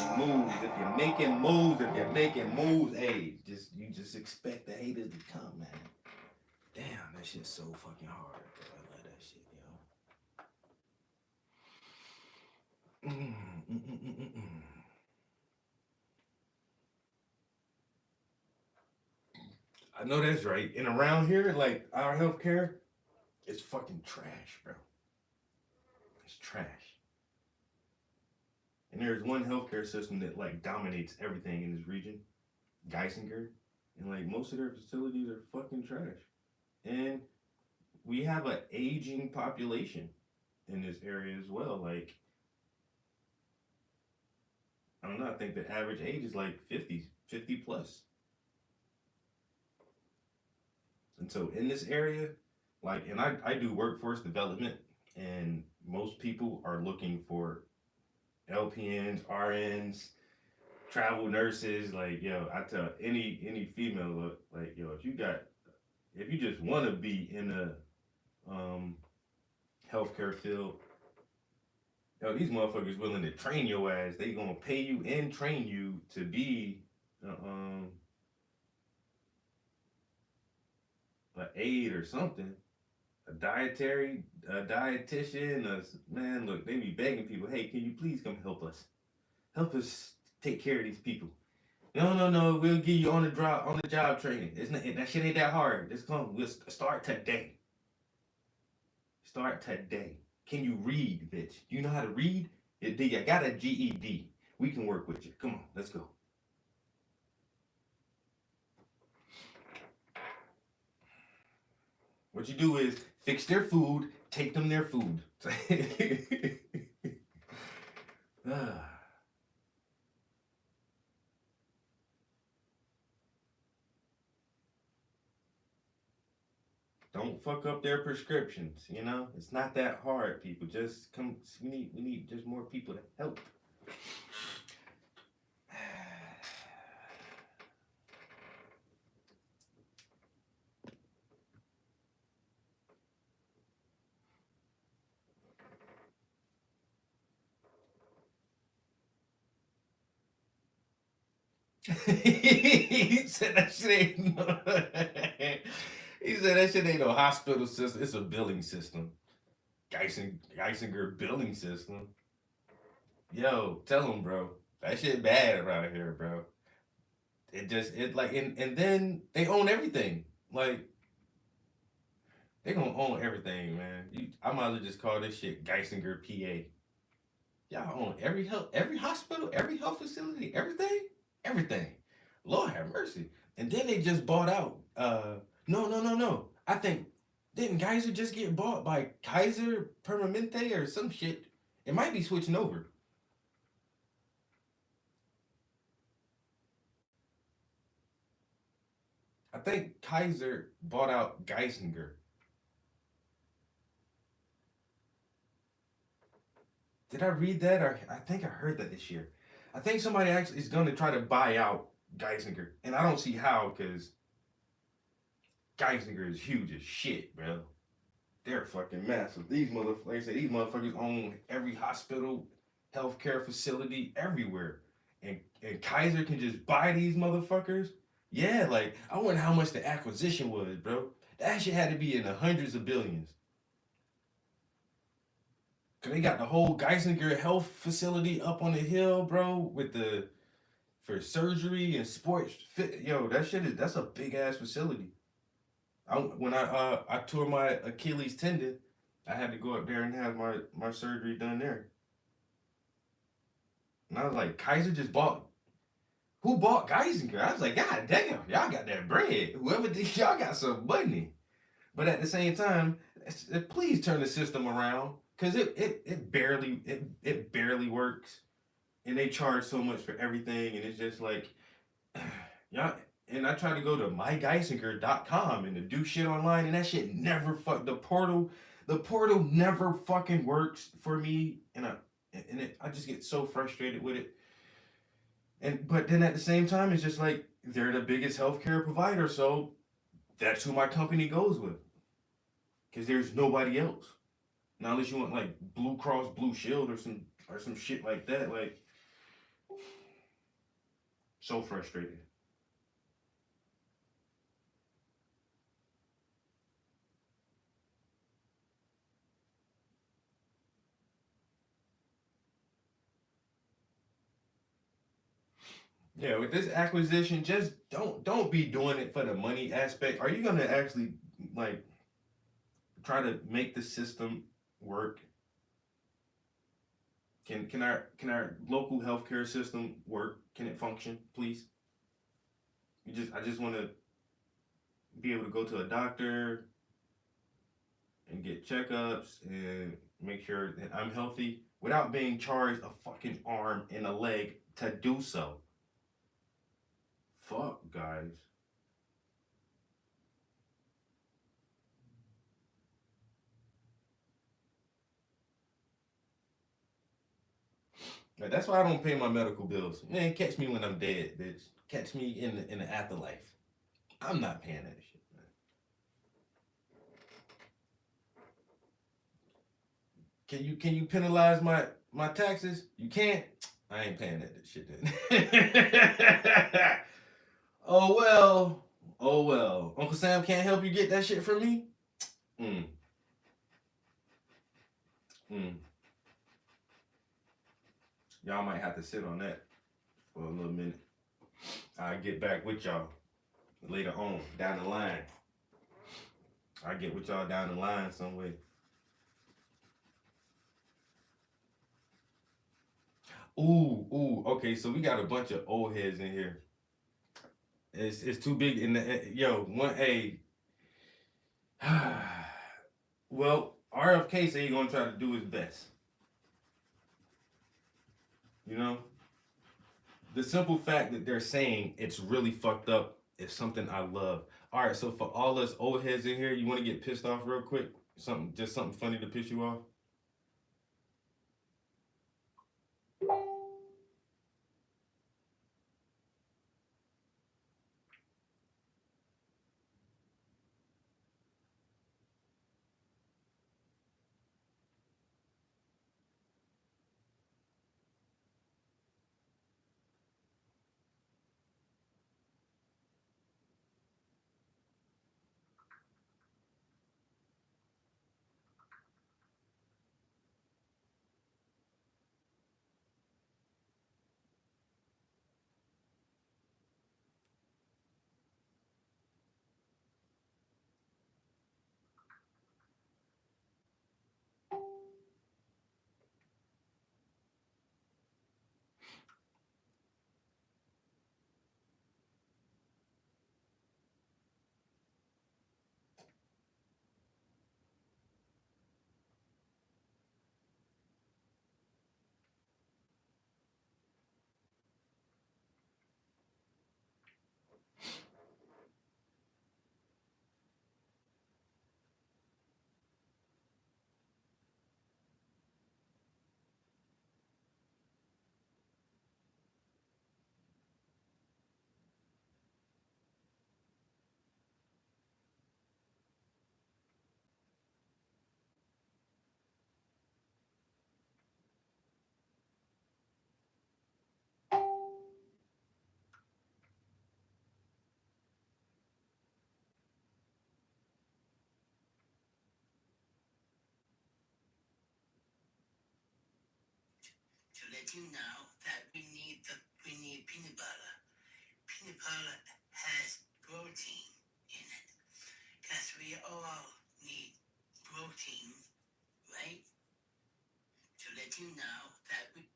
If you're making moves, hey, you just expect the haters to come, man. Damn, that shit's so fucking hard, bro. I love that shit, yo. I know that's right. And around here, like our healthcare, it's fucking trash, bro. It's trash. And there's one healthcare system that like dominates everything in this region, Geisinger, and like most of their facilities are fucking trash. And we have an aging population in this area as well. Like, I don't know, I think the average age is like 50 plus. And so in this area, like, and I do workforce development, and most people are looking for LPNs, RNs, travel nurses. Like, yo, I tell any female, look, like, yo, if you just want to be in the healthcare field, yo, these motherfuckers willing to train your ass. They gonna pay you and train you to be an aide or something, a dietitian. Man, look, they be begging people, hey, can you please come help us take care of these people? No, we'll give you on the job training. It's not, that shit ain't that hard. We'll start today. Can you read, bitch? Do you know how to read? You got a GED. We can work with you. Come on, let's go. What you do is fix their food, take them their food. Don't fuck up their prescriptions, you know? It's not that hard, people. Just come, we need just more people to help. He said that shit ain't no, he said that shit ain't no hospital system. It's a billing system. Geisinger billing system. Yo, tell him, bro. That shit bad around here, bro. And then they own everything. Like, they gonna own everything, man. I might as well just call this shit Geisinger PA. Y'all own every hospital, every health facility, everything. Lord have mercy. And then they just bought out. No. I think, didn't Geyser just get bought by Kaiser Permanente or some shit? It might be switching over. I think Kaiser bought out Geisinger. Did I read that? Or I think I heard that this year. I think somebody actually is going to try to buy out Geisinger. And I don't see how, because Geisinger is huge as shit, bro. They're fucking massive. These motherfuckers own every hospital, healthcare facility, everywhere. and Kaiser can just buy these motherfuckers. Yeah, like I wonder how much the acquisition was, bro. That shit had to be in the hundreds of billions. Cause they got the whole Geisinger health facility up on the hill, bro, with the for surgery and sports fit. Yo, that shit that's a big ass facility. When I tore my Achilles tendon, I had to go up there and have my surgery done there. And I was like, Kaiser just bought. Who bought Geisinger? I was like, God damn, y'all got that bread. Whoever did, y'all got some money. But at the same time, please turn the system around because it barely works, and they charge so much for everything, and it's just like, y'all. And I tried to go to mygeisinger.com and to do shit online, and that shit never the portal never fucking works for me, and I just get so frustrated with it. And but then at the same time, it's just like they're the biggest healthcare provider, so that's who my company goes with. Cause there's nobody else. Now unless you want like Blue Cross Blue Shield or some shit like that, like so frustrated. Yeah, with this acquisition, just don't be doing it for the money aspect. Are you gonna actually like try to make the system work? Can our local healthcare system work? Can it function, please? I just want to be able to go to a doctor and get checkups and make sure that I'm healthy without being charged a fucking arm and a leg to do so. Fuck, guys. Like, that's why I don't pay my medical bills. Man, catch me when I'm dead, bitch. Catch me in the afterlife. I'm not paying that shit, man. Can you penalize my taxes? You can't. I ain't paying that shit then. Oh well. Oh well. Uncle Sam can't help you get that shit from me? Mm. Mm. Y'all might have to sit on that for a little minute. I'll get back with y'all later on, down the line. I'll get with y'all down the line some way. Ooh, okay, so we got a bunch of old heads in here. It's too big in the yo, one A. Well, RFK said he's gonna try to do his best. You know? The simple fact that they're saying it's really fucked up is something I love. All right, so for all us old heads in here, you want to get pissed off real quick? Something funny to piss you off? let you know that we need peanut butter. Peanut butter has protein in it. Because we all need protein, right? To let you know that we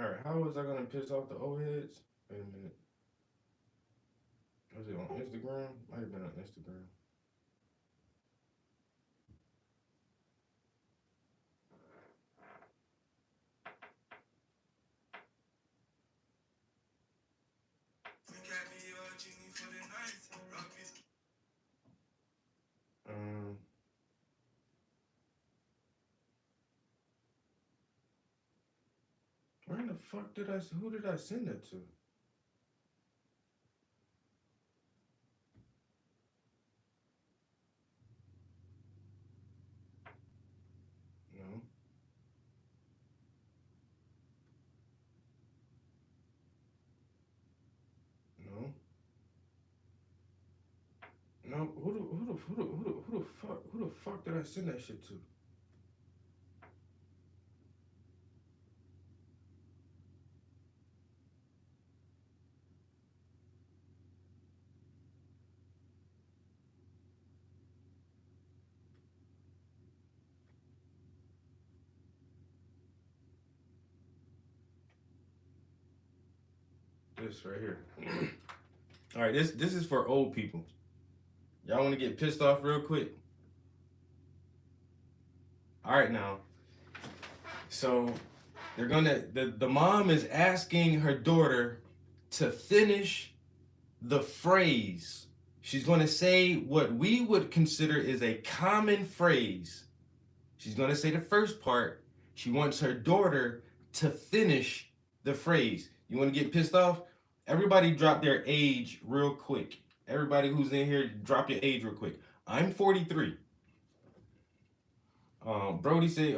All right, how was I gonna piss off the old heads? Wait a minute. Was it on Instagram? Might have been on Instagram. Um, where in the fuck did I? Who did I send it to? No, no, no. Who the fuck did I send that shit to? This right here. All right, this is for old people. Y'all want to get pissed off real quick? All right, now. So they're gonna. The mom is asking her daughter to finish the phrase. She's gonna say what we would consider is a common phrase. She's gonna say the first part. She wants her daughter to finish the phrase. You want to get pissed off? Everybody drop their age real quick. Everybody who's in here, drop your age real quick. I'm 43. Brody say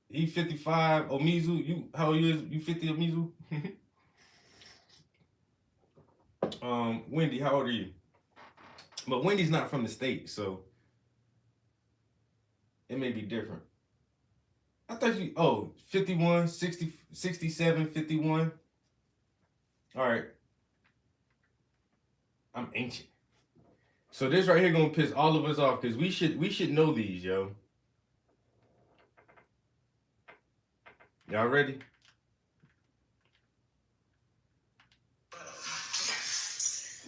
he 55. Omizu, you how old you is? You 50, Omizu? Wendy, how old are you? But Wendy's not from the state, so it may be different. I thought you 51, 60, 67, 51. All right. I'm ancient. So this right here gonna piss all of us off because we should know these, yo. Y'all ready?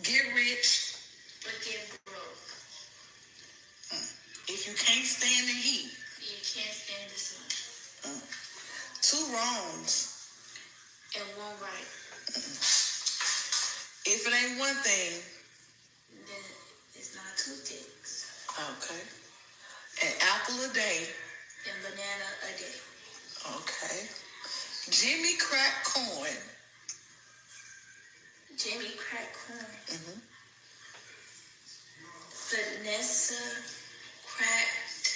get rich, but get broke. If you can't stand the heat, you can't stand the sun. Two wrongs and one right. If it ain't one thing, then it's not two things. Okay. And day? and banana a day. Okay. Jimmy Crack Corn. Jimmy crack corn. Mm-hmm. Vanessa cracked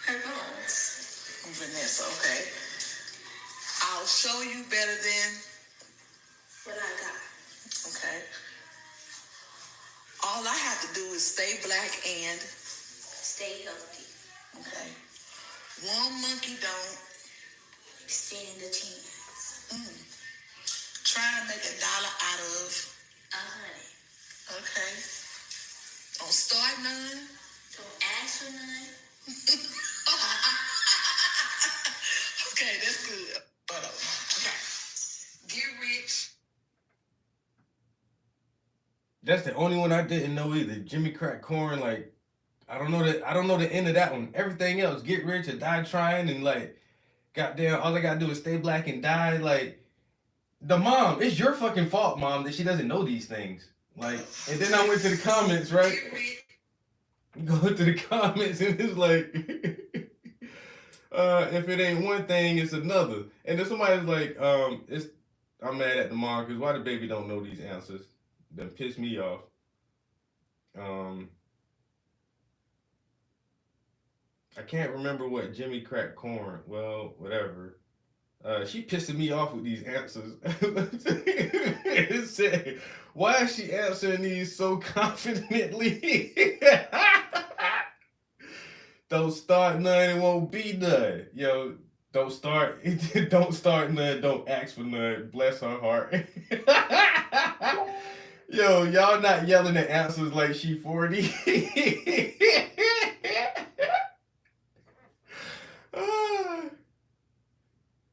her bones. Vanessa, okay. I'll show you better than. What I got? Okay. All I have to do is stay black and. Stay healthy. Okay. One monkey don't. Stand a chance. Try to make $1 out of. 100. Okay. Don't start none. Don't ask for none. Okay, that's good. But okay. Get rich. That's the only one I didn't know either. Jimmy Crack Corn, like, I don't know the end of that one. Everything else, get rich or die trying, and like, goddamn, all I gotta do is stay black and die. Like, the mom, it's your fucking fault, mom, that she doesn't know these things. Like, and then I went to the comments, right? Get rich. Go to the comments, and it's like, if it ain't one thing, it's another. And then somebody's like, I'm mad at the mom because why the baby don't know these answers? That pissed me off. I can't remember what Jimmy Crack Corn. Well, whatever. She pissing me off with these answers. It said, why is she answering these so confidently? Don't start none, it won't be none. Yo, don't start none, don't ask for none. Bless her heart. Yo, y'all not yelling at answers like she 40.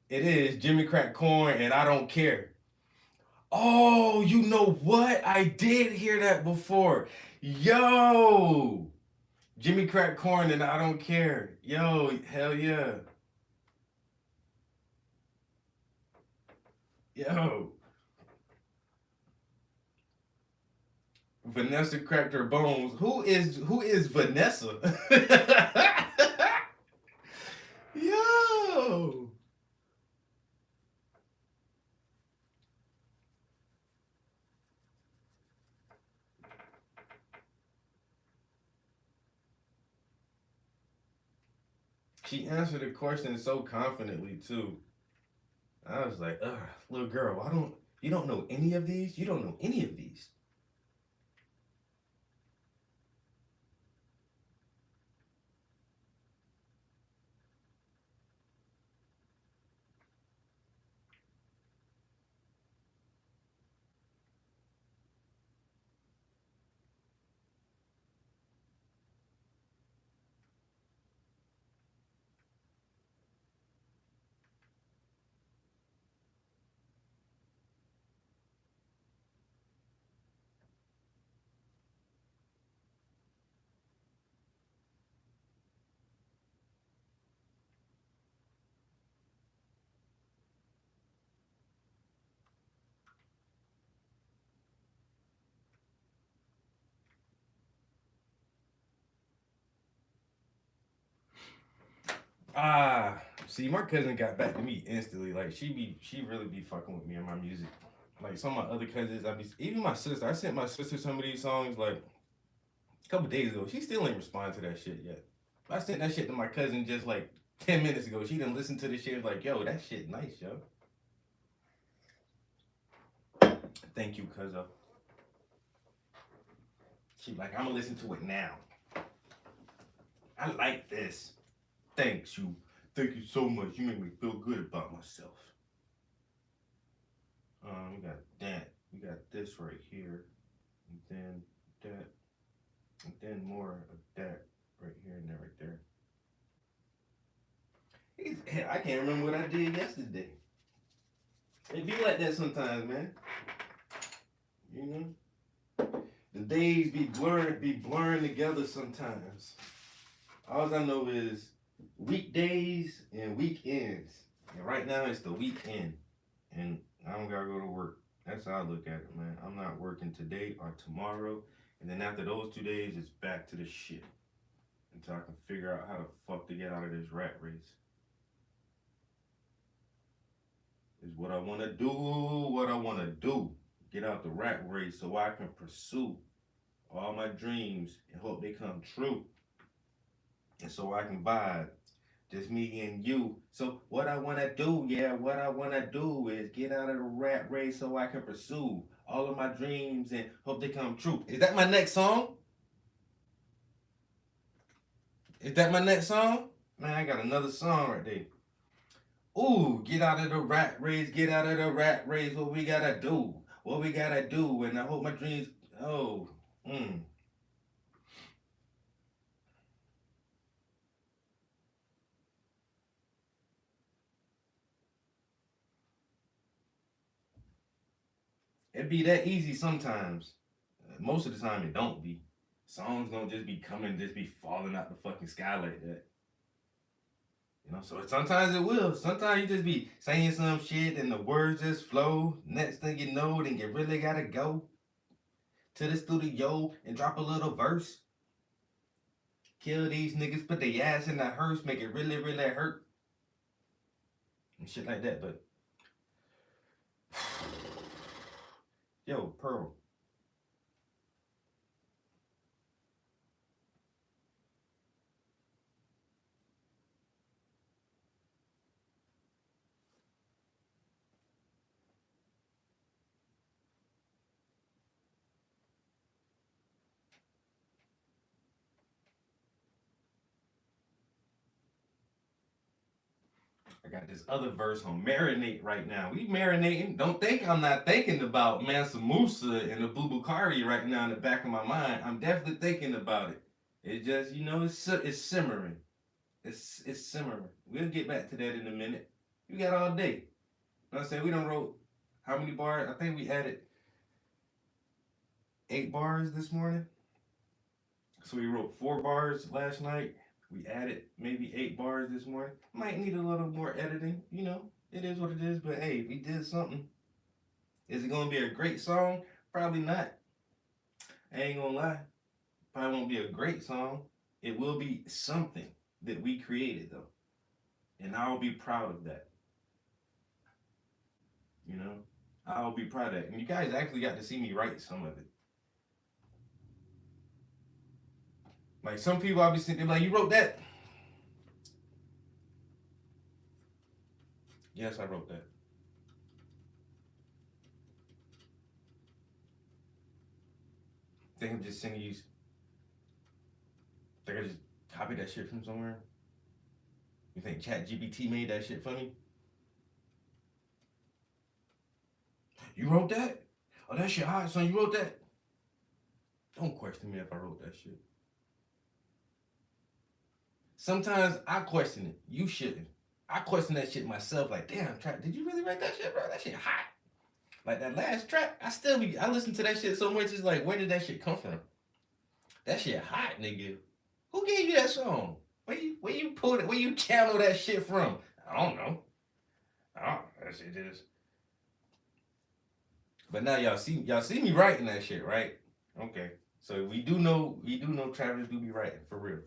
It is Jimmy Crack Corn, and I don't care. Oh, you know what? I did hear that before. Yo, Jimmy Crack Corn, and I don't care. Yo, hell yeah. Yo. Vanessa cracked her bones. Who is Vanessa? Yo. She answered the question so confidently too. I was like, ugh, little girl, you don't know any of these? You don't know any of these. See, my cousin got back to me instantly. Like, she really be fucking with me and my music. Like, some of my other cousins, even my sister. I sent my sister some of these songs like a couple days ago. She still ain't responded to that shit yet. I sent that shit to my cousin just like 10 minutes ago. She didn't listen to the shit. Like, yo, that shit nice, yo. Thank you, cuzzo. She like, I'm gonna listen to it now. I like this. Thanks, you. Thank you so much. You make me feel good about myself. We got that. We got this right here. And then that. And then more of that right here and that right there. I can't remember what I did yesterday. It be like that sometimes, man. You know? The days be blurring together sometimes. All I know is weekdays and weekends. And right now it's the weekend. And I don't gotta go to work. That's how I look at it, man. I'm not working today or tomorrow. And then after those 2 days, it's back to the shit. Until I can figure out how the fuck to get out of this rat race. Is what I want to do, what I want to do. Get out the rat race so I can pursue all my dreams and hope they come true. And so I can vibe. Just me and you. So what I want to do, yeah, what I want to do is get out of the rat race so I can pursue all of my dreams and hope they come true. Is that my next song? Is that my next song? Man, I got another song right there. Ooh, get out of the rat race, get out of the rat race. What we gotta do? What we gotta do? And I hope my dreams. Oh, It be that easy sometimes. Most of the time, it don't be. Songs don't just be coming, just be falling out the fucking sky like that. You know, so sometimes it will. Sometimes you just be saying some shit and the words just flow. Next thing you know, then you really gotta go to the studio and drop a little verse. Kill these niggas, put their ass in the hearse, make it really, really hurt. And shit like that, but yo, Pearl. I got this other verse on Marinate right now. We marinating. Don't think I'm not thinking about Mansa Musa and the Bubukari right now in the back of my mind. I'm definitely thinking about it. It just, you know, it's simmering. It's simmering. We'll get back to that in a minute. We got all day. Like I said, we done wrote how many bars? I think we added 8 bars this morning. So we wrote 4 bars last night. We added maybe 8 bars this morning. Might need a little more editing, you know. It is what it is, but hey, we did something. Is it gonna be a great song? Probably not. I ain't gonna lie. Probably won't be a great song. It will be something that we created though. And I'll be proud of that. You know? I'll be proud of that. And you guys actually got to see me write some of it. Like some people I'll be sitting there like, you wrote that? Yes, I wrote that. Think I'm just sending you. Think I just copied that shit from somewhere? You think ChatGPT made that shit for me? You wrote that? Oh, that shit hot, son. You wrote that? Don't question me if I wrote that shit. Sometimes I question it. You shouldn't. I question that shit myself. Like, damn, track, did you really write that shit, bro? That shit hot. Like that last track, I listen to that shit so much. It's like, where did that shit come from? That shit hot, nigga. Who gave you that song? Where you pulled it? Where you channel that shit from? I don't know. Oh, that shit is. But now y'all see me writing that shit, right? Okay. So we do know Travis do be writing for real.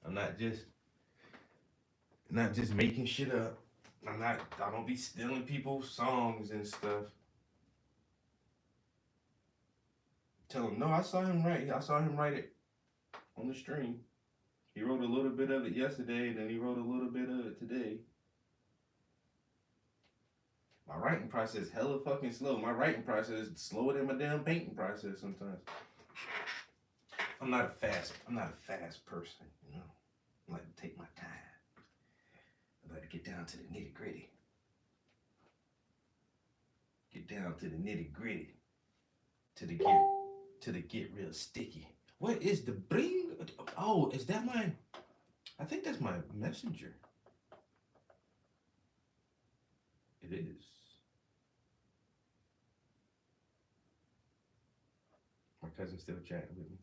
I'm not just making shit up. I don't be stealing people's songs and stuff. Tell him, no, I saw him write it on the stream. He wrote a little bit of it yesterday, and then he wrote a little bit of it today. My writing process hella fucking slow. My writing process is slower than my damn painting process sometimes. I'm not a fast person, you know. I like to take my time. I like to get down to the nitty gritty. Get down to the nitty gritty. To the get real sticky. What is the bring? Oh, is that my? I think that's my messenger. It is. My cousin's still chatting with me.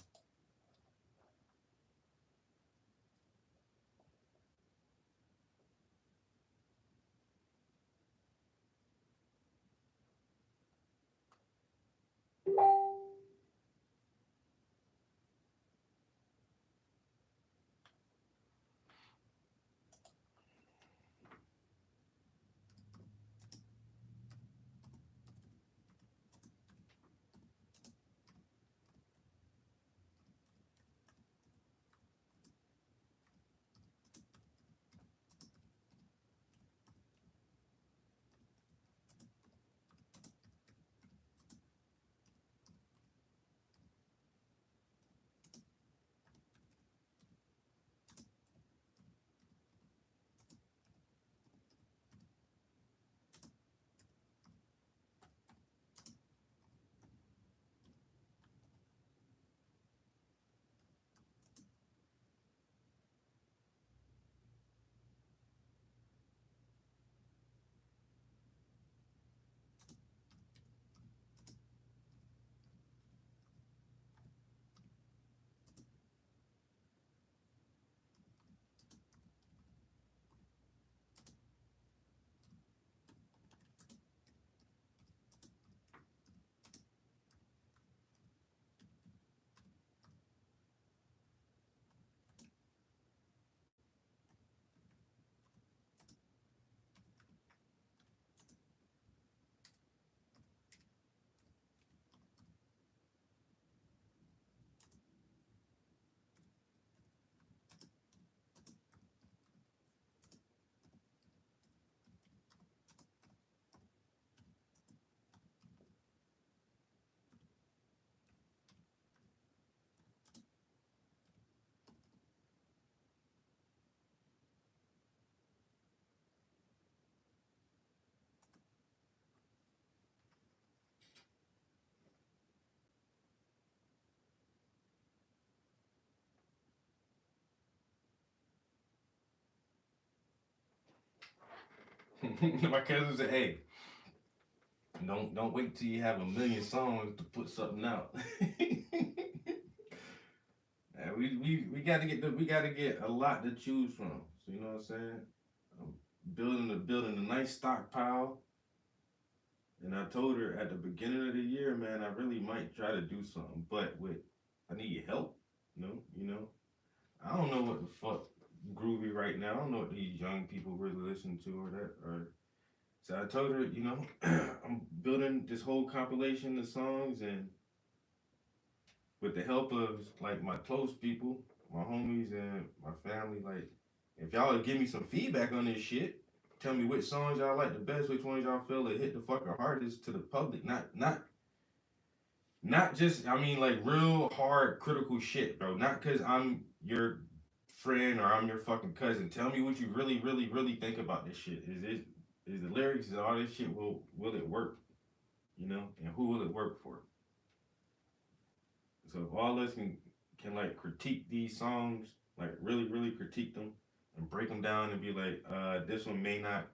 My cousin said, "Hey, don't wait till you have a million songs to put something out." Yeah, we gotta get we gotta get a lot to choose from. So you know what I'm saying? I'm building a nice stockpile. And I told her at the beginning of the year, man, I really might try to do something, but with I need your help. I don't know what the fuck groovy right now. I don't know what these young people really listen to or that or. So I told her, I'm building this whole compilation of songs, and with the help of like my close people, my homies and my family, like if y'all would give me some feedback on this shit, tell me which songs y'all like the best, which ones y'all feel that hit the fucking hardest to the public, not just I mean like real hard critical shit, bro. Not cause I'm your friend or I'm your fucking cousin. Tell me what you really, really, really think about this shit. Is the lyrics and all this shit will it work? And who will it work for? So if all of us can like critique these songs, like really, really critique them and break them down and be like, this one may not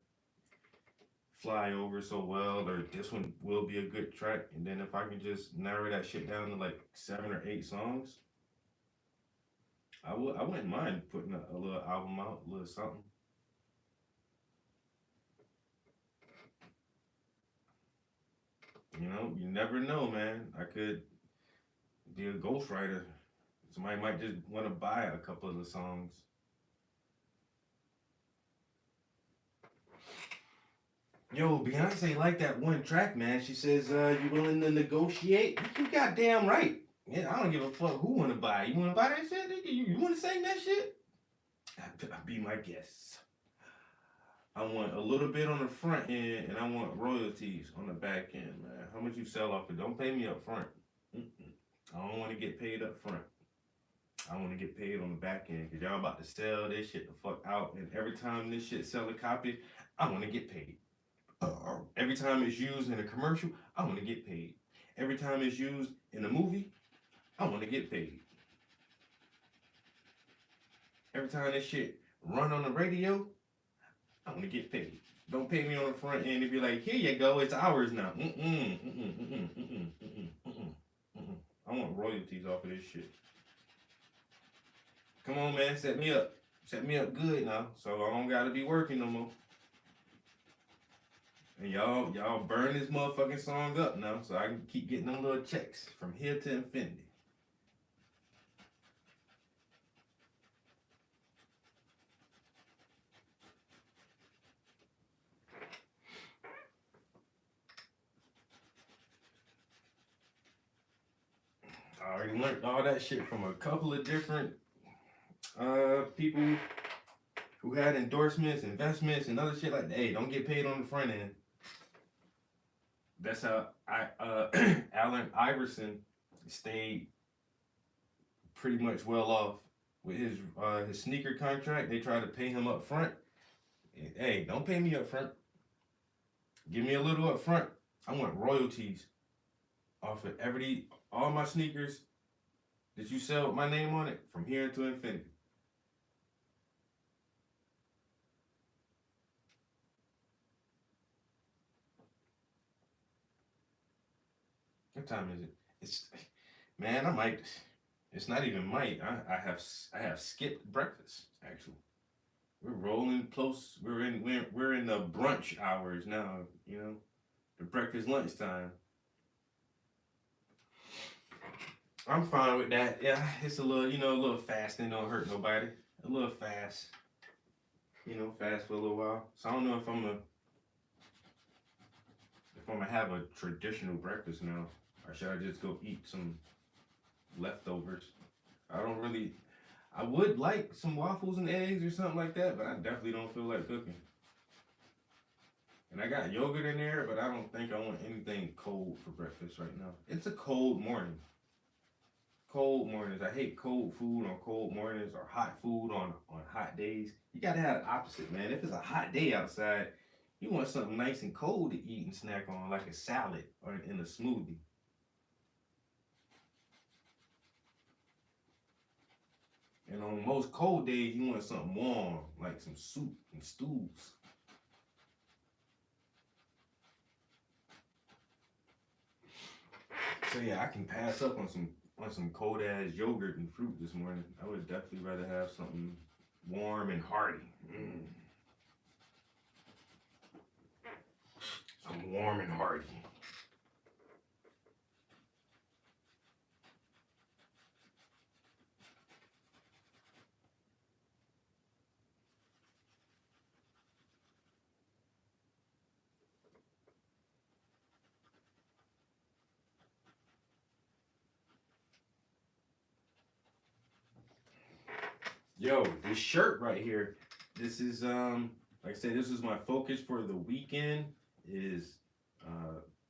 fly over so well, or this one will be a good track. And then if I can just narrow that shit down to like 7 or 8 songs, I wouldn't mind putting a little album out, a little something. You never know, man. I could be a ghostwriter. Somebody might just want to buy a couple of the songs. Yo, Beyonce like that one track, man. She says, you willing to negotiate? You goddamn right. Yeah, I don't give a fuck who wanna buy. You wanna buy that shit, nigga? You wanna sing that shit? Be my guest. I want a little bit on the front end, and I want royalties on the back end, man. How much you sell off it? Don't pay me up front. Mm-mm. I don't want to get paid up front. I want to get paid on the back end because y'all about to sell this shit the fuck out, and every time this shit sell a copy, I want to get paid. Every time it's used in a commercial, I want to get paid. Every time it's used in a movie, I want to get paid. Every time this shit run on the radio, I want to get paid. Don't pay me on the front end and be like, here you go, it's ours now. I want royalties off of this shit. Come on, man, set me up. Set me up good now, so I don't gotta be working no more. And y'all burn this motherfucking song up now, so I can keep getting them little checks from here to infinity. I already learned all that shit from a couple of different people who had endorsements, investments, and other shit like that. Hey, don't get paid on the front end. That's how Allen Iverson stayed pretty much well off with his sneaker contract. They tried to pay him up front. Hey, don't pay me up front. Give me a little up front. I want royalties off of all my sneakers that you sell with my name on it from here to infinity. What time is it? Man, I might. It's not even might. I have skipped breakfast actually. We're rolling close. We're in the brunch hours now. The breakfast lunchtime. I'm fine with that. Yeah, it's a little fasting don't hurt nobody. A little fast. Fast for a little while. So I don't know if I'm gonna have a traditional breakfast now, or should I just go eat some leftovers? I would like some waffles and eggs or something like that, but I definitely don't feel like cooking. And I got yogurt in there, but I don't think I want anything cold for breakfast right now. It's a cold morning. Cold mornings. I hate cold food on cold mornings or hot food on hot days. You gotta have the opposite, man. If it's a hot day outside, you want something nice and cold to eat and snack on, like a salad or in a smoothie. And on most cold days, you want something warm, like some soup and stews. So yeah, I can pass up on some cold ass yogurt and fruit this morning. I would definitely rather have something warm and hearty. Something warm and hearty. Yo, this shirt right here. This is like I said, this is my focus for the weekend. Is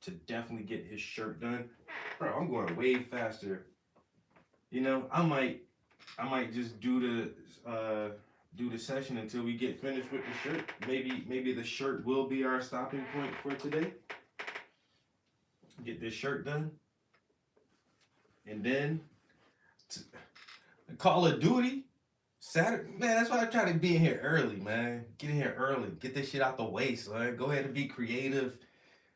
to definitely get his shirt done. Bro, I'm going way faster. You know, I might just do the session until we get finished with the shirt. Maybe the shirt will be our stopping point for today. Get this shirt done. And then Call of Duty Saturday, man. That's why I try to be in here early, man. Get in here early. Get this shit out the way, son. Go ahead and be creative.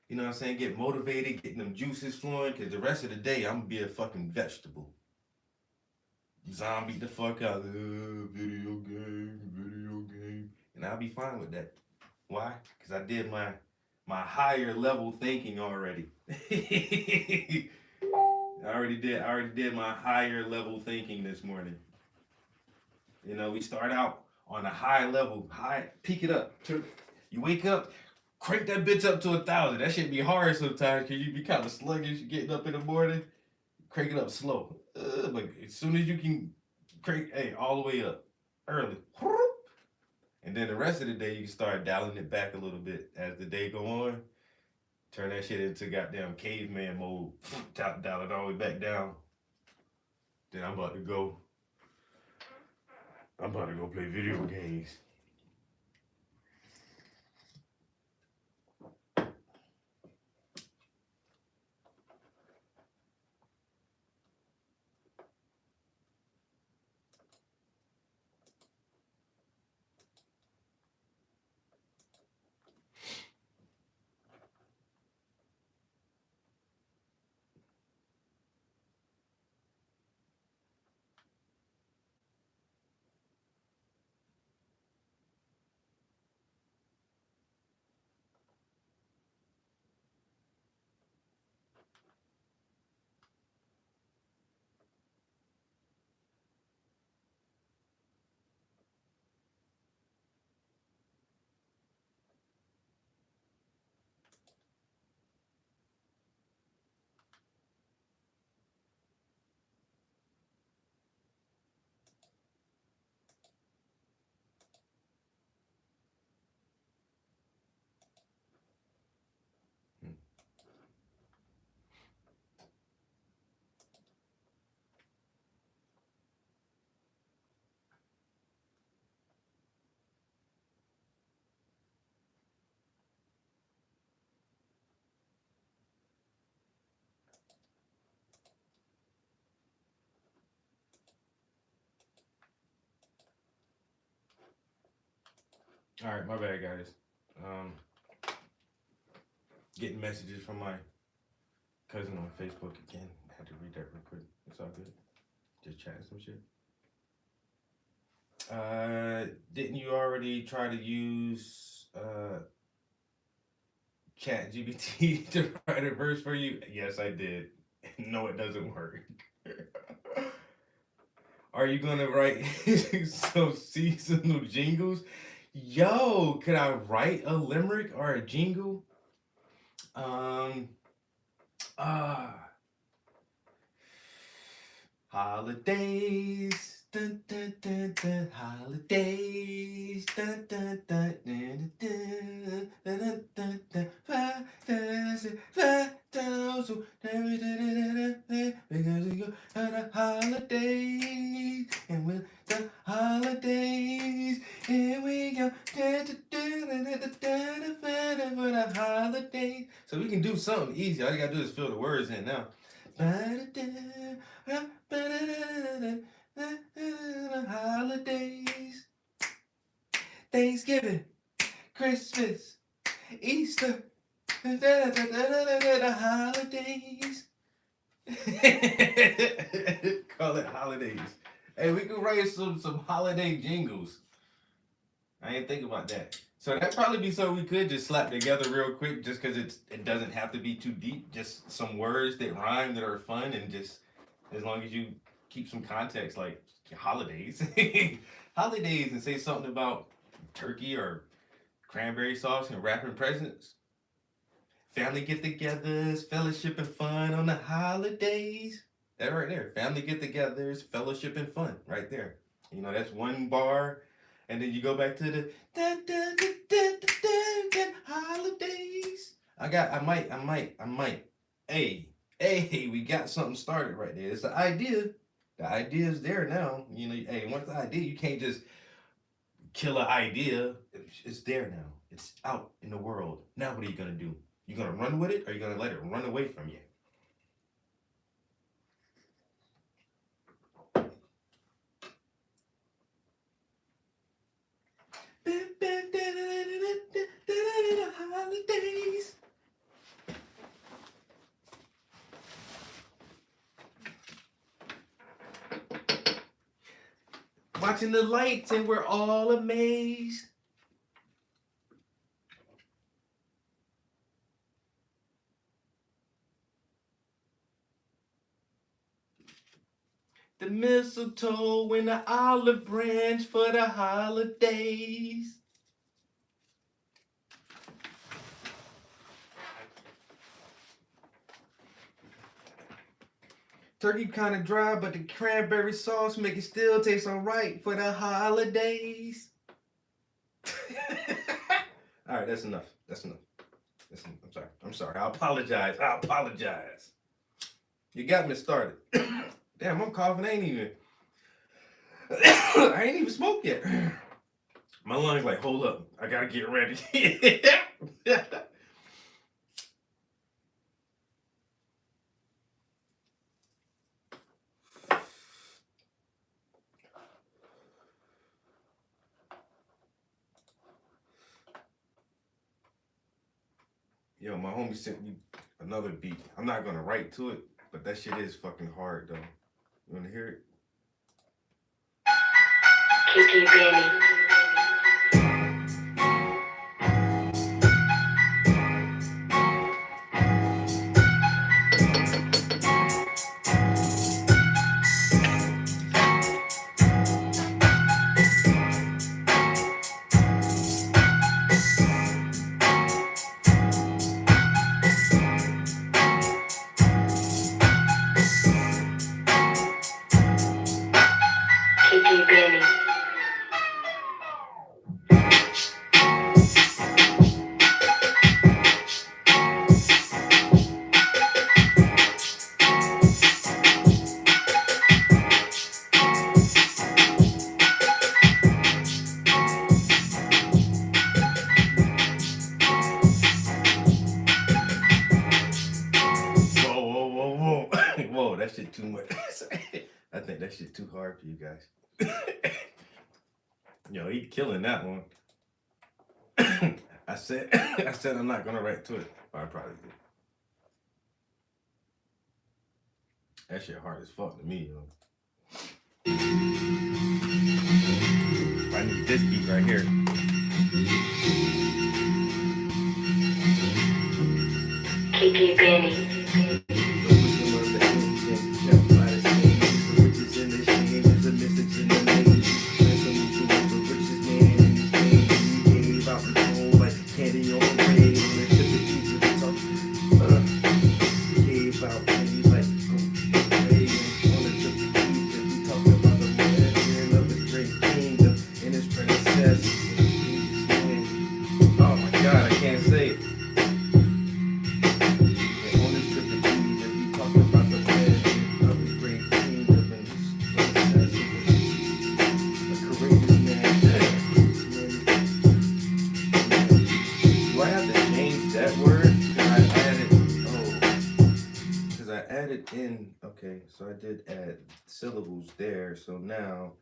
You know what I'm saying? Get motivated, getting them juices flowing. Cause the rest of the day, I'm gonna be a fucking vegetable. Zombie the fuck out. Video game. And I'll be fine with that. Why? Cause I did my higher level thinking already. I already did my higher level thinking this morning. You know, we start out on a high level, peak it up. You wake up, crank that bitch up to 1,000. That shit be hard sometimes because you be kind of sluggish getting up in the morning. Crank it up slow. But as soon as you can crank, all the way up, early. And then the rest of the day, you can start dialing it back a little bit as the day go on. Turn that shit into goddamn caveman mode. Dial it all the way back down. Then I'm about to go play video games. All right, my bad, guys. Getting messages from my cousin on Facebook again. I had to read that real quick. It's all good. Just chatting some shit. Didn't you already try to use ChatGPT to write a verse for you? Yes, I did. No, it doesn't work. Are you gonna write some seasonal jingles? Yo, could I write a limerick or a jingle? Holidays, dun, dun, dun, dun, holidays, dun, dun, dun, dun, dun, dun, dun, dun, dun, 5,000, 5,000, because we go on the holidays, and with the holidays, here we go, for the holidays. So we can do something easy. All you gotta do is fill the words in now. Holidays, Thanksgiving, Christmas, Easter, the holidays. Call it holidays. Hey, we could write some holiday jingles. I ain't think about that. So that'd probably be something we could just slap together real quick, just because it doesn't have to be too deep. Just some words that rhyme that are fun, and just as long as you keep some context, like holidays, holidays, and say something about turkey or cranberry sauce and wrapping presents. Family get-togethers, fellowship and fun on the holidays. That right there, family get-togethers, fellowship and fun, right there. You know, that's one bar, and then you go back to the holidays. I might. Hey, we got something started right there. It's the idea. The idea is there now. You know, hey, once the idea, you can't just kill an idea. It's there now. It's out in the world. Now what are you gonna do? You gonna run with it, or you gonna let it run away from you? Holidays. Watching the lights and we're all amazed. The mistletoe and the olive branch for the holidays. Turkey kind of dry, but the cranberry sauce make it still taste alright for the holidays. All right, that's enough. That's enough. I'm sorry. I apologize. You got me started. Damn, I'm coughing. I ain't even smoked yet. My lungs like, hold up. I gotta get ready. Yo, my homie sent me another beat. I'm not gonna write to it, but that shit is fucking hard though. You wanna hear it? Kiki Benny. Kiki Benny. Whoa. Whoa, that shit too much. I think that shit too hard for you guys. Yo, he killing that one. I said I'm not gonna write to it. But I probably did. That shit hard as fuck to me, yo. I need this beat right here. Kiki Benny. Oh my god, I can't say it. On this trip to Egypt, we talked about the legend of his great kingdom and his princess, a courageous man. Do I have to change that word? Because I added in, okay, so I did add syllables there. So now,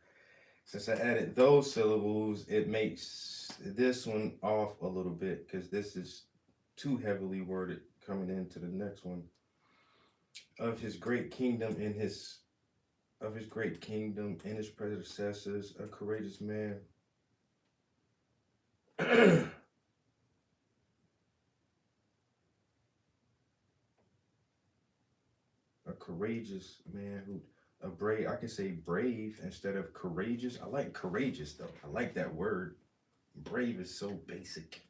since I added those syllables, it makes this one off a little bit because this is too heavily worded coming into the next one. of his great kingdom and his of his great kingdom and his predecessors, a courageous man. A courageous man who a brave I can say brave instead of courageous. I like courageous though. I like that word. Brave is so basic.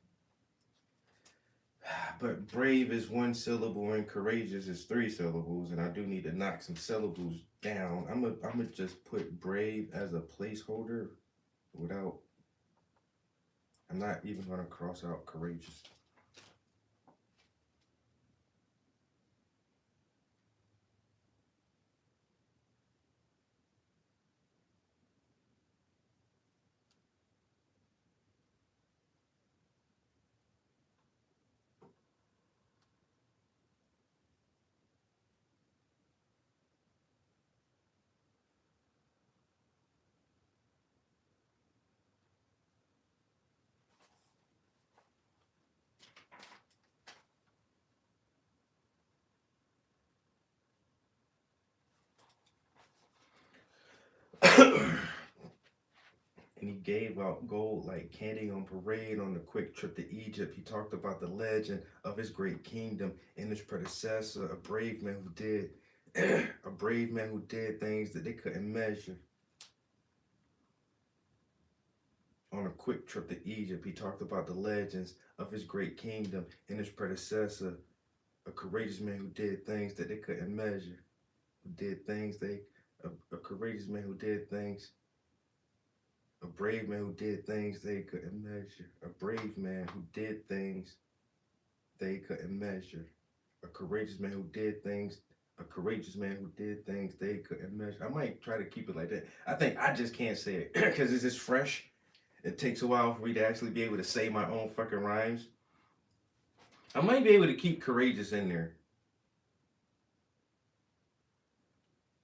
But brave is one syllable and courageous is three syllables, and I do need to knock some syllables down. I'm gonna just put brave as a placeholder without. I'm not even gonna cross out courageous. And he gave out gold like candy on parade on the quick trip to Egypt. He talked about the legend of his great kingdom and his predecessor, a brave man who did a brave man who did things that they couldn't measure. On a quick trip to Egypt, he talked about the legends of his great kingdom and his predecessor, a courageous man who did things that they couldn't measure. Who did things they a courageous man who did things, a brave man who did things they couldn't measure. A brave man who did things they couldn't measure. A courageous man who did things, a courageous man who did things they couldn't measure. I might try to keep it like that. I think I just can't say it because it's just fresh. It takes a while for me to actually be able to say my own fucking rhymes. I might be able to keep courageous in there.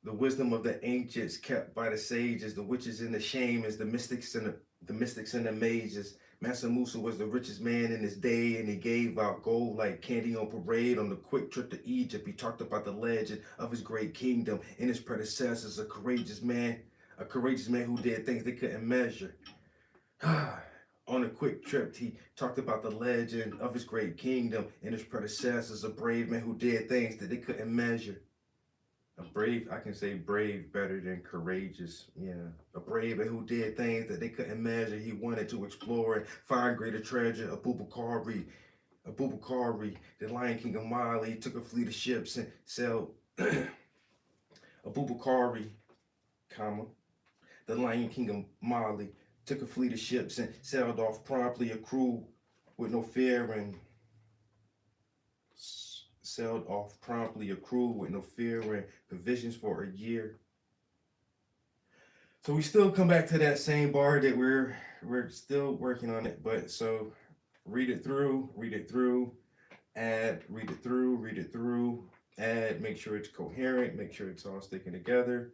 The wisdom of the ancients kept by the sages, the witches and the shamans, the mystics and the mages. Mansa Musa was the richest man in his day, and he gave out gold like candy on parade on the quick trip to Egypt. He talked about the legend of his great kingdom and his predecessors, a courageous man who did things they couldn't measure. On a quick trip, he talked about the legend of his great kingdom and his predecessors, a brave man who did things that they couldn't measure. A brave, I can say brave better than courageous. Yeah. A brave who did things that they couldn't measure. He wanted to explore and find greater treasure. Abubakari, the Lion King of Mali, took a fleet of ships and sailed. Abubakari, comma, the Lion King of Mali, took a fleet of ships and sailed off promptly, a crew with no fear and sailed off promptly, a crew with no fear and provisions for a year. So we still come back to that same bar that we're still working on it. But so read it through, add, read it through, add, make sure it's coherent, make sure it's all sticking together.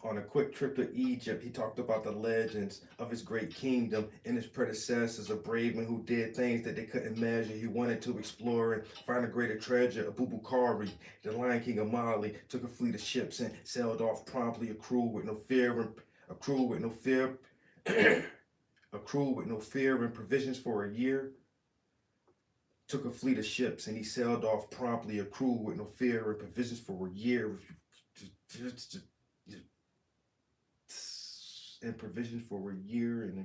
On a quick trip to Egypt, he talked about the legends of his great kingdom and his predecessors, a brave man who did things that they couldn't measure. He wanted to explore and find a greater treasure. Abubakari, the Lion King of Mali, took a fleet of ships and sailed off promptly, a crew with no fear a crew with no fear and provisions for a year. Took a fleet of ships and he sailed off promptly, a crew with no fear and provisions for a year. And provisions for a year and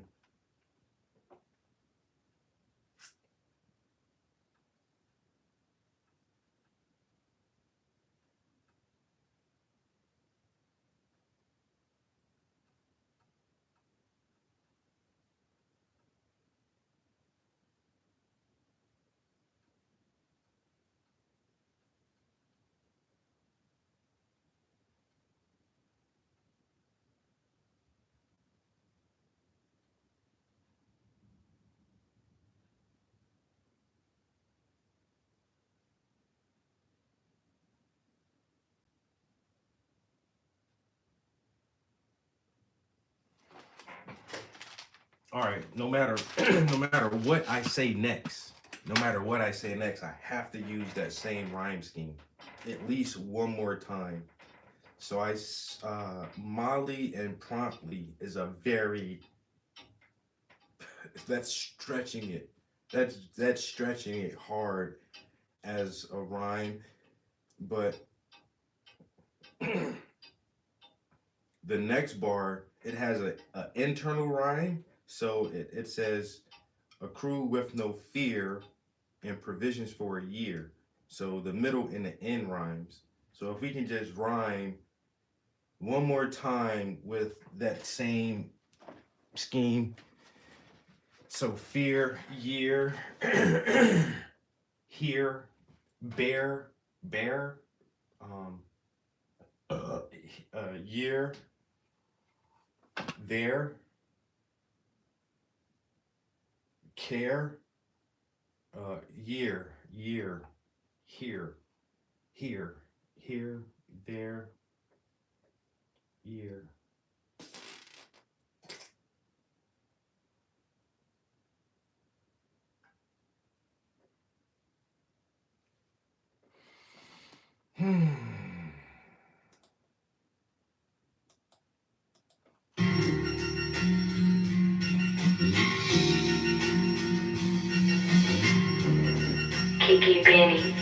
All right, no matter no matter what I say next, I have to use that same rhyme scheme at least one more time. So Molly and promptly is a very, that's stretching it. That's stretching it hard as a rhyme, but the next bar, it has a internal rhyme. So it says a crew with no fear and provisions for a year. So the middle and the end rhymes. So if we can just rhyme one more time with that same scheme. So fear, year, here, bear, year, there, care, year, here, there, year. Kiki Benny.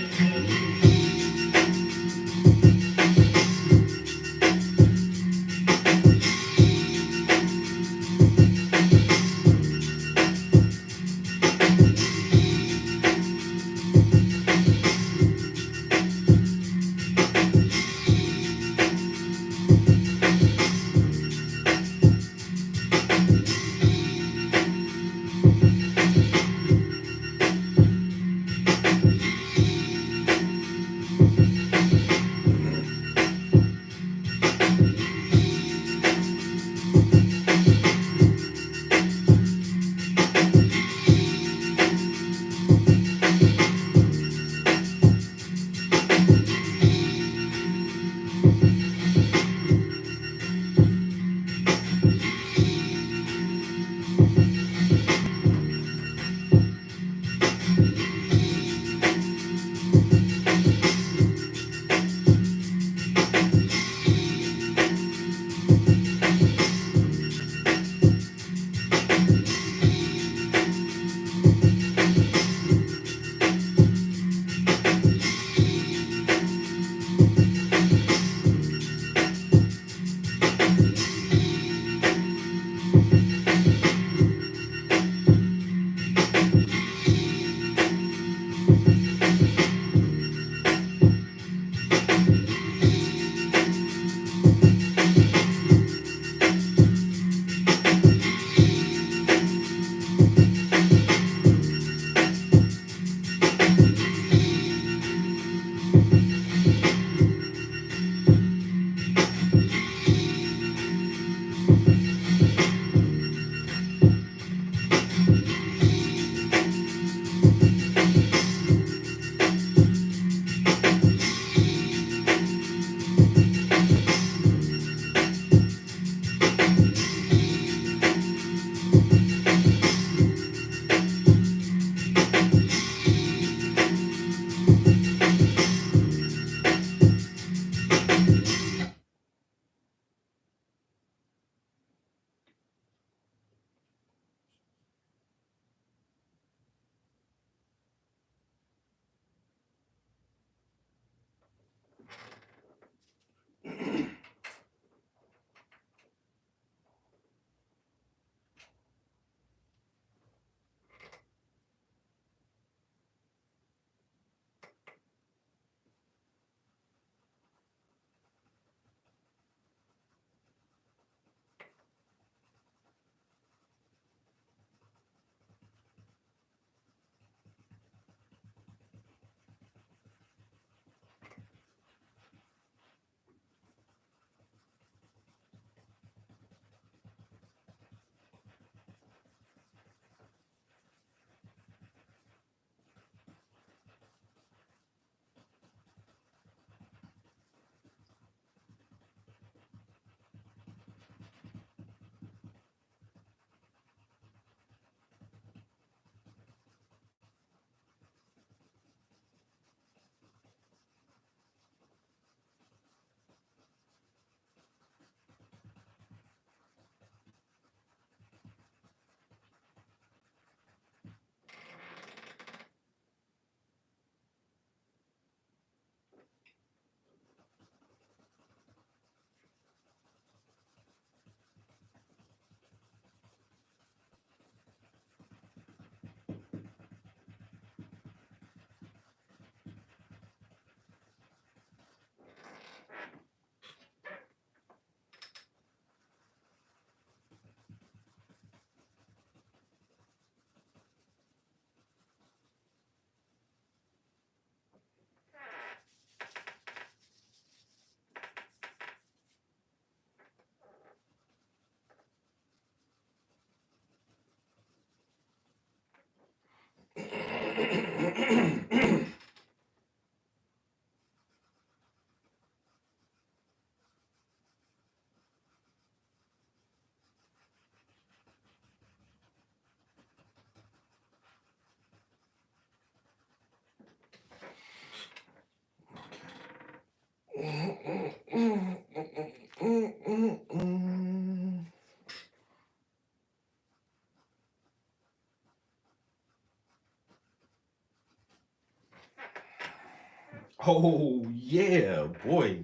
Oh yeah, boy.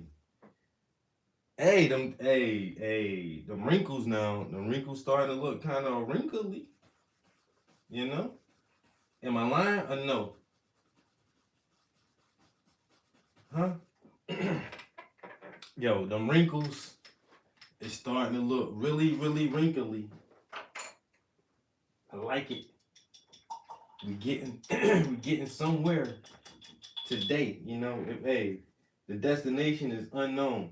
Them wrinkles now. The wrinkles starting to look kind of wrinkly. You know? Am I lying or no? Huh? Yo, them wrinkles is starting to look really, really wrinkly. I like it. We getting we getting somewhere today. You know, the destination is unknown,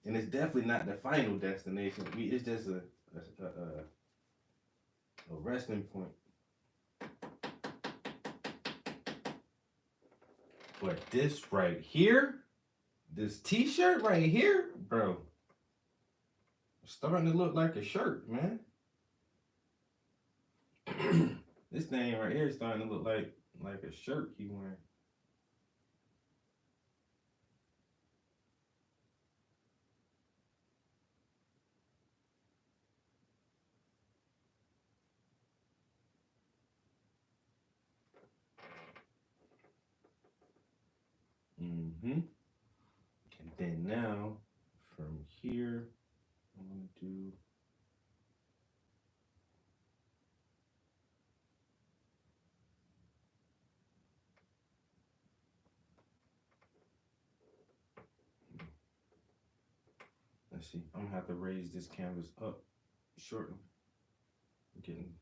and it's definitely not the final destination. It's just a resting point. But this right here, this T-shirt right here, bro, it's starting to look like a shirt, man. This thing right here is starting to look like a shirt he wearing. Mm-hmm. And then now, from here, I'm gonna do. Let's see. I'm gonna have to raise this canvas up shortly. Getting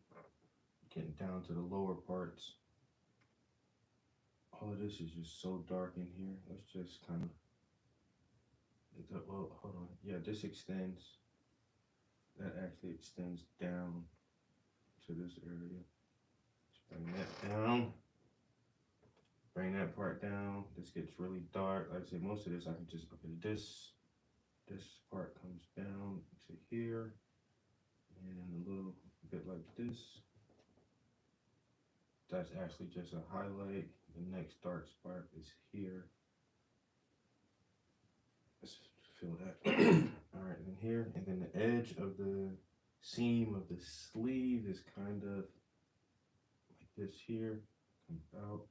down to the lower parts. All of this is just so dark in here. Let's just kind of. Well, hold on. Yeah, this extends. That actually extends down to this area. Just bring that down. Bring that part down. This gets really dark. Like I said, most of this I can just this part comes down to here, and a little bit like this. That's actually just a highlight. The next dark spot is here. Let's fill that. All right, and here, and then the edge of the seam of the sleeve is kind of like this here. Comes out,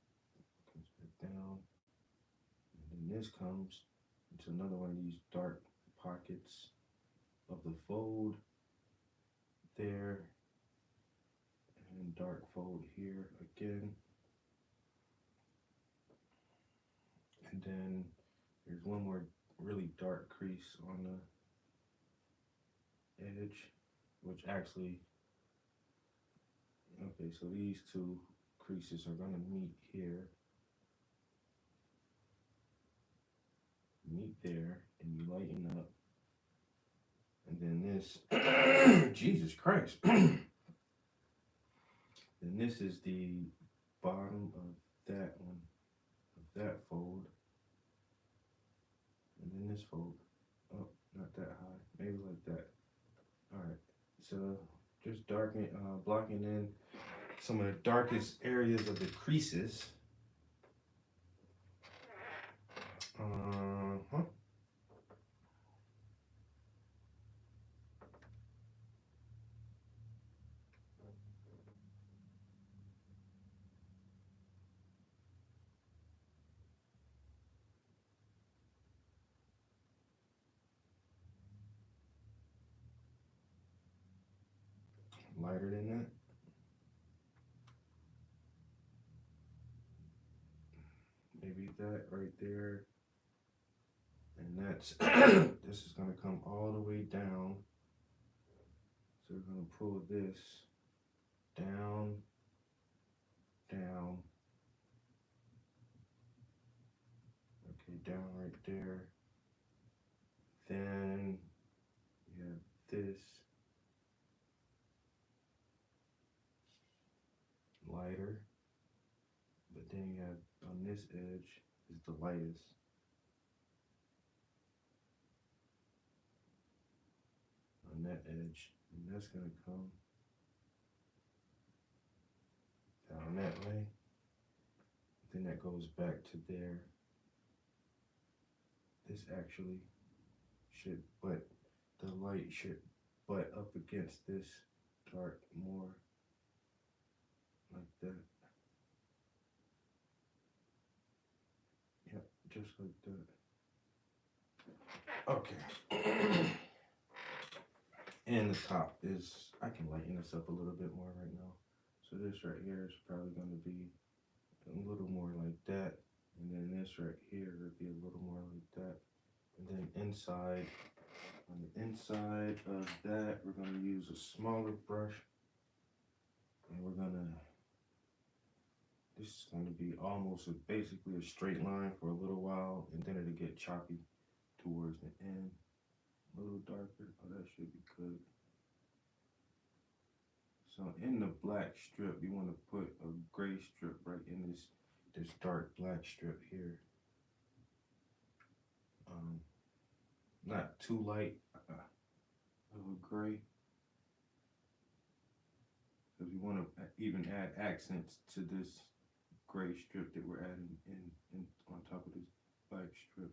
comes back down, and then this comes into another one of these dark pockets of the fold there, and dark fold here again. And then there's one more really dark crease on the edge, which actually, okay, so these two creases are gonna meet here, meet there, and you lighten up. And then this, Jesus Christ. Then this is the bottom of that one, of that fold. And then this fold, oh, not that high, maybe like that. All right, so just blocking in some of the darkest areas of the creases. Uh-huh. Lighter than that. Maybe that right there. And that's, this is gonna come all the way down. So we're gonna pull this down, down. Okay, down right there. Then you have this lighter, but then you have on this edge is the lightest. On that edge, and that's gonna come down that way. Then that goes back to there. This actually should, but the light should butt up against this dark more, like that. Yep, just like that. Okay. And the top is, I can lighten this up a little bit more right now. So this right here is probably going to be a little more like that. And then this right here would be a little more like that. And then inside, on the inside of that, we're going to use a smaller brush. And we're going to, this is going to be almost basically a straight line for a little while. And then it'll get choppy towards the end. A little darker. Oh, that should be good. So in the black strip, you want to put a gray strip right in this dark black strip here. Not too light of a gray, because we want to even add accents to this gray strip that we're adding in on top of this black strip.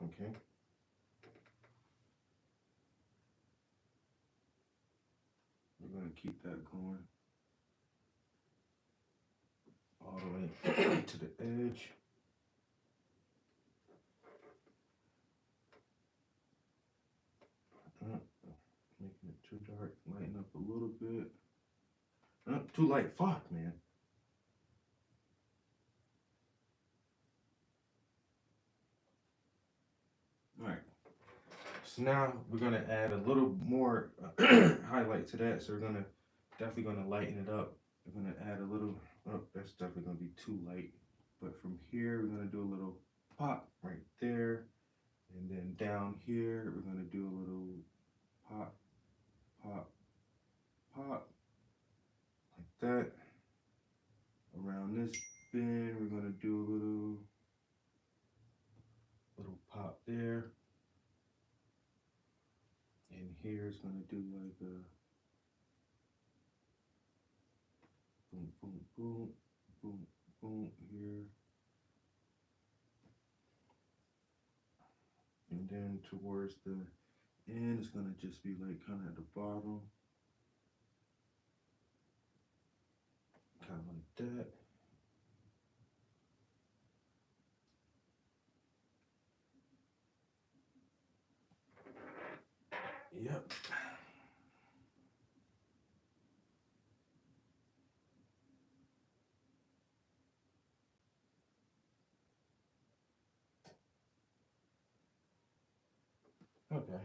Okay. We're going to keep that going all the way to the edge. Making it too dark, lighten up a little bit. Too light, fuck, man. All right. So now we're gonna add a little more highlight to that. So we're definitely gonna lighten it up. We're gonna add a little. Oh, that's definitely gonna be too light. But from here, we're gonna do a little pop right there, and then down here, we're gonna do a little pop, pop, pop, like that. Around this bend, we're gonna do a little pop there. And here it's gonna do like a boom, boom, boom, boom, boom here. And then towards the end, it's gonna just be like kind of at the bottom. Kind of like that. Yep. Okay.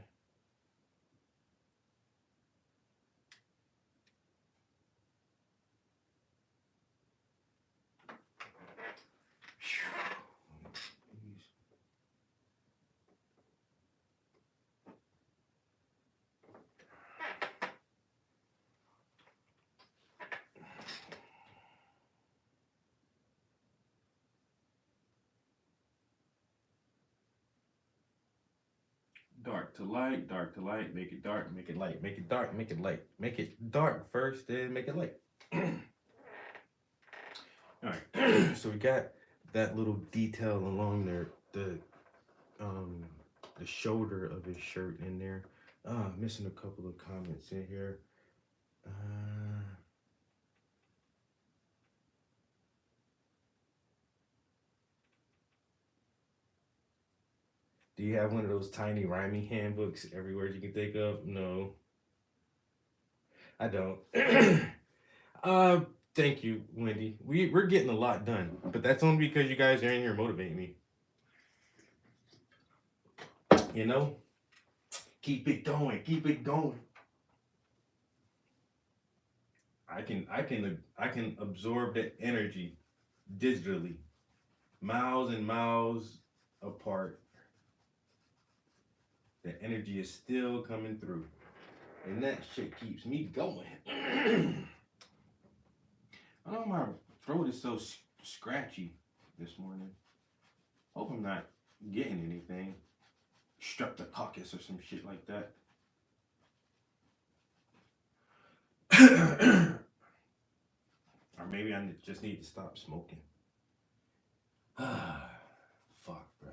Dark to light, make it dark, make it light, make it dark, make it light, make it dark first, then make it light. All right, so we got that little detail along there, the shoulder of his shirt in there. Missing a couple of comments in here. Do you have one of those tiny rhyming handbooks every word you can think of? No, I don't. Thank you, Wendy. We're getting a lot done, but that's only because you guys are in here motivating me. You know, keep it going, keep it going. I can absorb that energy digitally, miles and miles apart. The energy is still coming through, and that shit keeps me going. I don't know, my throat is so scratchy this morning. Hope I'm not getting anything, streptococcus or some shit like that. Or maybe I just need to stop smoking. Fuck, bro.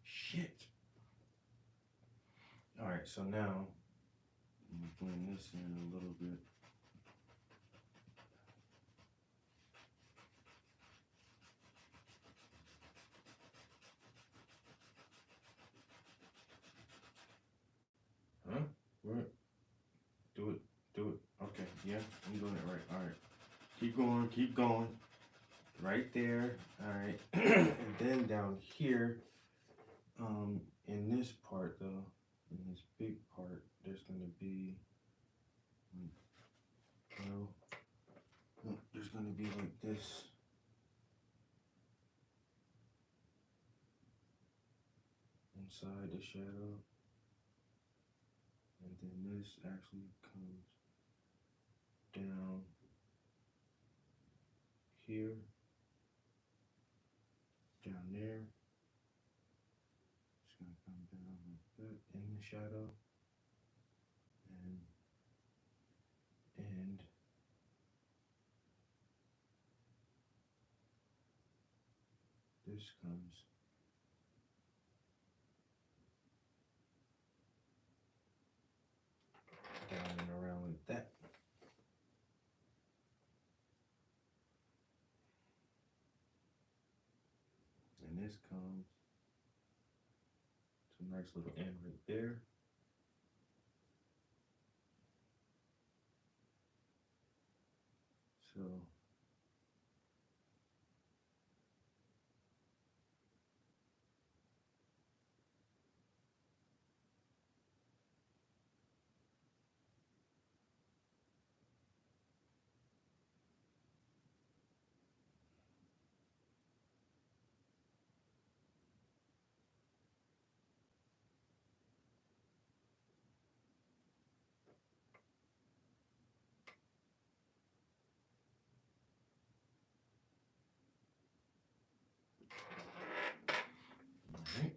Shit. All right, so now I'm gonna blend this in a little bit. Huh? What? Do it. Do it. Okay. Yeah, I'm doing it right. All right. Keep going. Keep going. Right there. All right. And then down here, in this part though, in this big part, there's gonna be, well, no, there's gonna be like this. Inside the shadow. And then this actually comes down here, down there. It's gonna come down like that in the shadow. And this comes down and around like that. And this comes to a nice little end right there. So all right.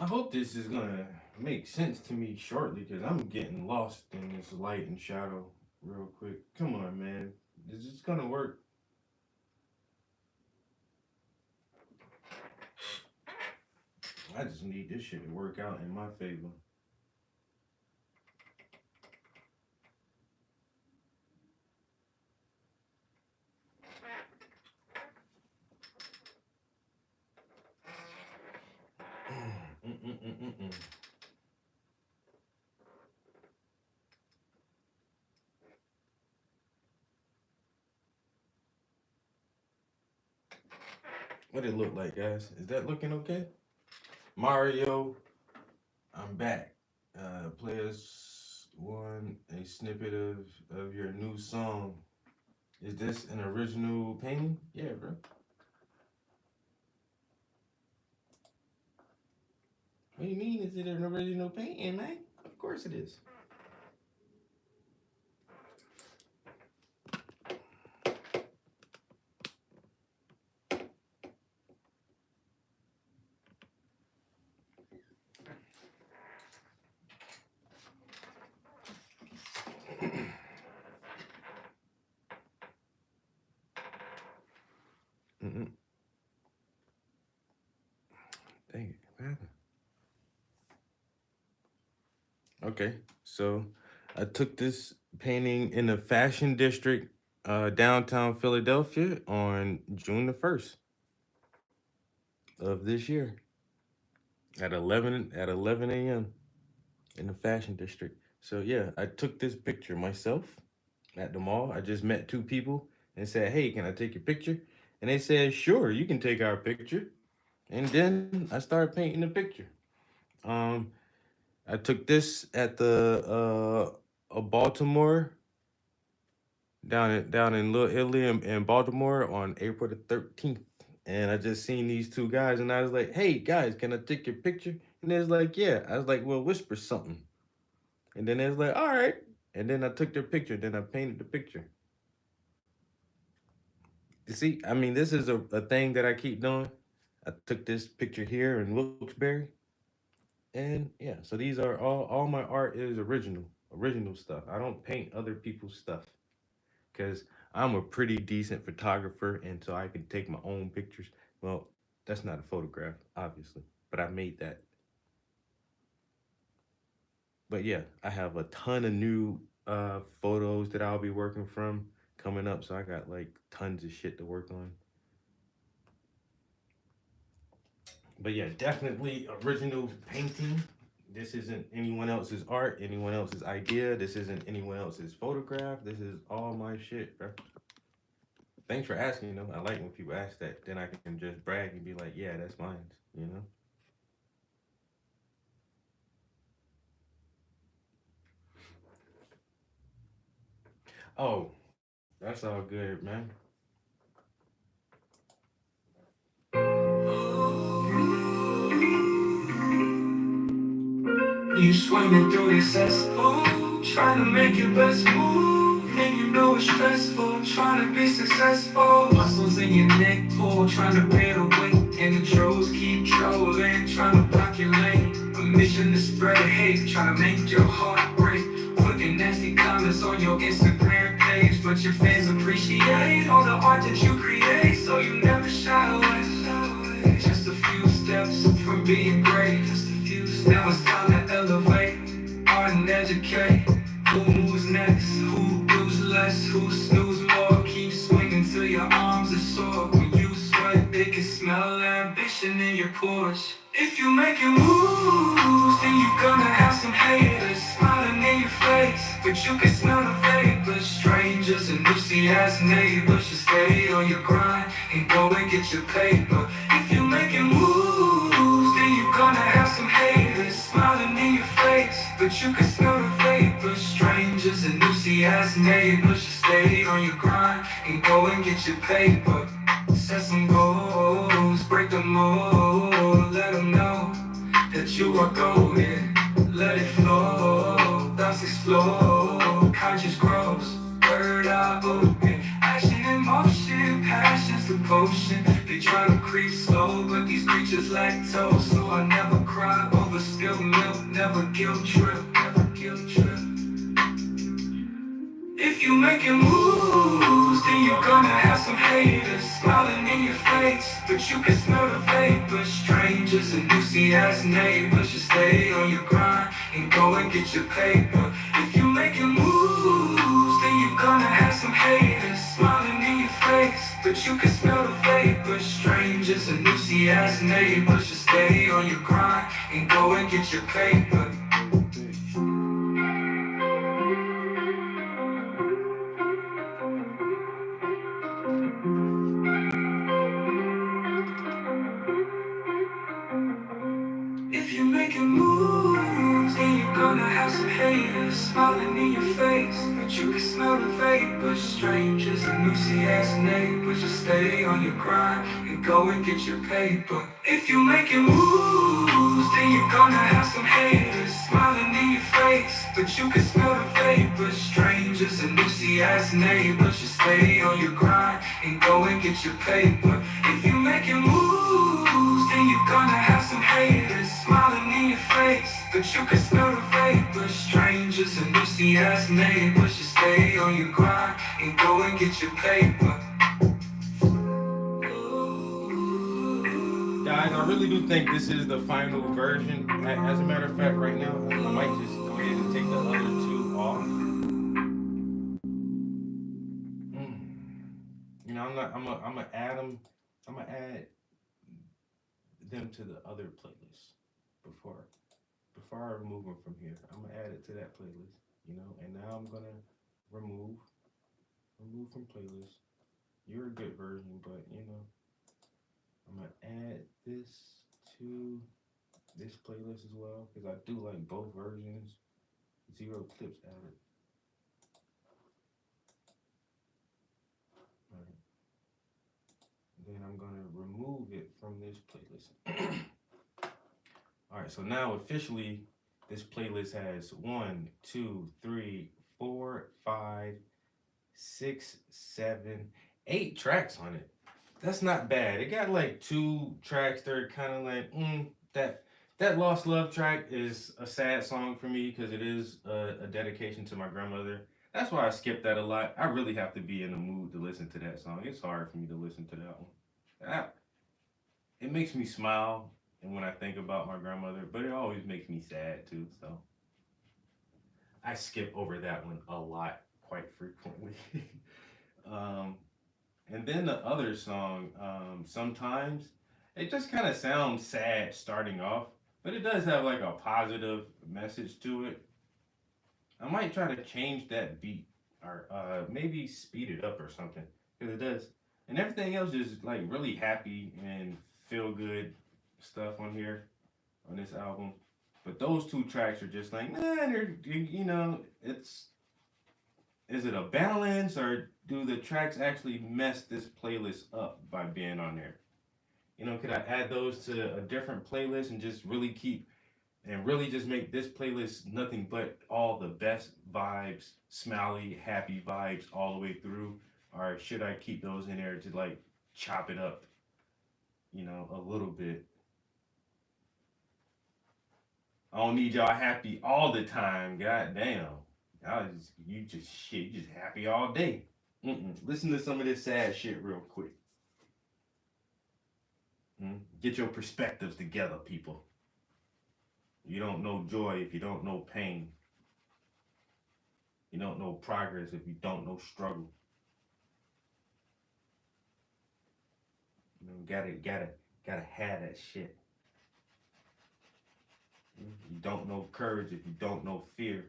I hope this is gonna make sense to me shortly because I'm getting lost in this light and shadow real quick. Come on, man. Is this gonna work? I just need this shit to work out in my favor. Mm-mm-mm-mm-mm. What it look like, guys? Is that looking okay? Mario, I'm back. Play us one a snippet of your new song. Is this an original painting? Yeah, bro. What do you mean? Is it an original painting, man? Of course it is. Mm-mm. Dang it. What happened? Okay, so I took this painting in the Fashion District, downtown Philadelphia on June the 1st of this year at 11 a.m. in the Fashion District. So yeah, I took this picture myself at the mall. I just met two people and said, "Hey, can I take your picture?" And they said, "Sure, you can take our picture." And then I started painting the picture. Um, I took this at the Baltimore, down in Little Italy in Baltimore on April the 13th. And I just seen these two guys and I was like, "Hey guys, can I take your picture?" And they was like, "Yeah." I was like, "Well, whisper something." And then they was like, "All right." And then I took their picture, then I painted the picture. You see, I mean, this is a thing that I keep doing. I took this picture here in Wilkes-Barre. And yeah, so these are all my art is original stuff. I don't paint other people's stuff because I'm a pretty decent photographer, and so I can take my own pictures. Well, that's not a photograph, obviously, but I made that. But yeah, I have a ton of new photos that I'll be working from coming up, so I got like tons of shit to work on. But yeah, definitely original painting. This isn't anyone else's art, anyone else's idea. This isn't anyone else's photograph. This is all my shit, bro. Thanks for asking, though. I like when people ask that. Then I can just brag and be like, yeah, that's mine, you know? Oh, that's all good, man. You swinging through this S-O, trying to make your best move, and you know it's stressful, trying to be successful. Muscles in your neck pull, trying to bear the weight, and the trolls keep trolling, trying to block your lane. A mission to spread hate, trying to make your heart break. Putting nasty comments on your Instagram page, but your fans appreciate all the art that you create, so you never shy away. Just a few steps from being great. Now it's time to elevate, art and educate. Who moves next? Who does less? Who snooze more? Keep swinging till your arms are sore. When you sweat, they can smell ambition in your pores. If you making moves, then you're gonna have some haters smiling in your face, but you can smell the vapors. Strangers and Lucy-ass neighbors, you stay on your grind and go and get your paper. If you're making moves, then you're gonna have some haters smiling in your face, but you can smell the vapors. Strangers and Lucy-ass neighbors, you stay on your grind and go and get your paper. Set some goals, break the mold, let them know that you are golden. Let it flow, thoughts explode, conscious grows, word out open. Action in motion, passion's the potion. They try to creep slow, but these creatures lactose. So I never cry over spilled milk, never guilt trip, never guilt trip. If you making moves, then you're gonna have some haters smiling in your face, but you can smell the vapors. Strangers and Lucy-ass neighbors, you stay on your grind and go and get your paper. If you making moves, then you're gonna have some haters smiling in your face, but you can smell the vapors. Strangers and Lucy-ass neighbors, you stay on your grind and go and get your paper. If you're making moves, then you're gonna have some haters smiling in your face, but you can smell the vapors. Strangers and Lucy-ass neighbors, just stay on your grind and go and get your paper. If you're making moves, then you're gonna have some haters smiling in your face, but you can smell the vapors. Strangers and Lucy-ass neighbors, just stay on your grind and go and get your paper. If you're making moves, then you're gonna have some haters smiling in your face, but you can smell the vapors. Strangers and Lucy-ass neighbors, you stay on your grind and go and get your paper. Ooh. really do think this is the final version. As a matter of fact, right now, I might just go ahead and take the other two off. You know, I'm gonna add them. I'm gonna add them to the other playlist before I remove them from here. I'm gonna add it to that playlist. You know, and now I'm gonna remove from playlist. You're a good version, but you know, I'm gonna add this to this playlist as well because I do like both versions. 0 clips added. All right. Then I'm gonna remove it from this playlist. All right, so now officially this playlist has 1, 2, 3, 4, 5, 6, 7, 8 tracks on it. That's not bad. It got like 2 tracks that are kind of like that Lost Love track is a sad song for me because it is a dedication to my grandmother. That's why I skip that a lot. I really have to be in the mood to listen to that song. It's hard for me to listen to that one. It makes me smile and when I think about my grandmother, but it always makes me sad too. So I skip over that one a lot, quite frequently. And then the other song, sometimes it just kind of sounds sad starting off, but it does have like a positive message to it. I might try to change that beat or maybe speed it up or something because it does. And everything else is like really happy and feel good stuff on here on this album. But those 2 tracks are just like, nah, they're, you know, is it a balance or do the tracks actually mess this playlist up by being on there? You know, could I add those to a different playlist and just really just make this playlist nothing but all the best vibes, smiley, happy vibes all the way through? Or should I keep those in there to like chop it up, you know, a little bit? I don't need y'all happy all the time. God damn. You just happy all day. Listen to some of this sad shit real quick. Get your perspectives together, people. You don't know joy if you don't know pain. You don't know progress if you don't know struggle. You know, gotta have that shit. You don't know courage if you don't know fear.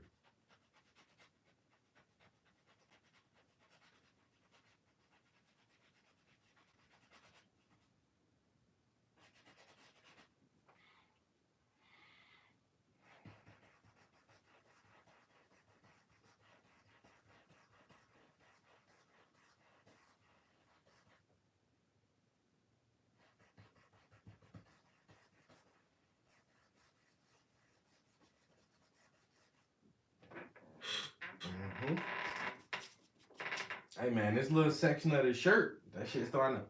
hmm Hey man, this little section of the shirt, that shit's starting to,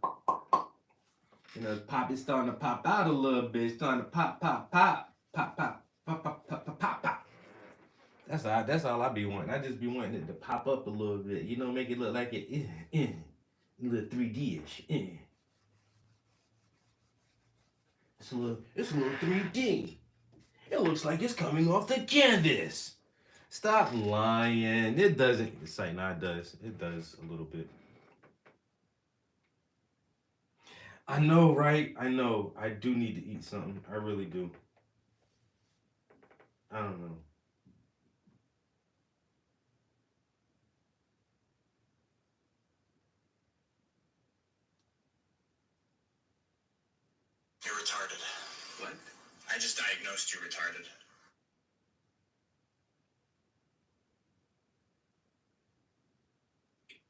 you know, pop is starting to pop out a little bit. It's starting to pop, pop, pop, pop, pop, pop, pop, pop, pop, pop, pop. That's all I be wanting. I just be wanting it to pop up a little bit. You know, make it look like it, a little 3D-ish. It's a little 3D. It looks like it's coming off the canvas. Stop lying. It doesn't. It's like, nah, it does. It does a little bit. I know, right? I know. I do need to eat something. I really do. I don't know. You're retarded. What? I just diagnosed you retarded.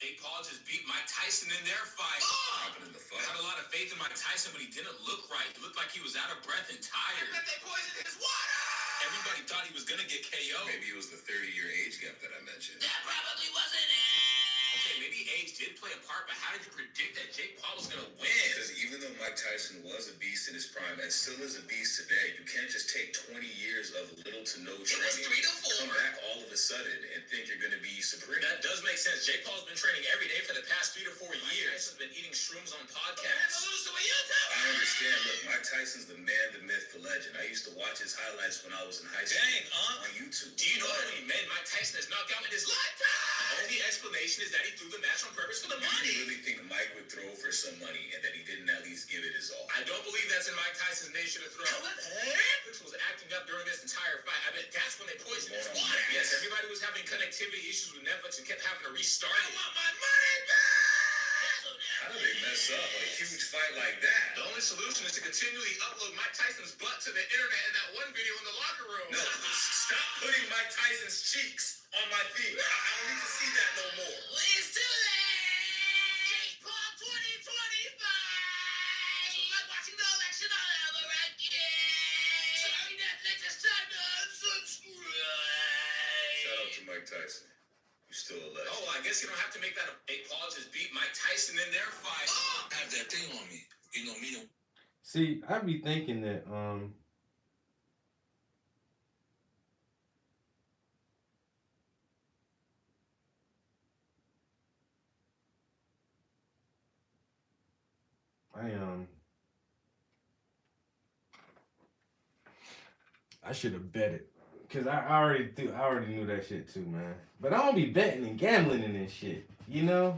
Jake Paul just beat Mike Tyson in their fight. What happened in the fight? I had a lot of faith in Mike Tyson, but he didn't look right. He looked like he was out of breath and tired. I bet they poisoned his water! Everybody thought he was gonna get KO. Maybe it was the 30-year age gap that I mentioned. That probably wasn't it! Okay, maybe maybe age did play a part, but how did you predict that Jake Paul was gonna win? Because even though Mike Tyson was a beast in his prime and still is a beast today, you can't just take 20 years of little to no It was training, 3 to 4. come back all of a sudden and think you're going to be supreme. That does make sense. Jake Paul's been training every day for the past 3 to 4 years. He's been eating shrooms on podcasts. I understand. Look, Mike Tyson's the man, the myth, the legend. I used to watch his highlights when I was in high school. Dang, on YouTube. Do you know how many men Mike Tyson has knocked out in his lifetime? The only explanation is that he threw the match on purpose for the Do you money. really think Mike would throw for some money and that he didn't at least give it his all? I don't believe that's in Mike Tyson's nature to throw. Which was acting up during this entire fight. I bet that's when they poisoned his water. Yes, everybody was having connectivity issues with Netflix and kept having to restart. I want my money back! How do they mess up a huge fight like that? The only solution is to continually upload Mike Tyson's butt to the internet in that one video in the locker room. No, stop putting Mike Tyson's cheeks on my feet. I don't need to see that no more. It's too late! Jake Paul 2025! Like watching the election all over again! Sorry, Netflix, it's time to unsubscribe! Shout out to Mike Tyson. You're still a legend. Oh, I guess you don't have to make that a Jake Paul just beat Mike Tyson in their fight. Oh, I have that thing on me. You know me. See, I be thinking that I should have bet it. Cause I already knew that shit too, man. But I don't be betting and gambling in this shit, you know?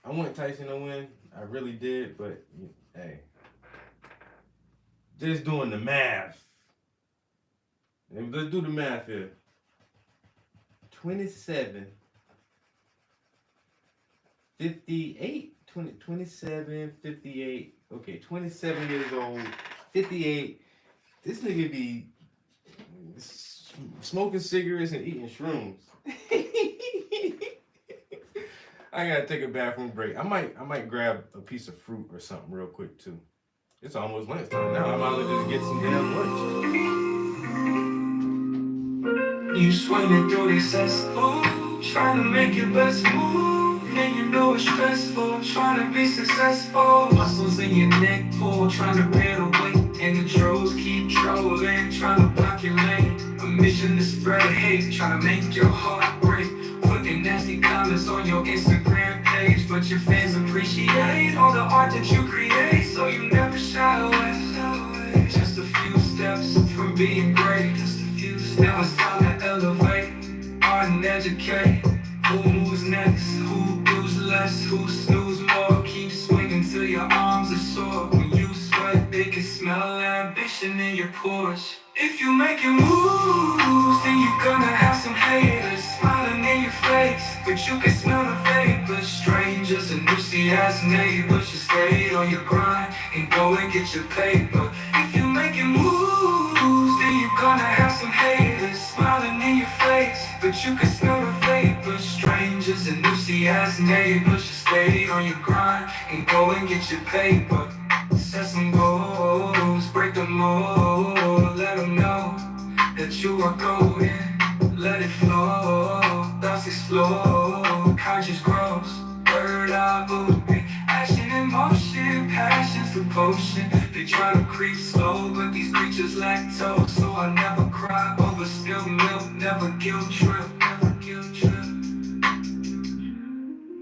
I want Tyson to win. I really did, but hey. Just doing the math. Let's do the math here. 27, 58, 27, 58. Okay, 27 years old, 58. This nigga be smoking cigarettes and eating shrooms. I gotta take a bathroom break. I might grab a piece of fruit or something real quick too. It's almost lunchtime now. I might as well just get some damn lunch. You swinging through this S-O, trying to make your best move, and you know it's stressful, trying to be successful. Muscles in your neck pull, trying to bear the weight, and the trolls keep trolling, trying to block your lane. A mission to spread hate, trying to make your heart break. Putting nasty comments on your Instagram page, but your fans appreciate all the art that you create, so you never shy away. Just a few steps from being great. Now it's time to elevate, art and educate. Who moves next? Who does less? Who snooze more? Keep swinging till your arms are sore. When you sweat, they can smell ambition in your pores. If you making moves, then you're gonna have some haters smiling in your face, but you can smell the vapors. Strangers and Lucy-ass neighbors, you stay on your grind and go and get your paper. If you making moves, then you're gonna have some haters smiling in your face, but you can smell the vapors. Strangers and Lucy-ass neighbors, you stay on your grind and go and get your paper. Set some goals, break the mold, let them know that you are golden. Let it flow, thoughts explode, conscious grows. Word eye movement, action in motion, passion's the potion. They try to creep slow, but these creatures lactose, so I never cry over spilled milk, never guilt trip, never guilt trip.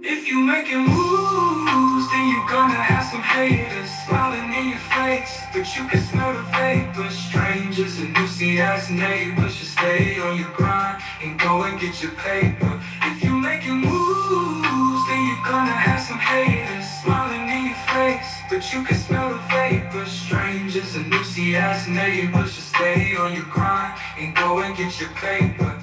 If you making moves, then you're gonna have some haters smiling in your face, but you can smell the vapors. Strangers and Lucy-ass neighbors, you stay on your grind and go and get your paper. If you making moves, then you're gonna have some haters smiling in your face, but you can smell the vapors. Strangers and Lucy-ass neighbors, you stay on your grind and go and get your paper.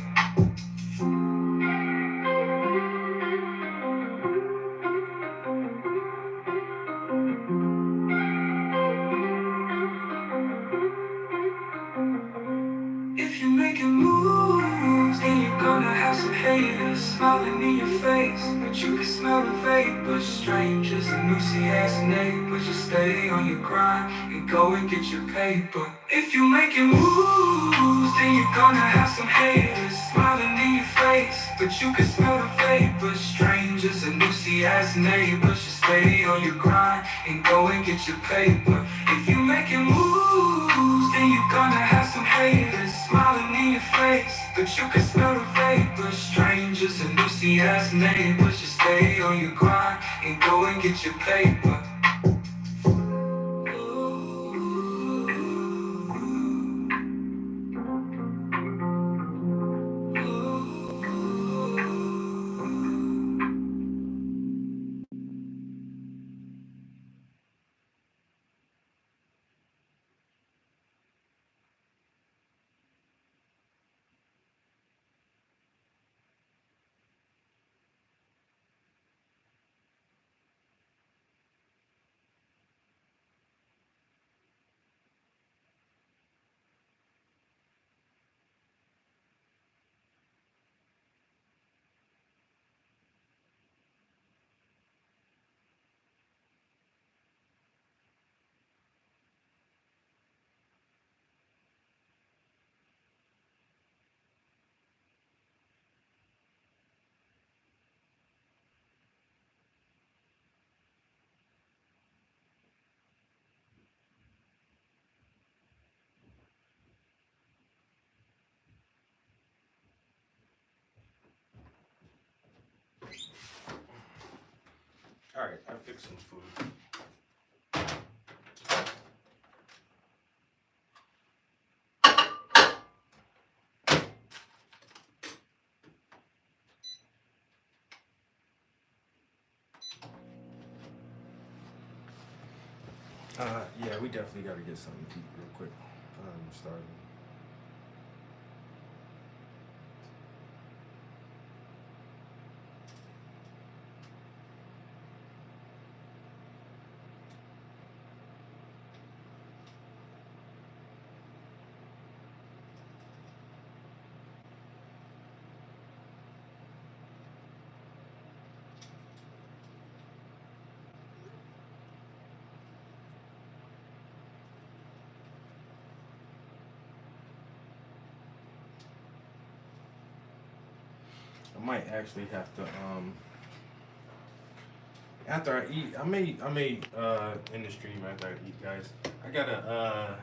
If you're making moves, then you're gonna have some haters smiling in your face, but you can smell the vapors. Strangers and loosey ass neighbors, just stay on your grind and go and get your paper. If you making moves, then you're gonna have some haters smiling in your face, but you can smell the vapors. Strangers and loosey ass neighbors, just stay on your grind and go and get your paper. If you making moves, then you're gonna have some haters smiling in your face, but you can smell the vapors. Strangers and loosey ass neighbors, just stay on your grind and go and get your paper. All right, I fixed some food. Yeah, we definitely got to get something to eat real quick. I'm starving. I might actually have to after I eat, I may in the stream after I eat, guys. I gotta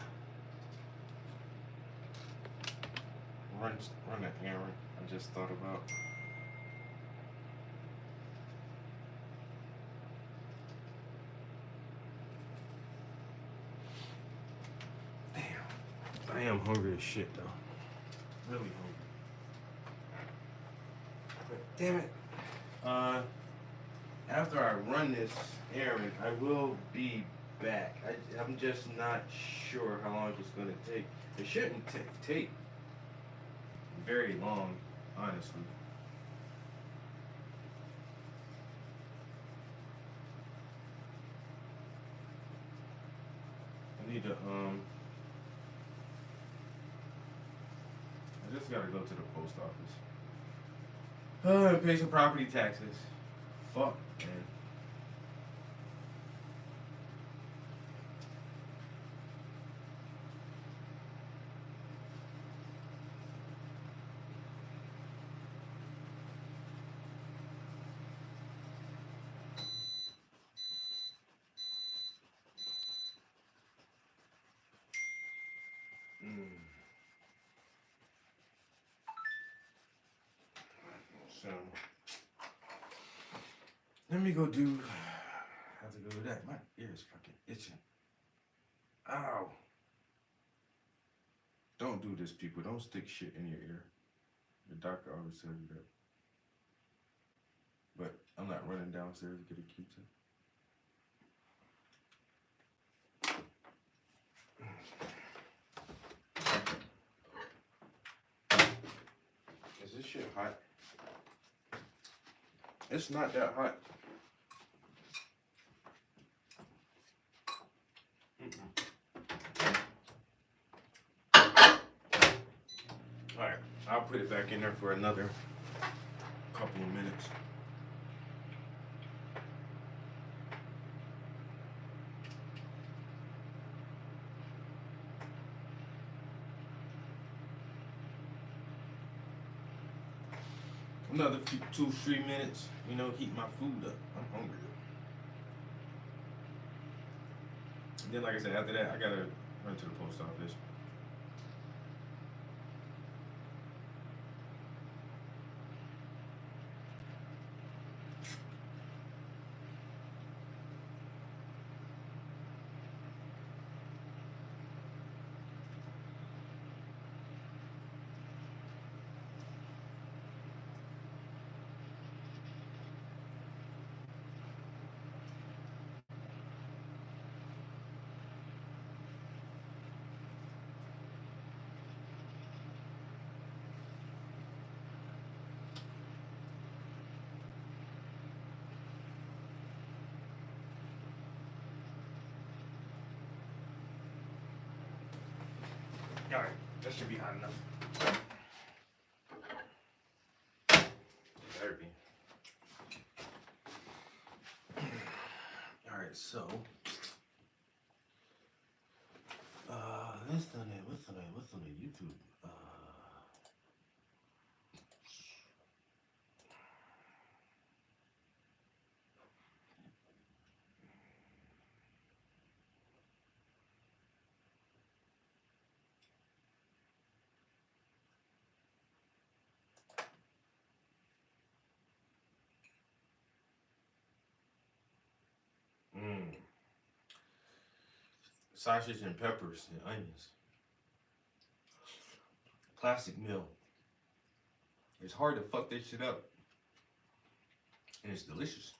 run an errand. I just thought about. Damn, I am hungry as shit though. Really hungry. But damn it. After I run this errand, I will be back. I'm just not sure how long it's gonna take. It shouldn't take very long, honestly. I need to I just gotta go to the post office. Pay some property taxes. Fuck, man. So let me go do. Have to go do that. My ear's fucking itching. Ow! Don't do this, people. Don't stick shit in your ear. The doctor always tells you that. But I'm not running downstairs to get a Q-tip. Is this shit hot? It's not that hot. Alright, I'll put it back in there for another call. couple of minutes. Another 2-3 minutes, heat my food up. I'm hungry. And then, like I said, after that, I gotta run to the post office. Alright, that should be hot enough. Better be. Alright, so what's on the YouTube? Sausage and peppers and onions. Classic meal. It's hard to fuck this shit up. And it's delicious.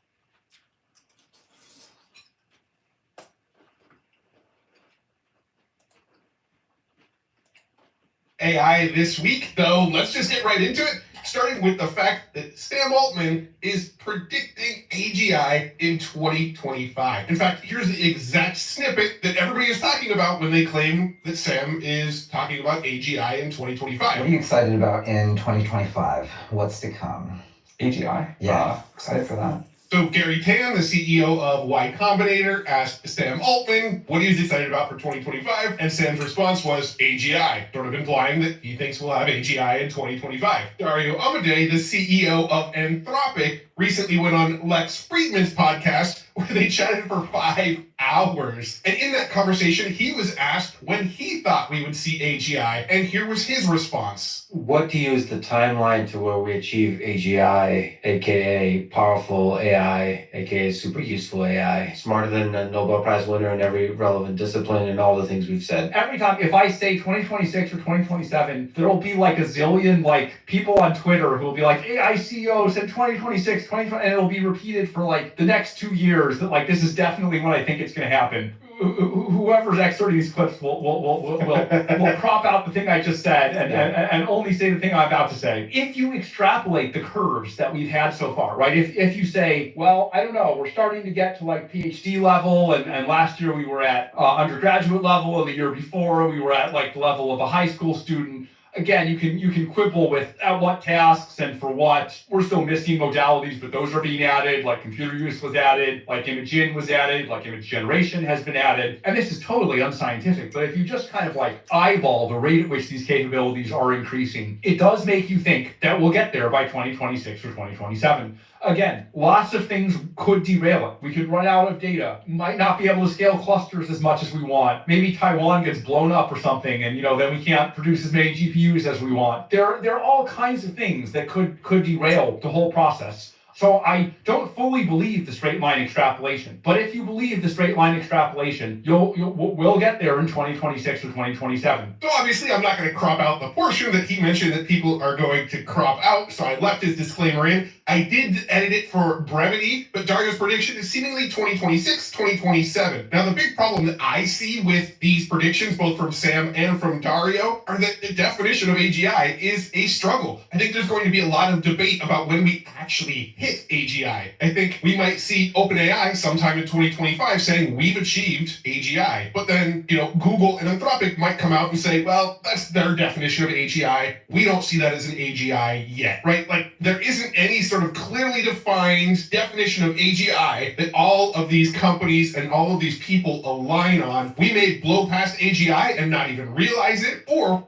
AI this week, though, let's just get right into it, starting with the fact that Sam Altman is predicting AGI in 2025. In fact, here's the exact snippet that everybody is talking about when they claim that Sam is talking about AGI in 2025. What are you excited about in 2025? What's to come? AGI? Yeah, excited for that. So Gary Tan, the CEO of Y Combinator, asked Sam Altman what he was excited about for 2025, and Sam's response was AGI, sort of implying that he thinks we'll have AGI in 2025. Dario Amodei, the CEO of Anthropic, recently went on Lex Friedman's podcast where they chatted for 5 hours. And in that conversation, he was asked when he thought we would see AGI, and here was his response. What to use the timeline to where we achieve AGI, aka powerful AI, aka super useful AI, smarter than a Nobel Prize winner in every relevant discipline, and all the things we've said. Every time, if I say 2026 or 2027, there'll be like a zillion people on Twitter who will be like, AI CEO said 2026, 2020, and it'll be repeated for the next 2 years that this is definitely when I think it's going to happen. Whoever's exporting these clips will crop out the thing I just said and only say the thing I'm about to say. If you extrapolate the curves that we've had so far, right? If you say, well, I don't know, we're starting to get to PhD level, and last year we were at undergraduate level, and the year before we were at the level of a high school student. Again, you can quibble with at what tasks and for what. We're still missing modalities, but those are being added. Computer use was added, imaging was added, image generation has been added. And this is totally unscientific, but if you just kind of eyeball the rate at which these capabilities are increasing, it does make you think that we'll get there by 2026 or 2027. Again, lots of things could derail it. We could run out of data, might not be able to scale clusters as much as we want. Maybe Taiwan gets blown up or something, and then we can't produce as many GPUs as we want. There are all kinds of things that could derail the whole process. So I don't fully believe the straight line extrapolation. But if you believe the straight line extrapolation, we'll get there in 2026 or 2027. So obviously I'm not going to crop out the portion that he mentioned that people are going to crop out, so I left his disclaimer in. I did edit it for brevity, but Dario's prediction is seemingly 2026, 2027. Now the big problem that I see with these predictions, both from Sam and from Dario, are that the definition of AGI is a struggle. I think there's going to be a lot of debate about when we actually hit hit AGI. I think we might see OpenAI sometime in 2025 saying we've achieved AGI. But then, Google and Anthropic might come out and say, well, that's their definition of AGI. We don't see that as an AGI yet, right? Like, there isn't any sort of clearly defined definition of AGI that all of these companies and all of these people align on. We may blow past AGI and not even realize it, or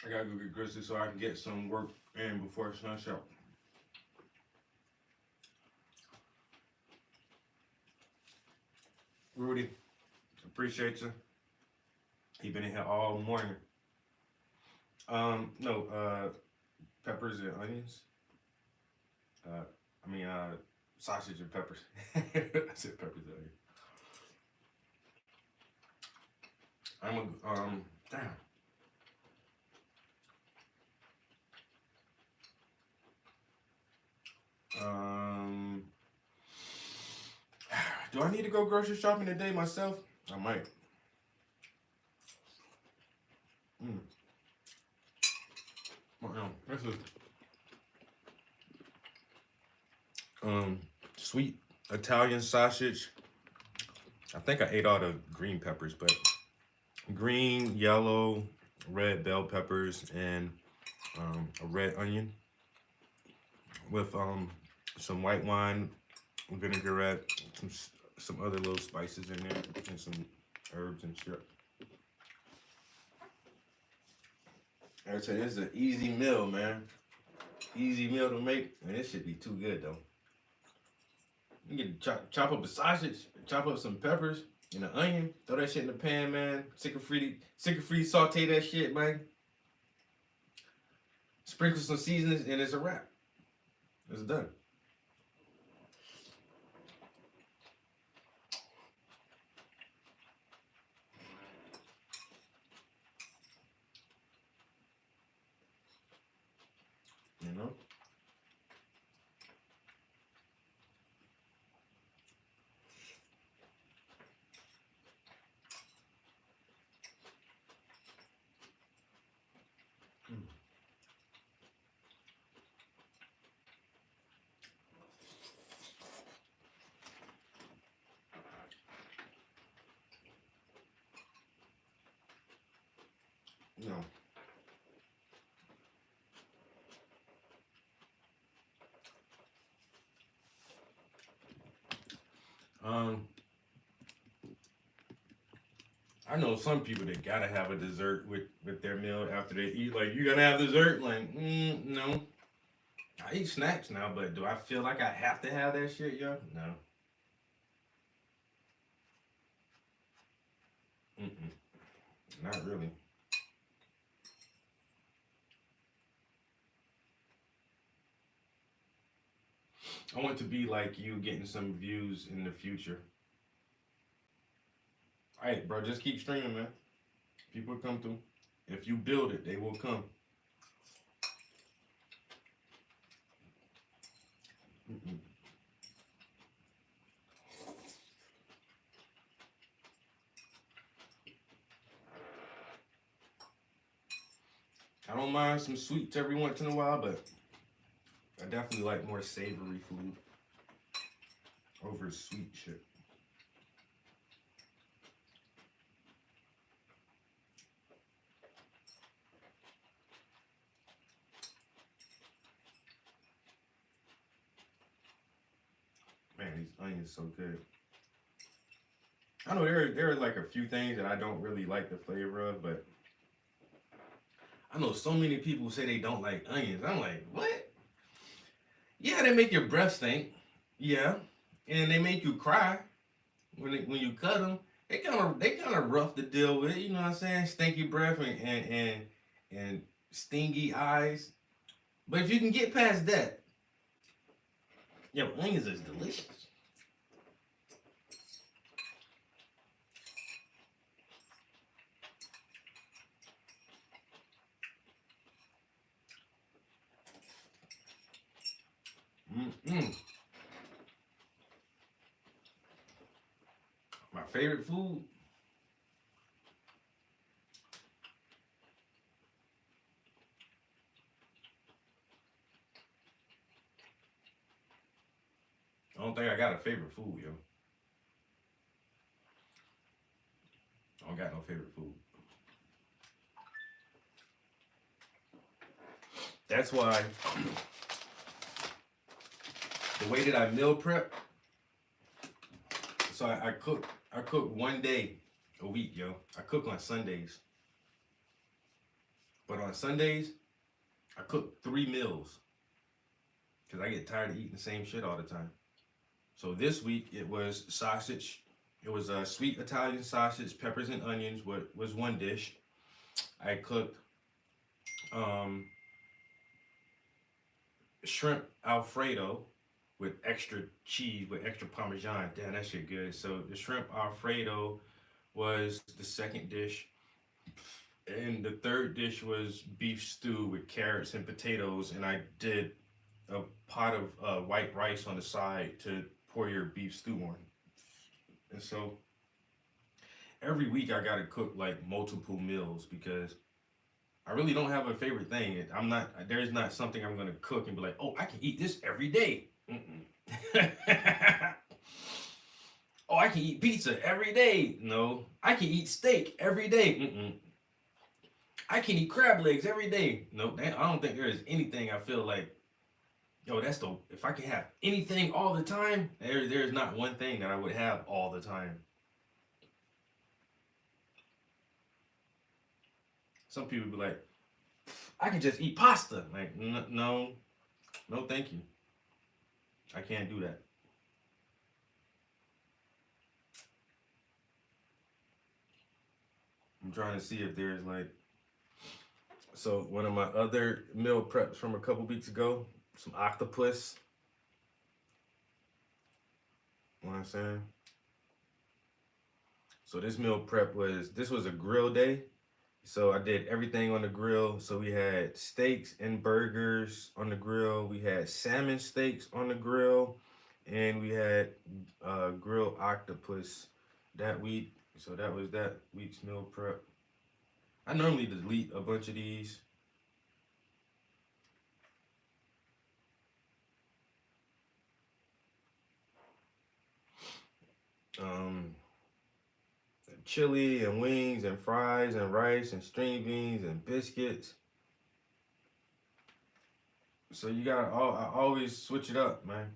I gotta go get Grizzly so I can get some work in before sun's out. Rudy, appreciate you. He been in here all morning. No, peppers and onions. Sausage and peppers. I said peppers and onions. Damn. Do I need to go grocery shopping today myself? I might. This is sweet Italian sausage. I think I ate all the green peppers, but green, yellow, red bell peppers, and a red onion with some white wine, vinaigrette, some other little spices in there, and some herbs and shit. I would say this is an easy meal, man. Easy meal to make, and this should be too good though. You can chop up a sausage, chop up some peppers and an onion, throw that shit in the pan, man. Sicker free saute that shit, man. Sprinkle some seasonings, and it's a wrap. It's done. You know? No. I know some people that gotta have a dessert with their meal after they eat. Like, you gonna have dessert? Like, no. I eat snacks now, but do I feel like I have to have that shit, yo? No. Not really. I want to be like you, getting some views in the future. All right, bro, just keep streaming, man. People come through. If you build it, they will come. I don't mind some sweets every once in a while, but I definitely like more savory food over sweet shit. Man, these onions so good. I know there are like a few things that I don't really like the flavor of, but I know so many people who say they don't like onions. I'm like, what? Yeah, they make your breath stink. Yeah, and they make you cry when you cut them. They kind of rough to deal with. You know what I'm saying? Stinky breath and stingy eyes. But if you can get past that, yo, onions is delicious. My favorite food. I don't think I got a favorite food, yo. I don't got no favorite food. That's why the way that I meal prep, so I cook one day a week, yo. I cook on Sundays. But on Sundays, I cook 3 meals. Because I get tired of eating the same shit all the time. So this week it was sausage. It was a sweet Italian sausage, peppers and onions was one dish. I cooked shrimp Alfredo with extra cheese, with extra Parmesan. Damn, that shit good. So the shrimp Alfredo was the second dish. And the third dish was beef stew with carrots and potatoes. And I did a pot of white rice on the side to pour your beef stew on. And so every week I gotta cook like multiple meals because I really don't have a favorite thing. There's not something I'm gonna cook and be like, oh, I can eat this every day. Oh, I can eat pizza every day. No, I can eat steak every day. I can eat crab legs every day. No, I don't think there is anything I feel like, yo, if I can have anything all the time, there's not one thing that I would have all the time. Some people be like, I can just eat pasta. Like, no, thank you. I can't do that. I'm trying to see if there's like, so one of my other meal preps from a couple weeks ago, some octopus. You know what I'm saying? So this meal prep was a grill day. So I did everything on the grill. So we had steaks and burgers on the grill. We had salmon steaks on the grill. And we had grilled octopus that week. So that was that week's meal prep. I normally delete a bunch of these. Chili and wings and fries and rice and string beans and biscuits. So I always switch it up, man.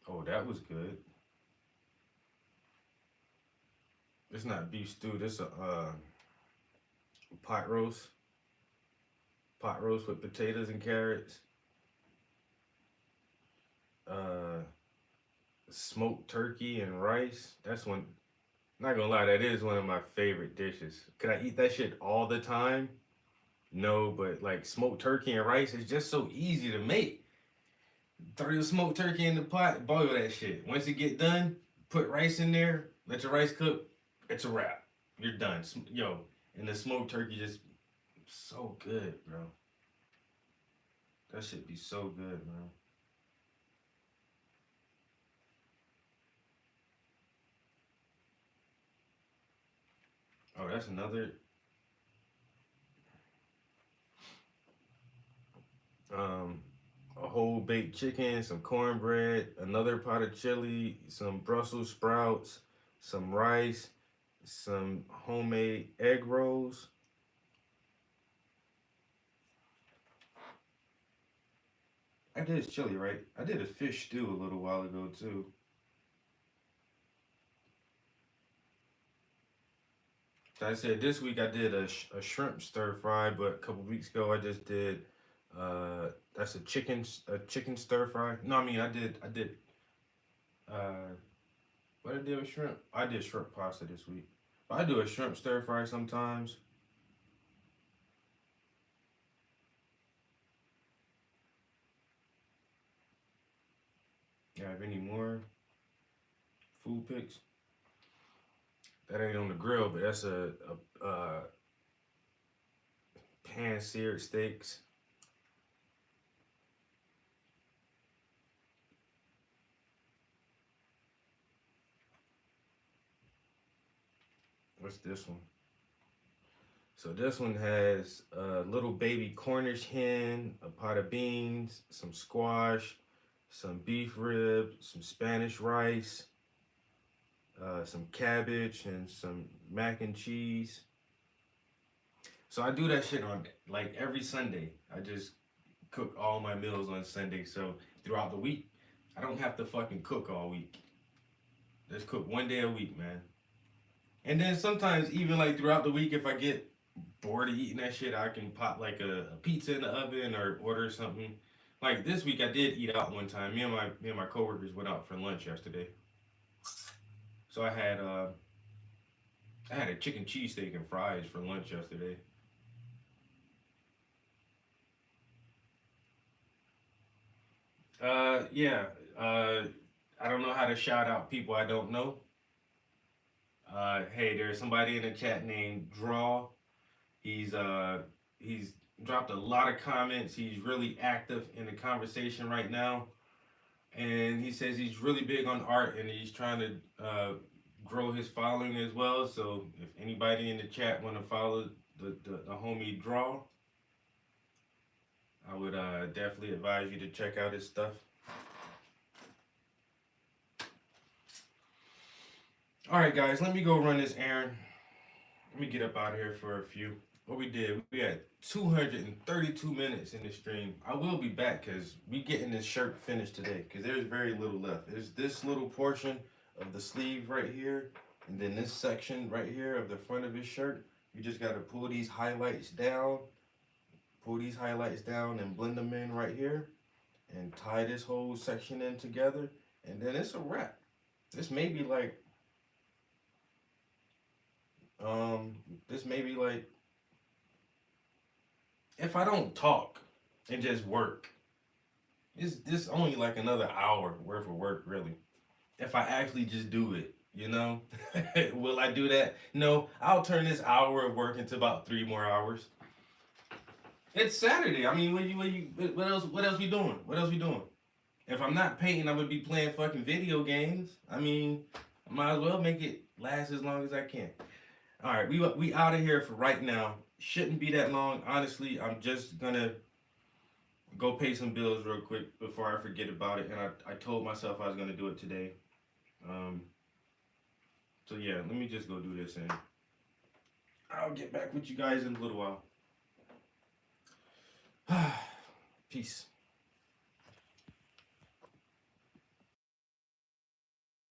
Oh, that was good. It's not beef stew. This a pot roast. Pot roast with potatoes and carrots. Smoked turkey and rice. That's one. Not gonna lie, that is one of my favorite dishes. Could I eat that shit all the time? No, but like smoked turkey and rice is just so easy to make. Throw your smoked turkey in the pot, boil that shit. Once it get done, put rice in there, let your rice cook. It's a wrap. You're done. Yo, and the smoked turkey just so good, bro. That shit be so good, man. Oh, that's another. A whole baked chicken, some cornbread, another pot of chili, some Brussels sprouts, some rice, some homemade egg rolls. I did chili, right? I did a fish stew a little while ago too. So I said this week I did a shrimp stir fry, but a couple weeks ago I just did that's a chicken stir fry. No, I mean I did what I did with shrimp. I did shrimp pasta this week. But I do a shrimp stir fry sometimes. You have any more food picks? That ain't on the grill, but that's a pan seared steaks. What's this one? So this one has a little baby Cornish hen, a pot of beans, some squash, some beef ribs, some Spanish rice, some cabbage, and some mac and cheese. So I do that shit on like every Sunday. I just cook all my meals on Sunday. So throughout the week, I don't have to fucking cook all week. Just cook one day a week, man. And then sometimes even like throughout the week, if I get bored of eating that shit, I can pop like a pizza in the oven or order something. Like this week, I did eat out one time. Me and my coworkers went out for lunch yesterday. So I had a chicken cheesesteak and fries for lunch yesterday. Yeah. I don't know how to shout out people I don't know. Hey, there's somebody in the chat named Draw. He's dropped a lot of comments. He's really active in the conversation right now. And he says he's really big on art and he's trying to grow his following as well. So if anybody in the chat want to follow the homie Draw, I would definitely advise you to check out his stuff. All right, guys, let me go run this errand. Let me get up out of here for a few. What we did, we had 232 minutes in the stream. I will be back because we getting this shirt finished today because there's very little left. There's this little portion of the sleeve right here, and then this section right here of the front of his shirt. You just got to pull these highlights down, and blend them in right here, and tie this whole section in together, and then it's a wrap. This may be like if I don't talk and just work, this only like another hour worth of work, really. If I actually just do it, you know? Will I do that? No, I'll turn this hour of work into about 3 more hours. It's Saturday. I mean, what else we doing? What else we doing? If I'm not painting, I would be playing fucking video games. I mean, I might as well make it last as long as I can. All right, we out of here for right now. Shouldn't be that long. Honestly, I'm just gonna go pay some bills real quick before I forget about it. And I told myself I was gonna do it today. So yeah, let me just go do this and I'll get back with you guys in a little while. Peace.